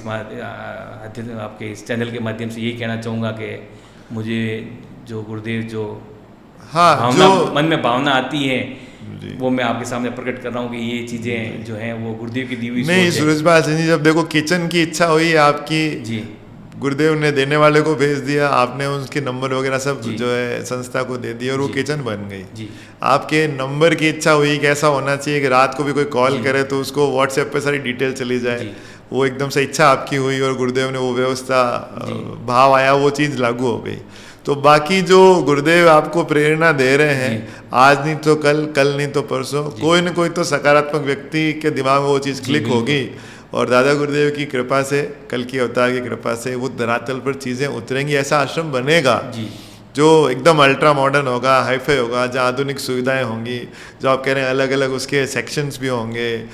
इस चैनल के माध्यम से यही कहना चाहूँगा कि मुझे जो गुरुदेव जो भावना मन में भावना आती है वो मैं आपके सामने प्रकट कर रहा हूँ कि ये चीज़ें जो हैं वो गुरुदेव की दी हुई नहीं। सूरजपाल सिंह जी, जब देखो किचन की इच्छा हुई आपकी जी, गुरुदेव ने देने वाले को भेज दिया, आपने उसके नंबर वगैरह सब जो है संस्था को दे दिया और वो किचन बन गई जी। आपके नंबर की इच्छा हुई कि ऐसा होना चाहिए कि रात को भी कोई कॉल करे तो उसको व्हाट्सएप पे सारी डिटेल चली जाए, वो एकदम से इच्छा आपकी हुई और गुरुदेव ने वो व्यवस्था भाव आया, वो चीज़ लागू हो गई। तो बाकी जो गुरुदेव आपको प्रेरणा दे रहे हैं, आज नहीं तो कल, कल नहीं तो परसों, कोई न कोई तो सकारात्मक व्यक्ति के दिमाग में वो चीज़ क्लिक होगी और दादा गुरुदेव की कृपा से, कल की अवतार की कृपा से वो धरातल पर चीज़ें उतरेंगी। ऐसा आश्रम बनेगा जो एकदम अल्ट्रा मॉडर्न होगा, हाईफाई होगा, जहाँ आधुनिक सुविधाएं होंगी, जो आप कह रहे हैं अलग अलग उसके सेक्शंस भी होंगे,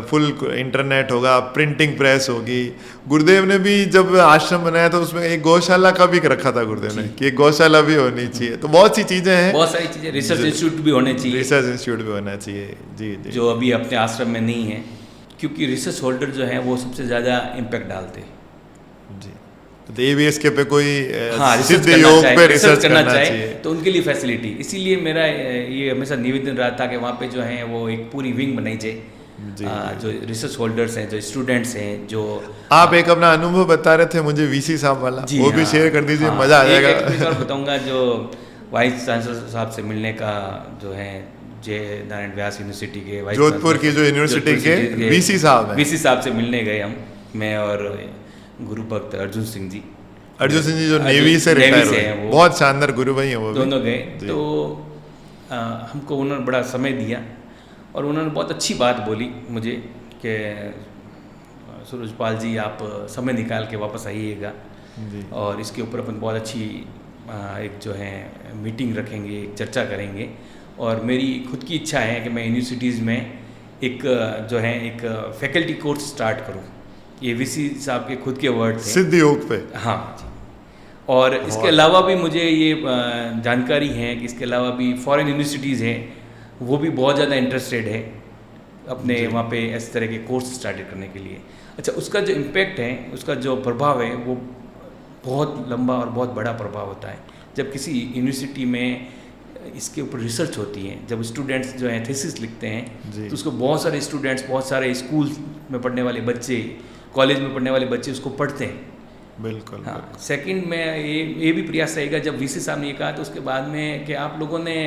फुल इंटरनेट होगा, प्रिंटिंग प्रेस होगी। गुरुदेव ने भी जब आश्रम बनाया तो उसमें एक गौशाला का भी रखा था गुरुदेव ने कि एक गौशाला भी होनी चाहिए। तो बहुत सी चीज़ें हैं, बहुत सारी चीज़ें, रिसर्च इंस्टीट्यूट भी होने चाहिए, रिसर्च इंस्टीट्यूट भी होना चाहिए जी जी, जो अभी अपने आश्रम में नहीं है, क्योंकि रिसर्च होल्डर जो हैं वो सबसे ज़्यादा इम्पैक्ट डालते हैं जी। तो ABS के पे कोई सिद्ध योग पे रिसर्च करना चाहे तो उनके लिए फैसिलिटी, इसीलिए मेरा ये हमेशा निवेदन रहा था कि वहाँ पे जो है वो एक पूरी विंग बनाई जाए, जो रिसर्च होल्डर्स हैं, जो स्टूडेंट्स हैं, जो आप एक अपना अनुभव बता रहे थे मुझे VC साहब वाला, वो भी शेयर कर दीजिए, मजा आ जाएगा। एक बताऊंगा जो वाइस चांसलर साहब से मिलने का जो है जय नारायण व्यास यूनिवर्सिटी के जोधपुर की जो यूनिवर्सिटी के VC साहब से मिलने गए हम, मैं और गुरु भक्त अर्जुन सिंह जी जो नेवी से रिटायर हुए, बहुत शानदार गुरु भाई हैं वो दोनों गए। तो हमको उन्होंने बड़ा समय दिया और उन्होंने बहुत अच्छी बात बोली मुझे कि सूरजपाल जी आप समय निकाल के वापस आइएगा और इसके ऊपर अपन बहुत अच्छी एक जो है मीटिंग रखेंगे, एक चर्चा करेंगे। और मेरी खुद की इच्छा है कि मैं यूनिवर्सिटीज़ में एक जो है एक फैकल्टी कोर्स स्टार्ट करूं। ये VC साहब के खुद के वर्ड थे, सिद्ध योग पे। हाँ जी। और इसके अलावा भी मुझे ये जानकारी है कि इसके अलावा भी फॉरेन यूनिवर्सिटीज़ हैं, वो भी बहुत ज़्यादा इंटरेस्टेड है अपने वहाँ पे इस तरह के कोर्स स्टार्ट करने के लिए। अच्छा, उसका जो इम्पेक्ट है, उसका जो प्रभाव है वो बहुत लंबा और बहुत बड़ा प्रभाव होता है। जब किसी यूनिवर्सिटी में इसके ऊपर रिसर्च होती है। जब स्टूडेंट्स जो हैं थीसिस लिखते जी। हैं तो उसको बहुत सारे स्टूडेंट्स, बहुत सारे स्कूल में पढ़ने वाले बच्चे, कॉलेज में पढ़ने वाले बच्चे उसको पढ़ते हैं। बिल्कुल। हाँ, सेकंड में ये भी प्रयास रहेगा, जब वीसी साहब ने ये कहा तो उसके बाद में कि आप लोगों ने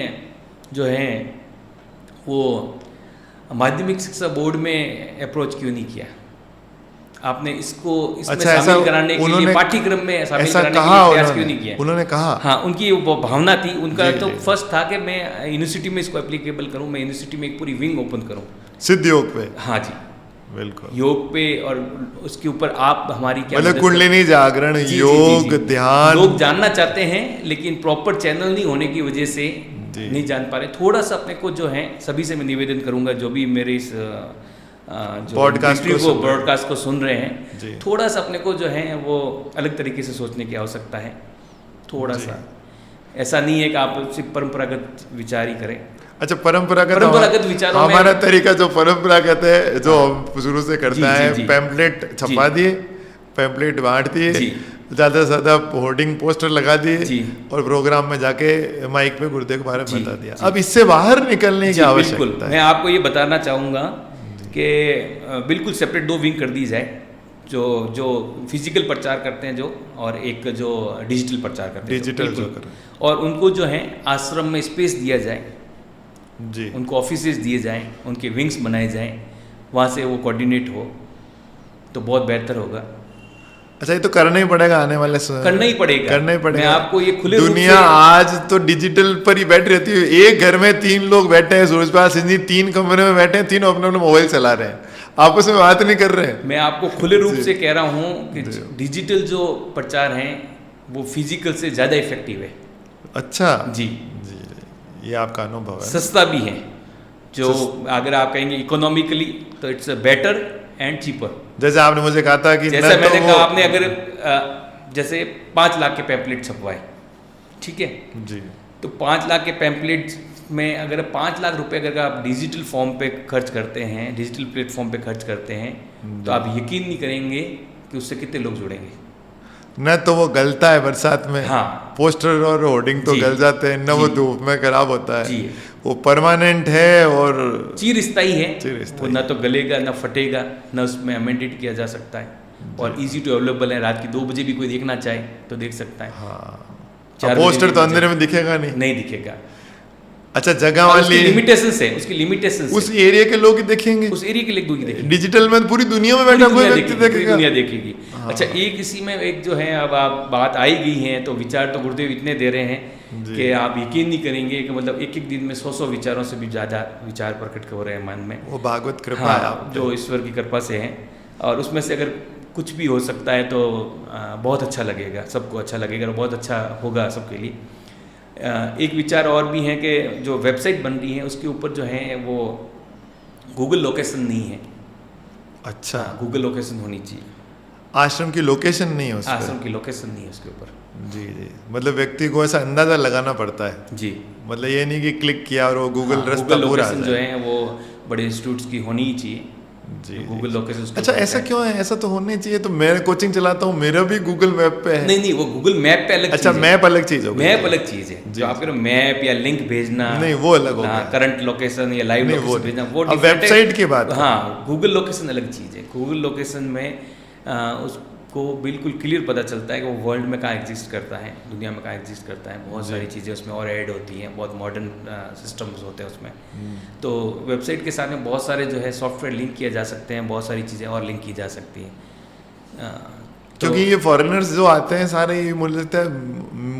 जो है वो माध्यमिक शिक्षा बोर्ड में अप्रोच क्यों नहीं किया, आपने इसको इसमें अच्छा, शामिल कराने के लिए पाठ्यक्रम में शामिल कराने के लिए प्रयास क्यों नहीं किया? उन्होंने कहा, हाँ, उनकी वो भावना थी। उनका जी, तो जी। फर्स्ट था कि मैं यूनिवर्सिटी में इसको एप्लीकेबल करूँ, मैं यूनिवर्सिटी में एक पूरी विंग ओपन करूँ सिद्ध योग पे। हाँ जी, बिल्कुल, योग पे, और उसके ऊपर आप हमारी क्या मतलब मदद कुंडलिनी जागरण, जी, जी, योग, जी, जी। ध्यान। लोग जानना चाहते हैं लेकिन प्रॉपर चैनल नहीं होने की वजह से जी। नहीं जान पा रहे। थोड़ा सा अपने को जो है, सभी से मैं निवेदन करूंगा जो भी मेरे इस जो ब्रॉडकास्ट को सुन रहे हैं, जी। थोड़ा सा अपने को जो है वो अलग तरीके से सोचने की आवश्यकता है। थोड़ा जी। सा ऐसा नहीं है कि आप सिर्फ परंपरागत विचार ही करें। अच्छा, परंपरागत विचारों में हमारा तरीका जो परंपरागत है, जो हम शुरू से करता जी, है, जी, जी। पैम्पलेट छपा दिए, पैम्पलेट बांट दिए, ज़्यादा से ज़्यादा होर्डिंग पोस्टर लगा दिए और प्रोग्राम में जाके माइक पे गुरुदेव के बारे में बता दिया। अब इससे बाहर निकलने की आवश्यकता है। मैं आपको ये बताना चाहूँगा कि बिल्कुल सेपरेट 2 विंग कर दी जाए, जो फिजिकल प्रचार करते हैं जो, और एक जो डिजिटल प्रचार करते हैं, डिजिटल जो और उनको जो है आश्रम में स्पेस दिया जाए जी, उनको ऑफिसेज दिए जाएं, उनके विंग्स बनाए जाएं, वहाँ से वो कोऑर्डिनेट हो तो बहुत बेहतर होगा। अच्छा, ये तो करना ही पड़ेगा, आने वाले करना ही पड़ेगा। मैं आपको ये खुले रूप से, दुनिया आज तो डिजिटल पर ही बैठी रहती है। एक घर में 3 लोग बैठे हैं, सूरजपाल सिंह जी 3 कमरे में बैठे हैं, तीनों अपने अपने मोबाइल चला रहे हैं, आपस में बात नहीं कर रहे हैं। मैं आपको खुले रूप से कह रहा हूँ कि डिजिटल जो प्रचार हैं वो फिजिकल से ज़्यादा इफेक्टिव है। अच्छा जी, ये आपका अनुभव है। सस्ता भी है, जो अगर आप कहेंगे इकोनॉमिकली तो इट्स बेटर एंड चीपर। जैसे आपने मुझे कहा था कि जैसे मैंने कहा, आपने अगर जैसे 5 लाख के पैम्पलेट छपवाए, ठीक है जी, तो 5 लाख के पैम्पलेट में अगर 5 लाख रुपए अगर आप डिजिटल फॉर्म पे खर्च करते हैं, डिजिटल प्लेटफॉर्म पे खर्च करते हैं, तो आप यकीन नहीं करेंगे कि उससे कितने लोग जुड़ेंगे। न तो वो गलता है बरसात में, हाँ, पोस्टर और होर्डिंग तो गल जाते हैं, न वो धूप में खराब होता है, वो परमानेंट है और चिरस्थायी है, वो ना तो गलेगा ना फटेगा, ना उसमें अमेंडेड किया जा सकता है, और इजी टू अवेलेबल है। रात की 2 बजे भी कोई देखना चाहे तो देख सकता है। हाँ, पोस्टर तो अंधेरे में दिखेगा नहीं दिखेगा। अच्छा, जगह वाली लिमिटेशंस है, उसकी लिमिटेशंस उस एरिया के लोग ही देखेंगे, उस एरिया के लोग ही देखेंगे। डिजिटल में पूरी दुनिया में बैठा कोई व्यक्ति देखेगा, दुनिया देखेगी। अच्छा, एक इसी में एक जो है, अब आप बात आई गई है तो विचार तो गुरुदेव इतने दे रहे हैं कि आप यकीन नहीं करेंगे कि मतलब एक दिन में 100 विचारों से भी ज़्यादा विचार प्रकट हो रहे हैं मन में। वो भागवत कृपा है, जो ईश्वर की कृपा से है, और उसमें से अगर कुछ भी हो सकता है तो बहुत अच्छा लगेगा, सबको अच्छा लगेगा और बहुत अच्छा होगा सबके लिए। एक विचार और भी है कि जो वेबसाइट बन रही है उसके ऊपर जो है वो गूगल लोकेशन नहीं है। अच्छा, गूगल लोकेशन होनी चाहिए, आश्रम की लोकेशन नहीं है, आश्रम की लोकेशन नहीं है उसके ऊपर। जी जी, मतलब व्यक्ति को ऐसा अंदाजा लगाना पड़ता है जी, मतलब ये नहीं कि क्लिक किया और वो गूगल रास्ता पूरा लोकेशन जो है वो बड़े इंस्टीट्यूट्स की होनी ही चाहिए। जी, गूगल लोकेशन। अच्छा, ऐसा क्यों है? ऐसा तो होने चाहिए। तो मैं कोचिंग चलाता हूँ, मेरा भी गूगल मैप पे है। नहीं, वो गूगल मैप पे अलग। अच्छा, मैप अलग चीज होगी, मैप अलग चीज है। जो आप कह रहे हो मैप या लिंक भेजना, नहीं वो अलग होगा। करंट लोकेशन या लाइव लोकेशन भेजना वो वेबसाइट की बात। हाँ, गूगल लोकेशन अलग चीज है। गूगल लोकेशन में उसको बिल्कुल क्लियर पता चलता है कि वो वर्ल्ड में कहाँ एग्जिस्ट करता है, दुनिया में कहाँ एग्जिस्ट करता है। बहुत सारी चीज़ें उसमें और ऐड होती हैं, बहुत मॉडर्न सिस्टम्स होते हैं उसमें। तो वेबसाइट के साथ में बहुत सारे जो है सॉफ्टवेयर लिंक किए जा सकते हैं, बहुत सारी चीज़ें और लिंक की जा सकती हैं। क्योंकि ये फॉरेनर्स जो आते हैं सारे, ये मुझे लगता है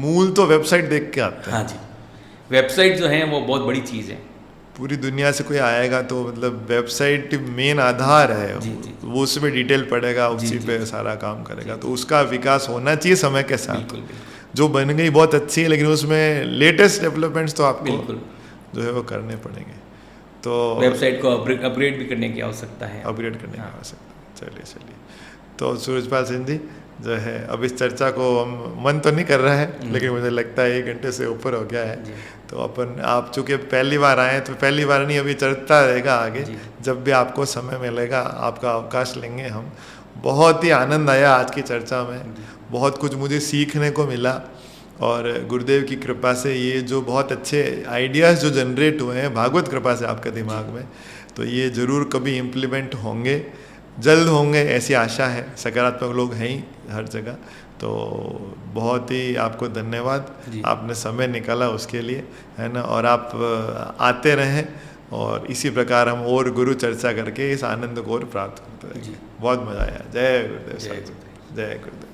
मूल तो वेबसाइट देख के आते हैं। हाँ जी, वेबसाइट जो है वो बहुत बड़ी चीज़ है। पूरी दुनिया से कोई आएगा तो मतलब वेबसाइट मेन आधार है। जी, वो उसमें डिटेल पढ़ेगा, उसी पे सारा काम करेगा। तो उसका विकास होना चाहिए समय के साथ। बिल्कुल। जो बन गई बहुत अच्छी है, लेकिन उसमें लेटेस्ट डेवलपमेंट्स तो आपको जो है वो करने पड़ेंगे। तो वेबसाइट को अपग्रेड भी करने की आवश्यकता है, अपग्रेड करने की आवश्यकता। चलिए तो सूरजपाल सिंह जी जो है, अब इस चर्चा को मन तो नहीं कर रहा है, लेकिन मुझे लगता है 1 घंटे से ऊपर हो गया है। तो अपन, आप चूँकि पहली बार आए तो पहली बार नहीं, अभी चलता रहेगा आगे। जब भी आपको समय मिलेगा, आपका अवकाश लेंगे हम। बहुत ही आनंद आया आज की चर्चा में, बहुत कुछ मुझे सीखने को मिला और गुरुदेव की कृपा से ये जो बहुत अच्छे आइडियाज़ जो जनरेट हुए हैं भागवत कृपा से आपके दिमाग में, तो ये ज़रूर कभी इम्प्लीमेंट होंगे, जल्द होंगे ऐसी आशा है। सकारात्मक लोग हैं ही हर जगह। तो बहुत ही आपको धन्यवाद, आपने समय निकाला उसके लिए, है ना। और आप आते रहें और इसी प्रकार हम और गुरु चर्चा करके इस आनंद को और प्राप्त करते रहेंगे। बहुत मज़ा आया। जय गुरुदेव। जय गुरुदेव।